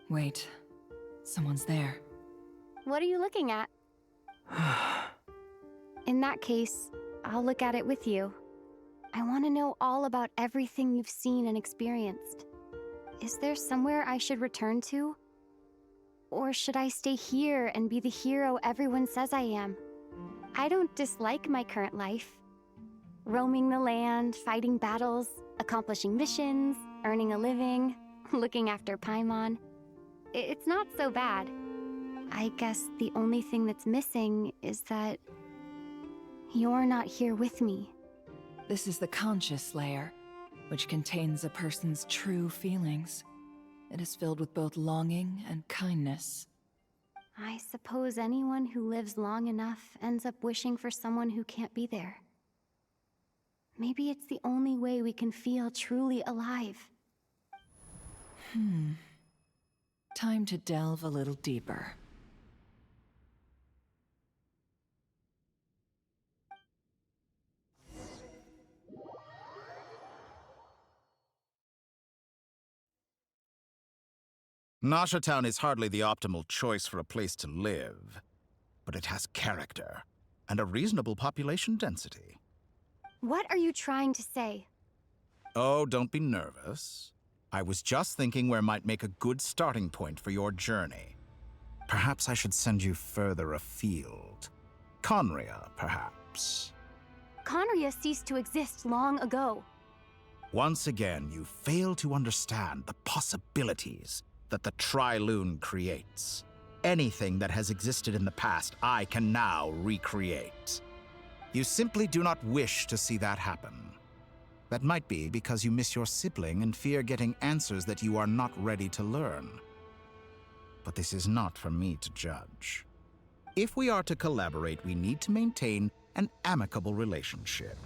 Wait, someone's there. What are you looking at? In that case, I'll look at it with you. I want to know all about everything you've seen and experienced. Is there somewhere I should return to? Or should I stay here and be the hero everyone says I am? I don't dislike my current life. Roaming the land, fighting battles, accomplishing missions, earning a living, looking after Paimon. It's not so bad. I guess the only thing that's missing is that you're not here with me. This is the conscious layer, which contains a person's true feelings. It is filled with both longing and kindness. I suppose anyone who lives long enough ends up wishing for someone who can't be there. Maybe it's the only way we can feel truly alive. Time to delve a little deeper. Nasha Town is hardly the optimal choice for a place to live, but it has character and a reasonable population density. What are you trying to say? Oh, don't be nervous. I was just thinking where might make a good starting point for your journey. Perhaps I should send you further afield. Conria, perhaps. Conria ceased to exist long ago. Once again, you fail to understand the possibilities that the Tri-Lune creates. Anything that has existed in the past, I can now recreate. You simply do not wish to see that happen. That might be because you miss your sibling and fear getting answers that you are not ready to learn. But this is not for me to judge. If we are to collaborate, we need to maintain an amicable relationship.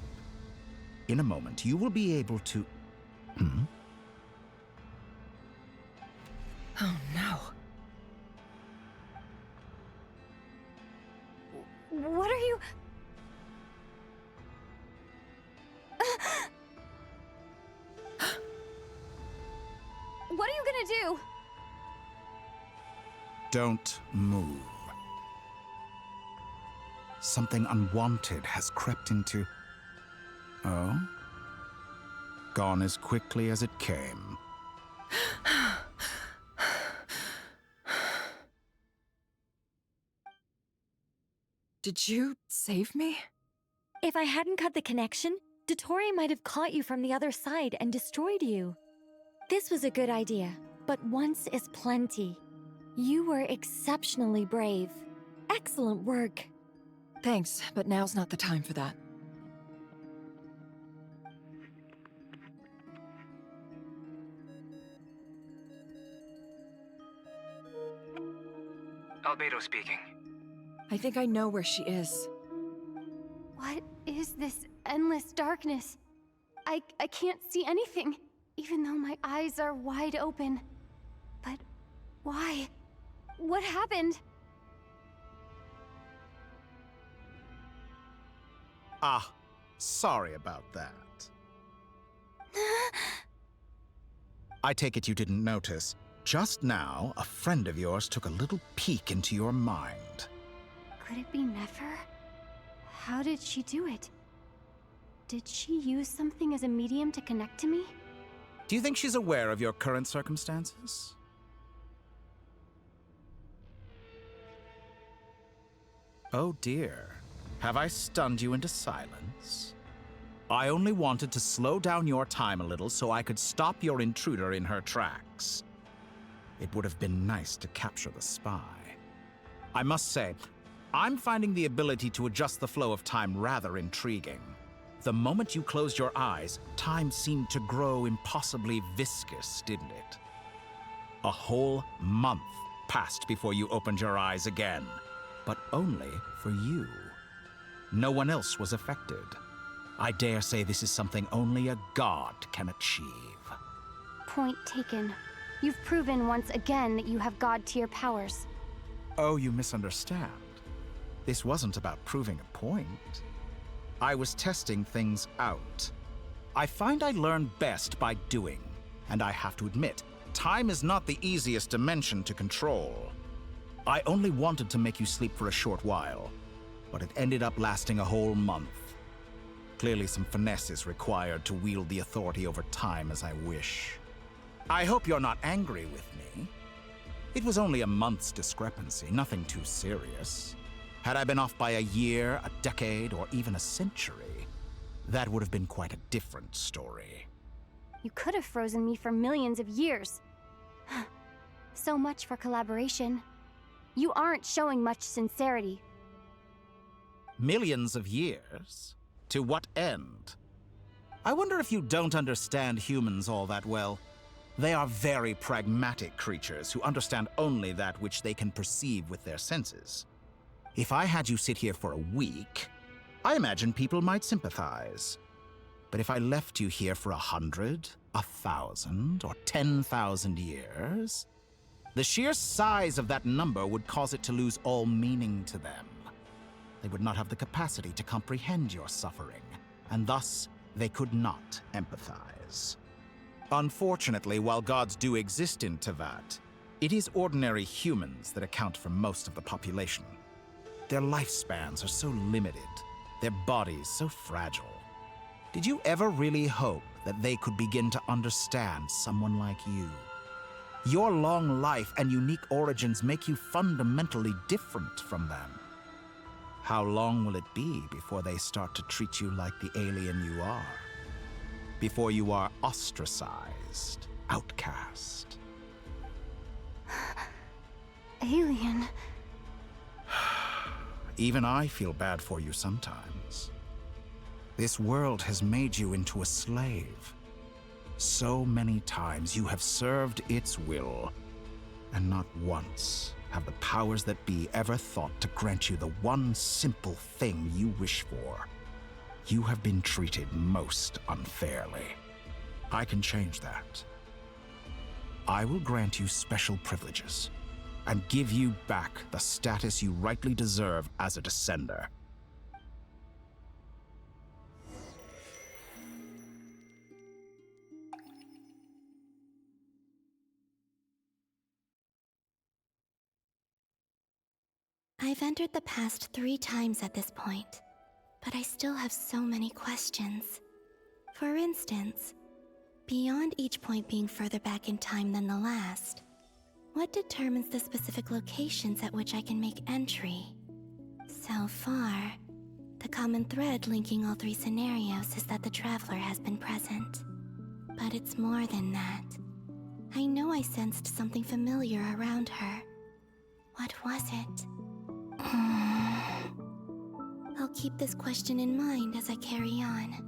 In a moment, you will be able to... Oh no. What are you... What are you gonna do? Don't move. Something unwanted has crept into... Oh? Gone as quickly as it came. Did you save me? If I hadn't cut the connection, Dottore might have caught you from the other side and destroyed you. This was a good idea, but once is plenty. You were exceptionally brave. Excellent work. Thanks, but now's not the time for that. Albedo speaking. I think I know where she is. What is this endless darkness? I can't see anything, even though my eyes are wide open. But why? What happened? Ah, sorry about that. I take it you didn't notice. Just now, a friend of yours took a little peek into your mind. Could it be Nefer? How did she do it? Did she use something as a medium to connect to me? Do you think she's aware of your current circumstances? Oh dear. Have I stunned you into silence? I only wanted to slow down your time a little so I could stop your intruder in her tracks. It would have been nice to capture the spy. I must say, I'm finding the ability to adjust the flow of time rather intriguing. The moment you closed your eyes, time seemed to grow impossibly viscous, didn't it? A whole month passed before you opened your eyes again, but only for you. No one else was affected. I dare say this is something only a god can achieve. Point taken. You've proven once again that you have god-tier powers. Oh, you misunderstand. This wasn't about proving a point. I was testing things out. I find I learn best by doing, and I have to admit, time is not the easiest dimension to control. I only wanted to make you sleep for a short while, but it ended up lasting a whole month. Clearly some finesse is required to wield the authority over time as I wish. I hope you're not angry with me. It was only a month's discrepancy, nothing too serious. Had I been off by a year, a decade, or even a century, that would have been quite a different story. You could have frozen me for millions of years. So much for collaboration. You aren't showing much sincerity. Millions of years? To what end? I wonder if you don't understand humans all that well. They are very pragmatic creatures who understand only that which they can perceive with their senses. If I had you sit here for a week, I imagine people might sympathize. But if I left you here for 100, 1,000, or 10,000 years, the sheer size of that number would cause it to lose all meaning to them. They would not have the capacity to comprehend your suffering, and thus they could not empathize. Unfortunately, while gods do exist in Teyvat, it is ordinary humans that account for most of the population. Their lifespans are so limited, their bodies so fragile. Did you ever really hope that they could begin to understand someone like you? Your long life and unique origins make you fundamentally different from them. How long will it be before they start to treat you like the alien you are? Before you are ostracized, outcast? Alien. Even I feel bad for you sometimes. This world has made you into a slave. So many times you have served its will, and not once have the powers that be ever thought to grant you the one simple thing you wish for. You have been treated most unfairly. I can change that. I will grant you special privileges and give you back the status you rightly deserve as a descender. I've entered the past 3 times at this point, but I still have so many questions. For instance, beyond each point being further back in time than the last, what determines the specific locations at which I can make entry? So far, the common thread linking all 3 scenarios is that the traveler has been present. But it's more than that. I know I sensed something familiar around her. What was it? I'll keep this question in mind as I carry on.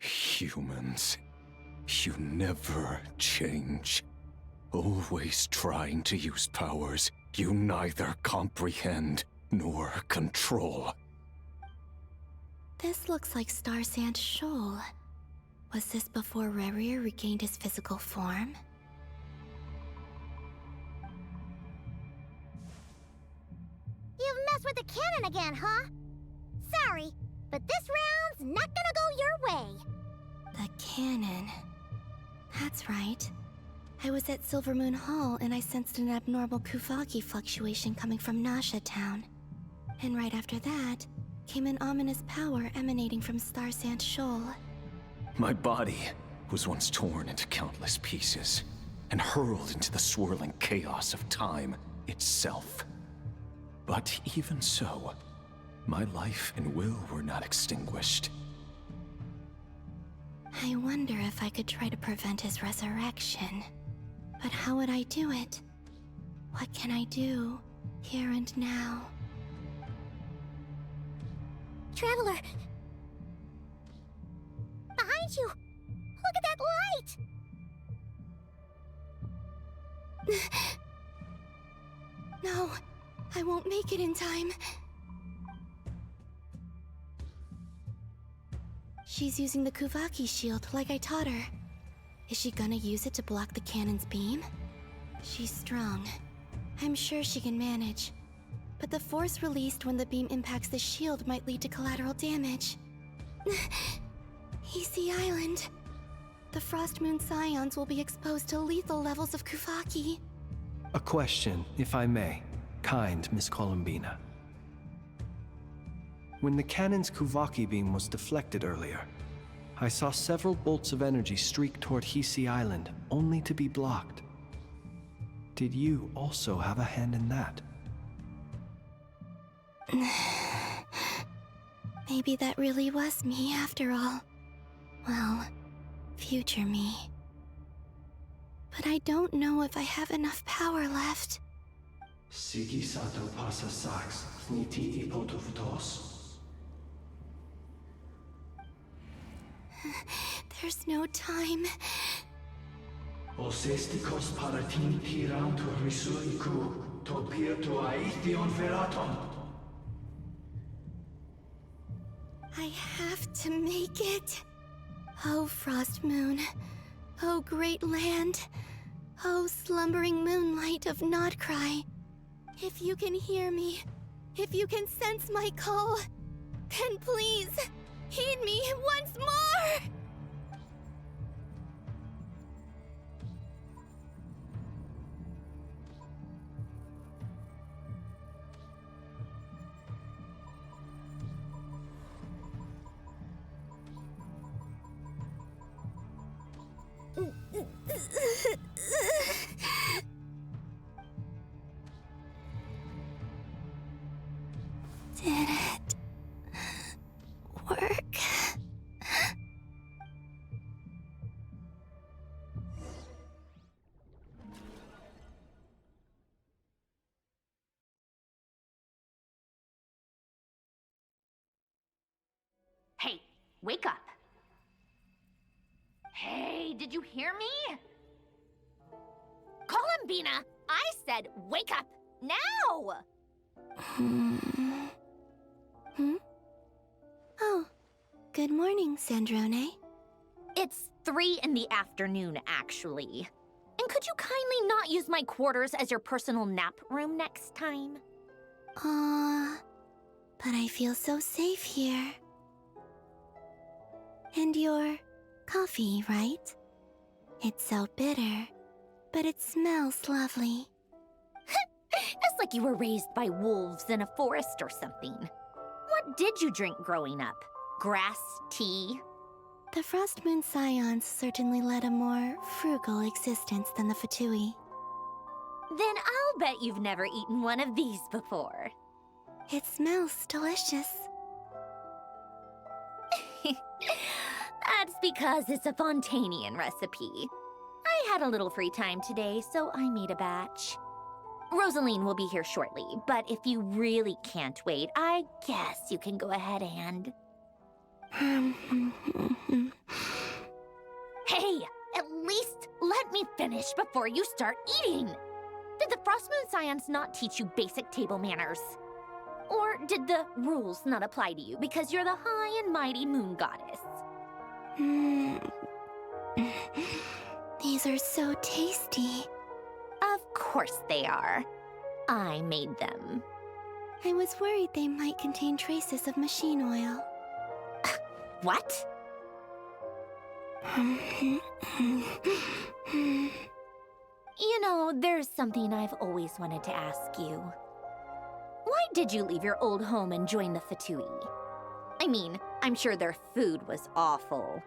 Humans, you never change. Always trying to use powers you neither comprehend nor control. This looks like Star Sand Shoal. Was this before Rerir regained his physical form? You've messed with the cannon again, huh? Sorry, but this round's not gonna go your way. The cannon. That's right. I was at Silvermoon Hall and I sensed an abnormal Kuvaki fluctuation coming from Nasha Town. And right after that, came an ominous power emanating from Star Sand Shoal. My body was once torn into countless pieces and hurled into the swirling chaos of time itself. But even so, my life and will were not extinguished. I wonder if I could try to prevent his resurrection. But how would I do it? What can I do, here and now? Traveler! Behind you! Look at that light! No, I won't make it in time. She's using the Kuvaki shield like I taught her. Is she gonna use it to block the cannon's beam? She's strong. I'm sure she can manage. But the force released when the beam impacts the shield might lead to collateral damage. Easy Island. The Frost Moon Scions will be exposed to lethal levels of Kuvaki. A question, if I may, kind Miss Columbina. When the cannon's Kuvaki beam was deflected earlier, I saw several bolts of energy streak toward Hisi Island, only to be blocked. Did you also have a hand in that? Maybe that really was me after all. Well, future me. But I don't know if I have enough power left. Sigi sato pasa sax, sniti ipotuftos. There's no time. Osestikos paratin tirantur risuiku, to pirto aithion feraton. I have to make it. Oh, Frost Moon. Oh, great land. Oh, slumbering moonlight of Nod-craya. If you can hear me, if you can sense my call, then please, heed me once more! Did it work? Hey, wake up. Hey, did you hear me? Columbina, I said wake up now! Oh, good morning, Sandrone. It's 3 in the afternoon, actually. And could you kindly not use my quarters as your personal nap room next time? But I feel so safe here. And your coffee, right? It's so bitter, but it smells lovely. It's like you were raised by wolves in a forest or something. What did you drink growing up? Grass tea? The Frost Moon Scions certainly led a more frugal existence than the Fatui. Then I'll bet you've never eaten one of these before. It smells delicious. That's because it's a Fontanian recipe. I had a little free time today, so I made a batch. Rosaline will be here shortly, but if you really can't wait, I guess you can go ahead and... Hey, at least let me finish before you start eating! Did the Frost Moon Scions not teach you basic table manners? Or did the rules not apply to you because you're the high and mighty moon goddess? These are so tasty. Of course they are. I made them. I was worried they might contain traces of machine oil. What? You know, there's something I've always wanted to ask you. Why did you leave your old home and join the Fatui? I mean, I'm sure their food was awful.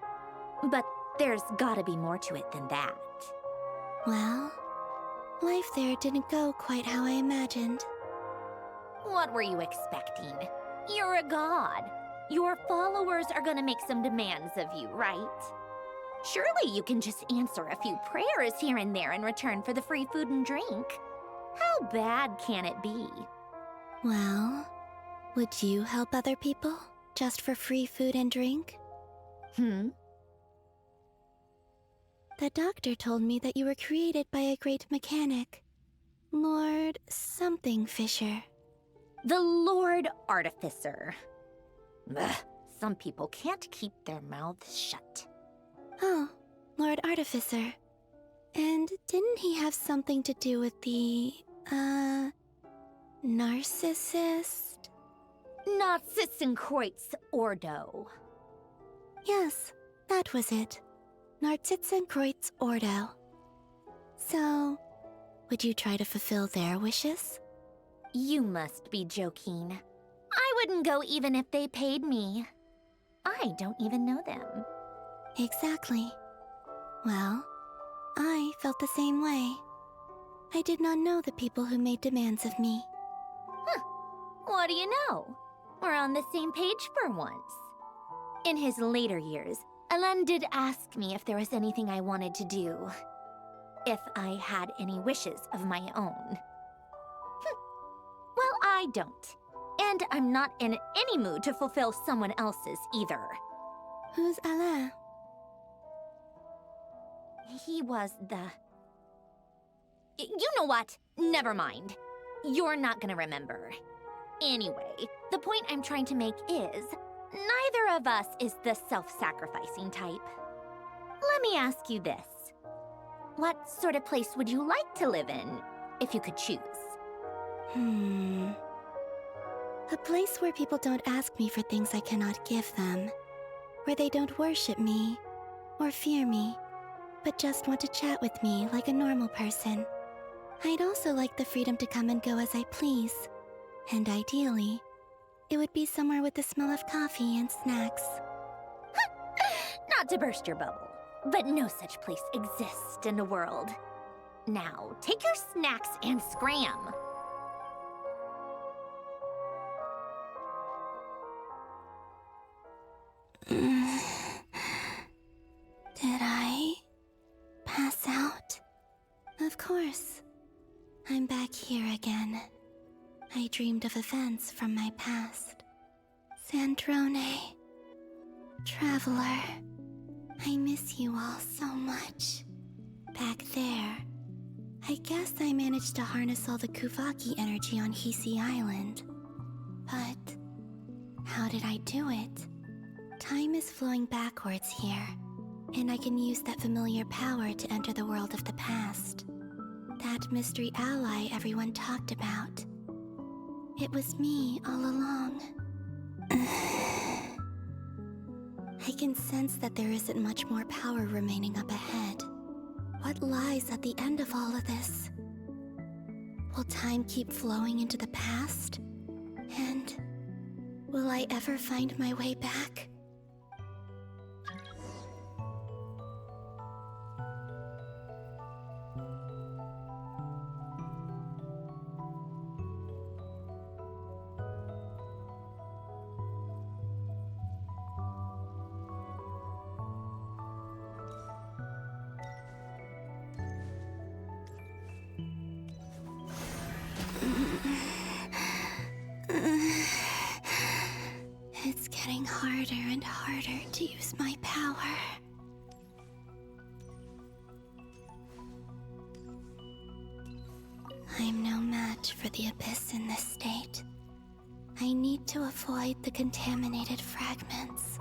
But there's gotta be more to it than that. Well, life there didn't go quite how I imagined. What were you expecting? You're a god. Your followers are gonna make some demands of you, right? Surely you can just answer a few prayers here and there in return for the free food and drink. How bad can it be? Well, would you help other people just for free food and drink? The doctor told me that you were created by a great mechanic, Lord something Fisher. The Lord Artificer. Ugh, some people can't keep their mouths shut. Oh, Lord Artificer. And didn't he have something to do with the, narcissist? Narcissenkreuz Ordo. Yes, that was it. Narcissenkreuz Ordo. So, would you try to fulfill their wishes? You must be joking. I wouldn't go even if they paid me. I don't even know them. Exactly. Well, I felt the same way. I did not know the people who made demands of me. Huh. What do you know? We're on the same page for once. In his later years, Alan did ask me if there was anything I wanted to do. If I had any wishes of my own. Well, I don't. And I'm not in any mood to fulfill someone else's either. Who's Alain? He was the... You know what? Never mind. You're not gonna remember. Anyway, the point I'm trying to make is, neither of us is the self-sacrificing type. Let me ask you this. What sort of place would you like to live in, if you could choose? A place where people don't ask me for things I cannot give them. Where they don't worship me, or fear me, but just want to chat with me like a normal person. I'd also like the freedom to come and go as I please. And ideally, it would be somewhere with the smell of coffee and snacks. Not to burst your bubble, but no such place exists in the world. Now, take your snacks and scram. Did I pass out? Of course. I'm back here again. I dreamed of events from my past. Sandrone. Traveler. I miss you all so much. Back there. I guess I managed to harness all the Kuvaki energy on Hisi Island. But how did I do it? Time is flowing backwards here, and I can use that familiar power to enter the world of the past. That mystery ally everyone talked about. It was me all along. I can sense that there isn't much more power remaining up ahead. What lies at the end of all of this? Will time keep flowing into the past? And will I ever find my way back? It's getting harder and harder to use my power. I'm no match for the Abyss in this state. I need to avoid the contaminated fragments.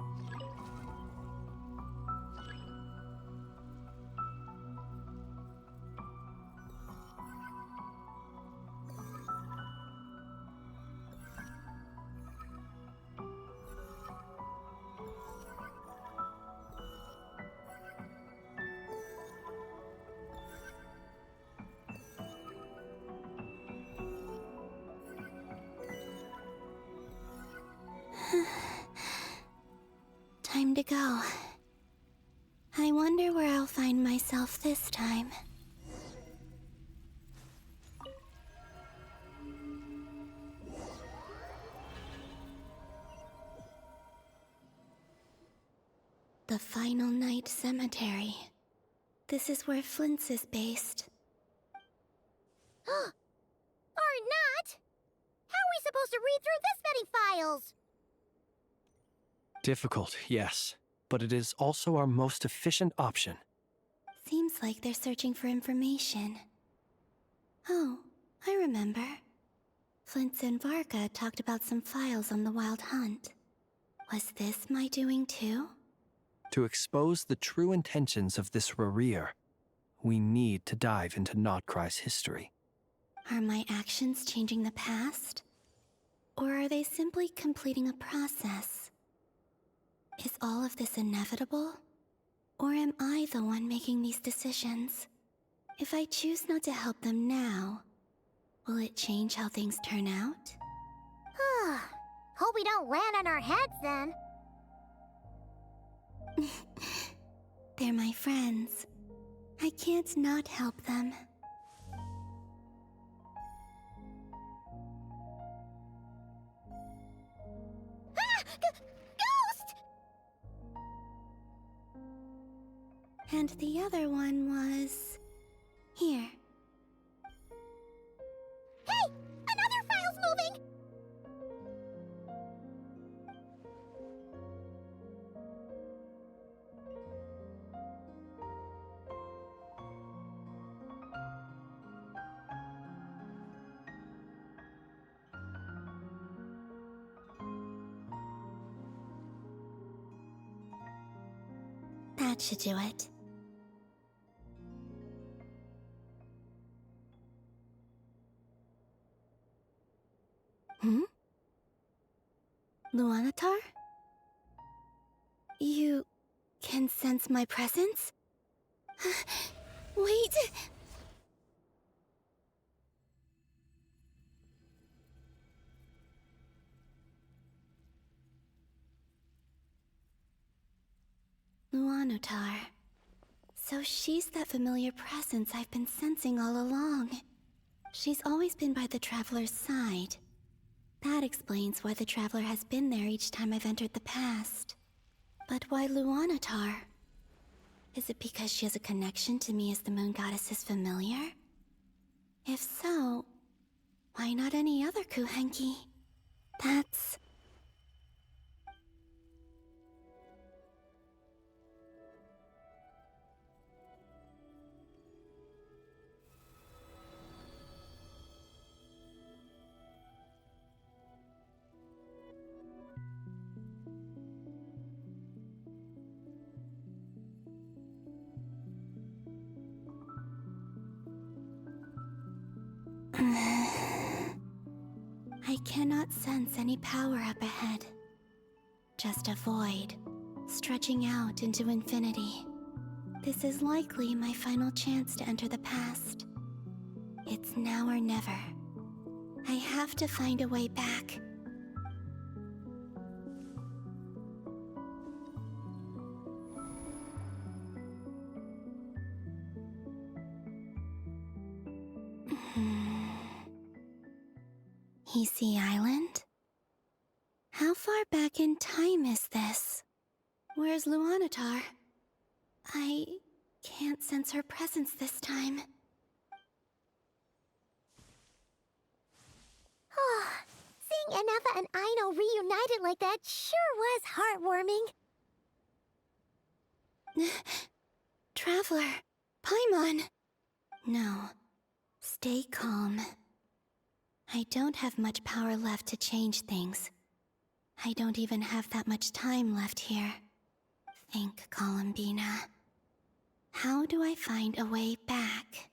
to go. I wonder where I'll find myself this time. The Final Night Cemetery. This is where Flint's is based. Or not! How are we supposed to read through this many files? Difficult, yes, but it is also our most efficient option. Seems like they're searching for information. Oh, I remember. Flint's and Varga talked about some files on the Wild Hunt. Was this my doing too? To expose the true intentions of this Rereer, we need to dive into Nod-crai's history. Are my actions changing the past? Or are they simply completing a process? Is all of this inevitable? Or am I the one making these decisions? If I choose not to help them now, will it change how things turn out? Hope we don't land on our heads then. They're my friends. I can't not help them. Ghost! And the other one was... here. Hey! Another file's moving! That should do it. Luanatar? You can sense my presence? Wait! Luanatar. So she's that familiar presence I've been sensing all along. She's always been by the Traveler's side. That explains why the Traveler has been there each time I've entered the past. But why Luanatar? Is it because she has a connection to me as the Moon Goddess's familiar? If so, why not any other Kuhenki? That's... I cannot sense any power up ahead. Just a void, stretching out into infinity. This is likely my final chance to enter the past. It's now or never. I have to find a way back. Hisi Island? How far back in time is this? Where's Luanatar? I can't sense her presence this time. Seeing Enefa and Aino reunited like that sure was heartwarming. Traveler, Paimon! No, stay calm. I don't have much power left to change things. I don't even have that much time left here. Think, Columbina. How do I find a way back?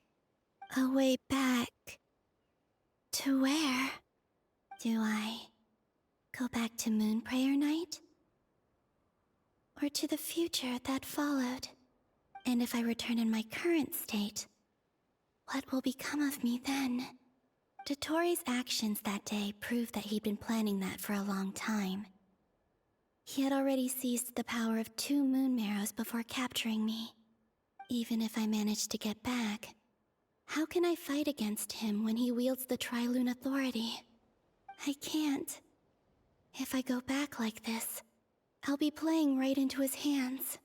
A way back... to where? Do I go back to Moon Prayer Night? Or to the future that followed? And if I return in my current state, what will become of me then? Dotori's actions that day prove that he'd been planning that for a long time. He had already seized the power of 2 moon marrows before capturing me. Even if I managed to get back, how can I fight against him when he wields the Tri-Lune authority? I can't. If I go back like this, I'll be playing right into his hands.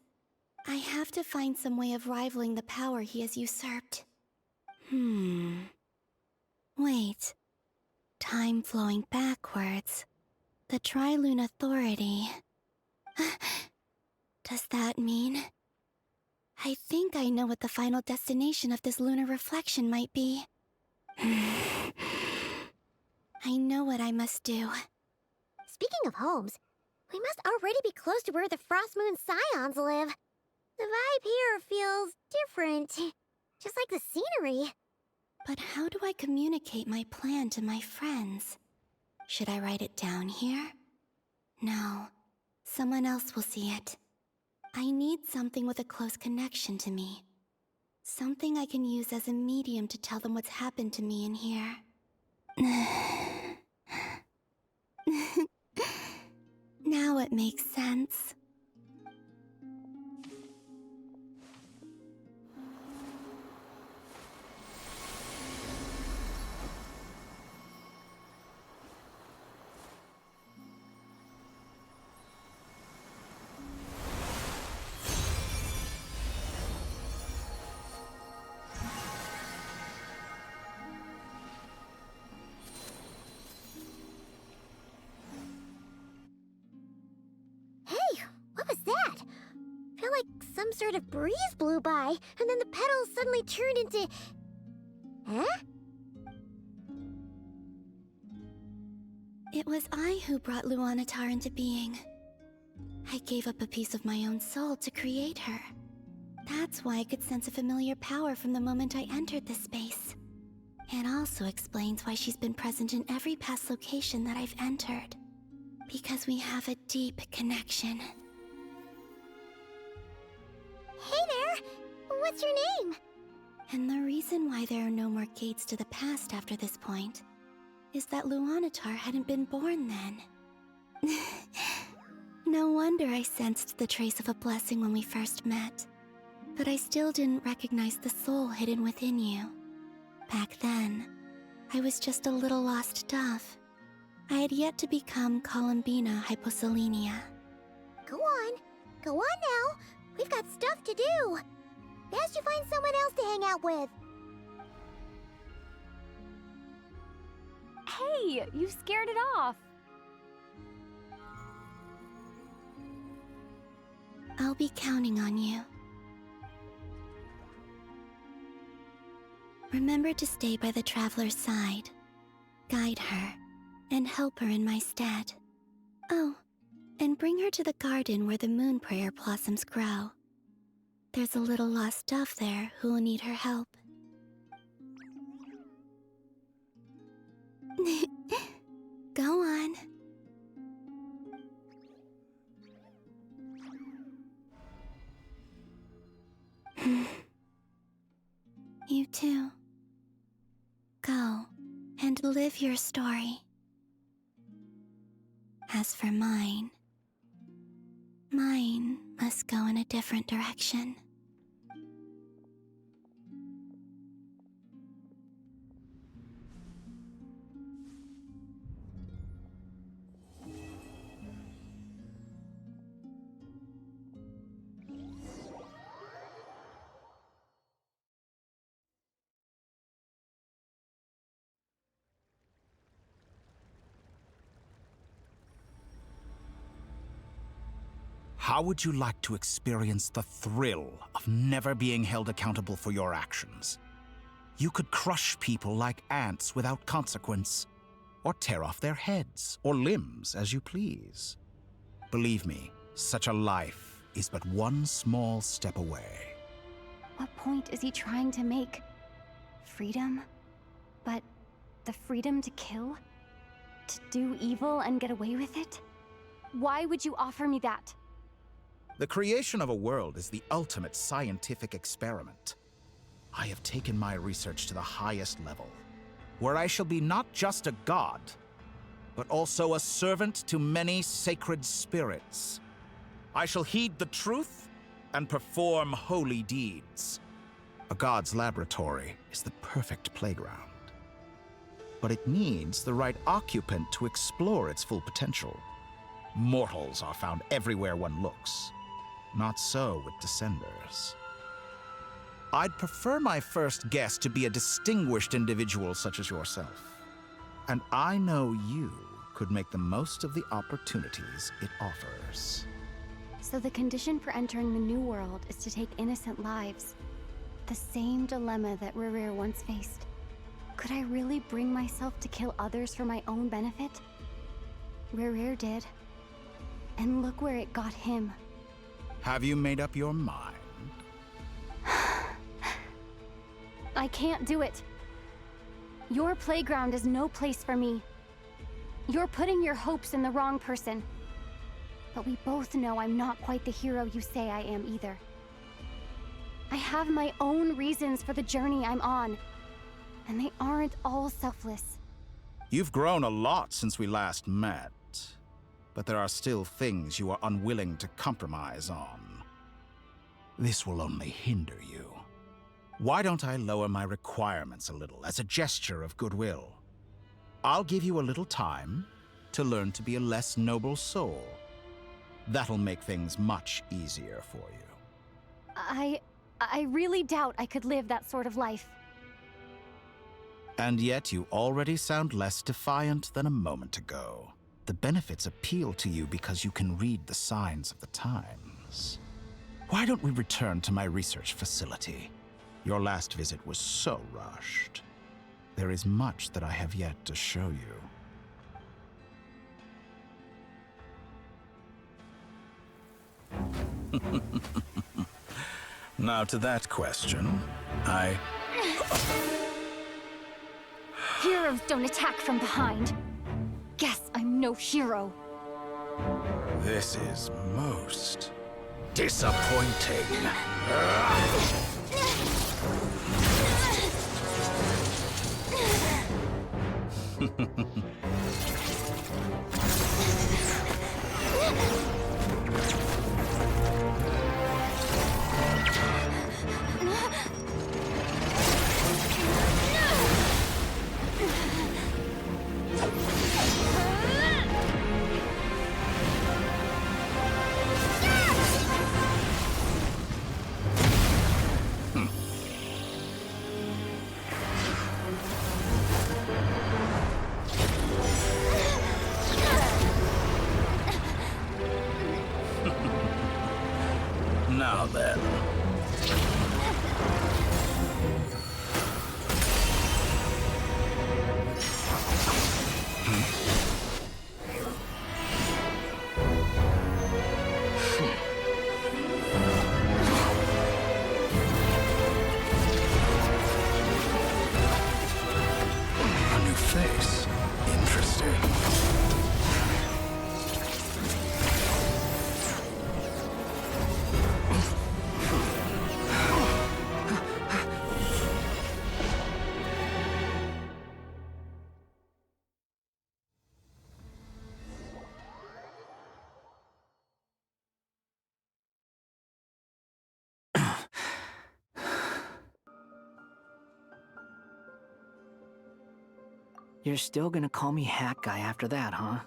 I have to find some way of rivaling the power he has usurped. Wait. Time flowing backwards. The Tri-Lune authority. Does that mean... I think I know what the final destination of this lunar reflection might be. I know what I must do. Speaking of homes, we must already be close to where the Frost Moon Scions live. The vibe here feels different, just like the scenery. But how do I communicate my plan to my friends? Should I write it down here? No, someone else will see it. I need something with a close connection to me. Something I can use as a medium to tell them what's happened to me in here. Now it makes sense. Some sort of breeze blew by, and then the petals suddenly turned into... Huh? It was I who brought Luanatar into being. I gave up a piece of my own soul to create her. That's why I could sense a familiar power from the moment I entered this space. It also explains why she's been present in every past location that I've entered. Because we have a deep connection. Hey there! What's your name? And the reason why there are no more gates to the past after this point is that Luanatar hadn't been born then. No wonder I sensed the trace of a blessing when we first met. But I still didn't recognize the soul hidden within you. Back then, I was just a little lost dove. I had yet to become Columbina Hyposelenia. Go on now. We've got stuff to do. Best you find someone else to hang out with. Hey, you scared it off. I'll be counting on you. Remember to stay by the traveler's side, guide her, and help her in my stead. Oh, and bring her to the garden where the moon prayer blossoms grow. There's a little lost dove there who will need her help. Go on. You too. Go and live your story. As for mine must go in a different direction. How would you like to experience the thrill of never being held accountable for your actions? You could crush people like ants without consequence, or tear off their heads or limbs as you please. Believe me, such a life is but one small step away. What point is he trying to make? Freedom? But the freedom to kill? To do evil and get away with it? Why would you offer me that? The creation of a world is the ultimate scientific experiment. I have taken my research to the highest level, where I shall be not just a god, but also a servant to many sacred spirits. I shall heed the truth and perform holy deeds. A god's laboratory is the perfect playground. But it needs the right occupant to explore its full potential. Mortals are found everywhere one looks. Not so with Descenders. I'd prefer my first guest to be a distinguished individual such as yourself. And I know you could make the most of the opportunities it offers. So the condition for entering the New World is to take innocent lives. The same dilemma that Rerir once faced. Could I really bring myself to kill others for my own benefit? Rerir did. And look where it got him. Have you made up your mind? I can't do it. Your playground is no place for me. You're putting your hopes in the wrong person. But we both know I'm not quite the hero you say I am either. I have my own reasons for the journey I'm on, and they aren't all selfless. You've grown a lot since we last met, but there are still things you are unwilling to compromise on. This will only hinder you. Why don't I lower my requirements a little as a gesture of goodwill? I'll give you a little time to learn to be a less noble soul. That'll make things much easier for you. I really doubt I could live that sort of life. And yet you already sound less defiant than a moment ago. The benefits appeal to you because you can read the signs of the times. Why don't we return to my research facility? Your last visit was so rushed. There is much that I have yet to show you. Now to that question, Heroes don't attack from behind. Guess I'm no hero. This is most disappointing. Now then. A new face. Interesting. You're still gonna call me Hat Guy after that, huh?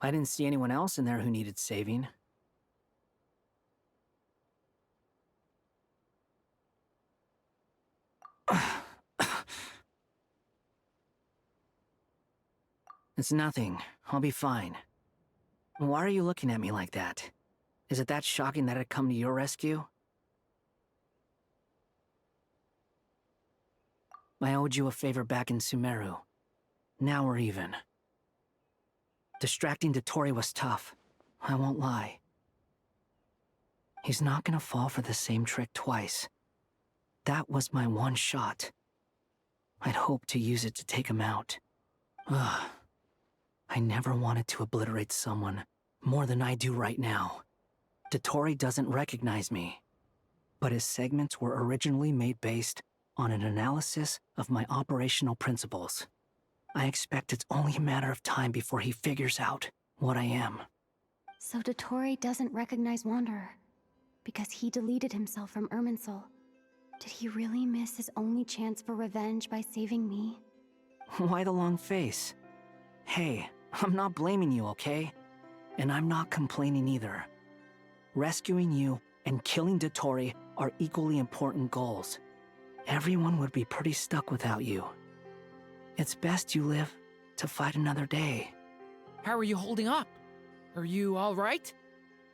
I didn't see anyone else in there who needed saving. It's nothing. I'll be fine. Why are you looking at me like that? Is it that shocking that I'd come to your rescue? I owed you a favor back in Sumeru. Now we're even. Distracting Dotori was tough. I won't lie. He's not gonna fall for the same trick twice. That was my one shot. I'd hoped to use it to take him out. Ugh. I never wanted to obliterate someone, More than I do right now. Dottore doesn't recognize me. But his segments were originally made based on an analysis of my operational principles. I expect it's only a matter of time before he figures out what I am. So Dottore doesn't recognize Wanderer because he deleted himself from Irminsul. Did he really miss his only chance for revenge by saving me? Why the long face? Hey, I'm not blaming you, okay? And I'm not complaining either. Rescuing you and killing Dottore are equally important goals. Everyone would be pretty stuck without you. It's best you live to fight another day. How are you holding up? Are you all right?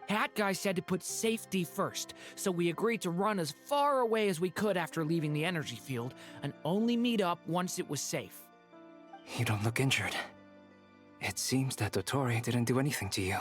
Hat Guy said to put safety first, so we agreed to run as far away as we could after leaving the energy field and only meet up once it was safe. You don't look injured. It seems that Dottore didn't do anything to you.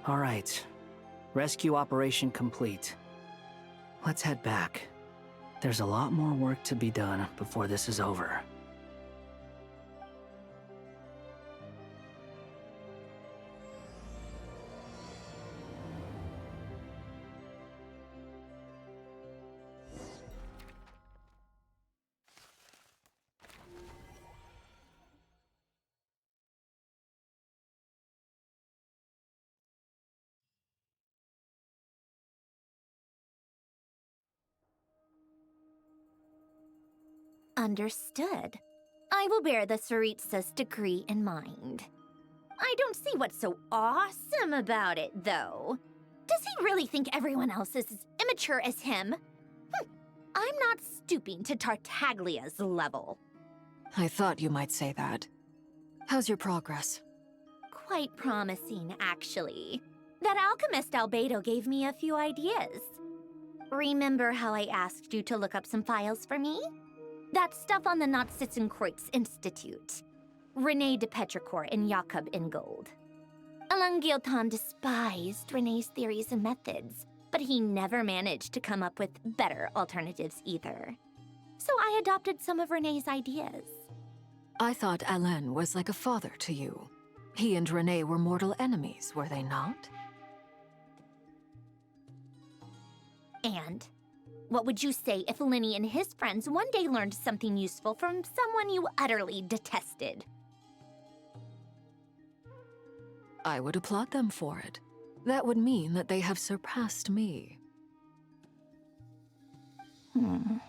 All right. Rescue operation complete. Let's head back. There's a lot more work to be done before this is over. Understood. I will bear the Tsaritsa's decree in mind. I don't see what's so awesome about it, though. Does he really think everyone else is as immature as him? I'm not stooping to Tartaglia's level. I thought you might say that. How's your progress? Quite promising, actually. That alchemist Albedo gave me a few ideas. Remember how I asked you to look up some files for me? That stuff on the Nazi-Kreuz Institute. René de Petrichor and Jakob Ingold. Alain Guillotin despised René's theories and methods, but he never managed to come up with better alternatives either. So I adopted some of René's ideas. I thought Alain was like a father to you. He and René were mortal enemies, were they not? And what would you say if Lenny and his friends one day learned something useful from someone you utterly detested? I would applaud them for it. That would mean that they have surpassed me. For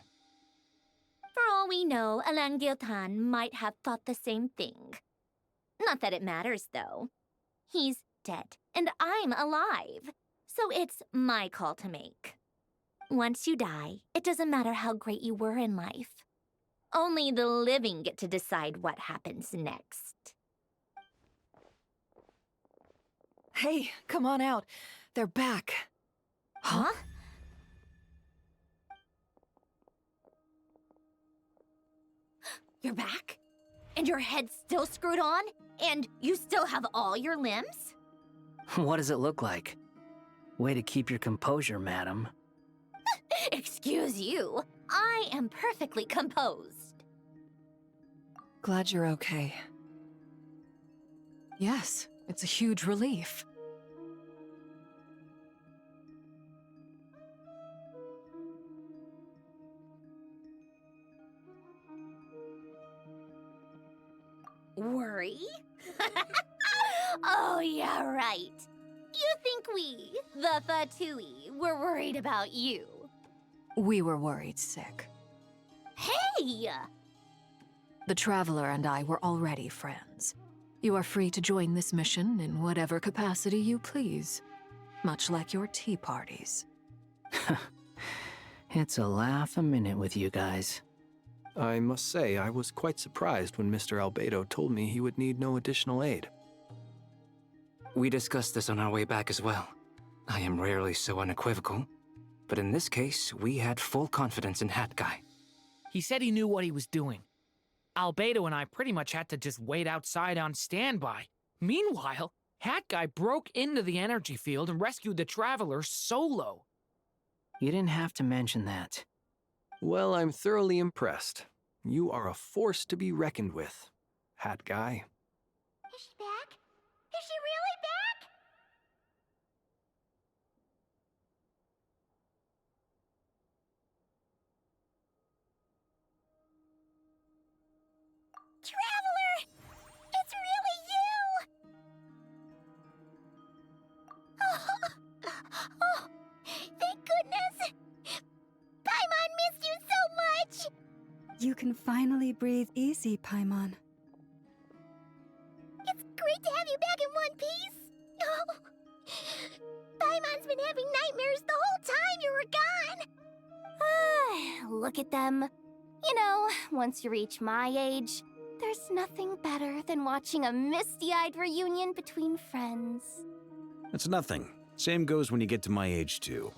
all we know, Alain Guillotin might have thought the same thing. Not that it matters, though. He's dead, and I'm alive. So it's my call to make. Once you die, it doesn't matter how great you were in life. Only the living get to decide what happens next. Hey, come on out. They're back. Huh? You're back? And your head's still screwed on? And you still have all your limbs? What does it look like? Way to keep your composure, madam. Excuse you. I am perfectly composed. Glad you're okay. Yes, it's a huge relief. Worry? Oh, yeah, right. You think we, the Fatui, were worried about you? We were worried sick. Hey! The Traveler and I were already friends. You are free to join this mission in whatever capacity you please. Much like your tea parties. It's a laugh a minute with you guys. I must say, I was quite surprised when Mr. Albedo told me he would need no additional aid. We discussed this on our way back as well. I am rarely so unequivocal, but in this case, we had full confidence in Hat Guy. He said he knew what he was doing. Albedo and I pretty much had to just wait outside on standby. Meanwhile, Hat Guy broke into the energy field and rescued the traveler solo. You didn't have to mention that. Well, I'm thoroughly impressed. You are a force to be reckoned with, Hat Guy. Is she back? Is she really back? Traveler! It's really you! Oh, thank goodness! Paimon missed you so much! You can finally breathe easy, Paimon. It's great to have you back in one piece! Oh, Paimon's been having nightmares the whole time you were gone! Look at them. You know, once you reach my age, there's nothing better than watching a misty-eyed reunion between friends. It's nothing. Same goes when you get to my age, too.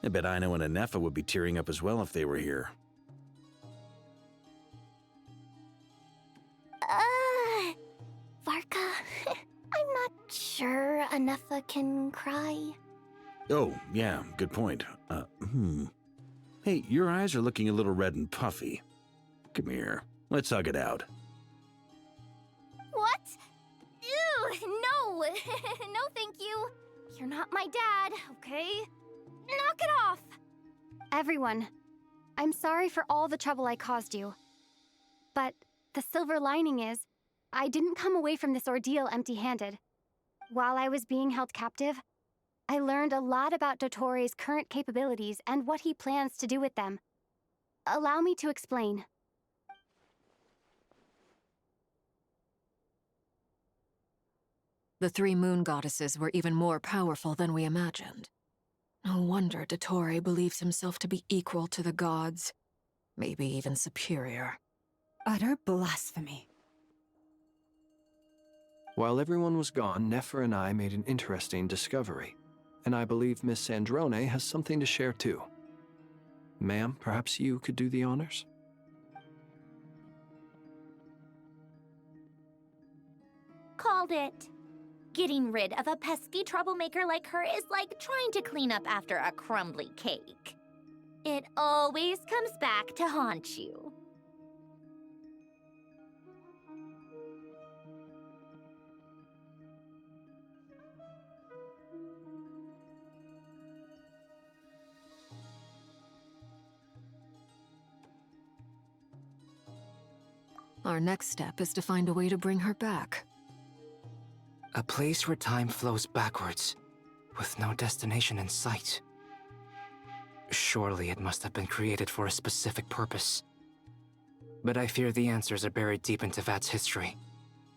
I bet Ino and Anefa would be tearing up as well if they were here. Varka, I'm not sure Anefa can cry. Oh, yeah, good point. Hey, your eyes are looking a little red and puffy. Come here, let's hug it out. What? Ew, no! No, thank you. You're not my dad, okay? Knock it off! Everyone, I'm sorry for all the trouble I caused you. But the silver lining is, I didn't come away from this ordeal empty-handed. While I was being held captive, I learned a lot about Dottoro's current capabilities and what he plans to do with them. Allow me to explain. The three moon goddesses were even more powerful than we imagined. No wonder Dottore believes himself to be equal to the gods, maybe even superior. Utter blasphemy. While everyone was gone, Nefer and I made an interesting discovery, and I believe Miss Sandrone has something to share too. Ma'am, perhaps you could do the honors? Called it. Getting rid of a pesky troublemaker like her is like trying to clean up after a crumbly cake. It always comes back to haunt you. Our next step is to find a way to bring her back. A place where time flows backwards, with no destination in sight. Surely it must have been created for a specific purpose. But I fear the answers are buried deep into Vat's history,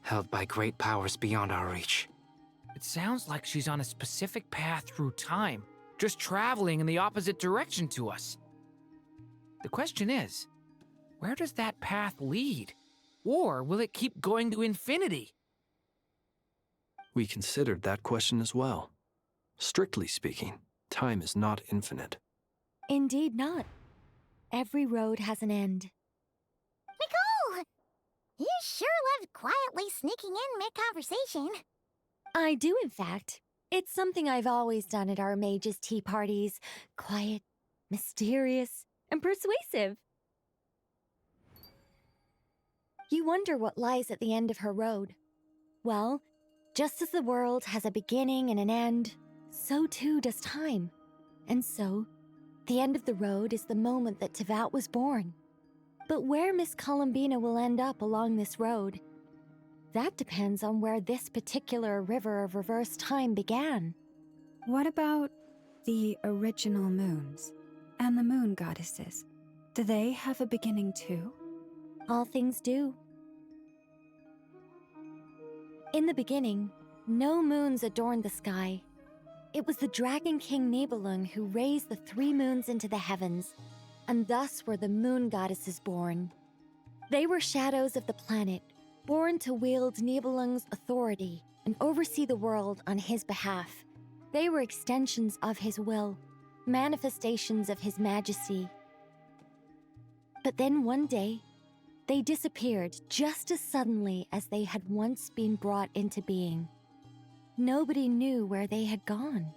held by great powers beyond our reach. It sounds like she's on a specific path through time, just traveling in the opposite direction to us. The question is, where does that path lead? Or will it keep going to infinity? We considered that question as well. Strictly speaking, time is not infinite. Indeed not. Every road has an end. Nicole! You sure loved quietly sneaking in mid-conversation. I do, in fact. It's something I've always done at our mages' tea parties. Quiet, mysterious, and persuasive. You wonder what lies at the end of her road. Well, just as the world has a beginning and an end, so too does time. And so, the end of the road is the moment that Tevat was born. But where Miss Columbina will end up along this road, that depends on where this particular river of reverse time began. What about the original moons and the moon goddesses? Do they have a beginning too? All things do. In the beginning, no moons adorned the sky. It was the Dragon King Nibelung who raised the three moons into the heavens, and thus were the moon goddesses born. They were shadows of the planet, born to wield Nibelung's authority and oversee the world on his behalf. They were extensions of his will, manifestations of his majesty. But then one day, they disappeared just as suddenly as they had once been brought into being. Nobody knew where they had gone.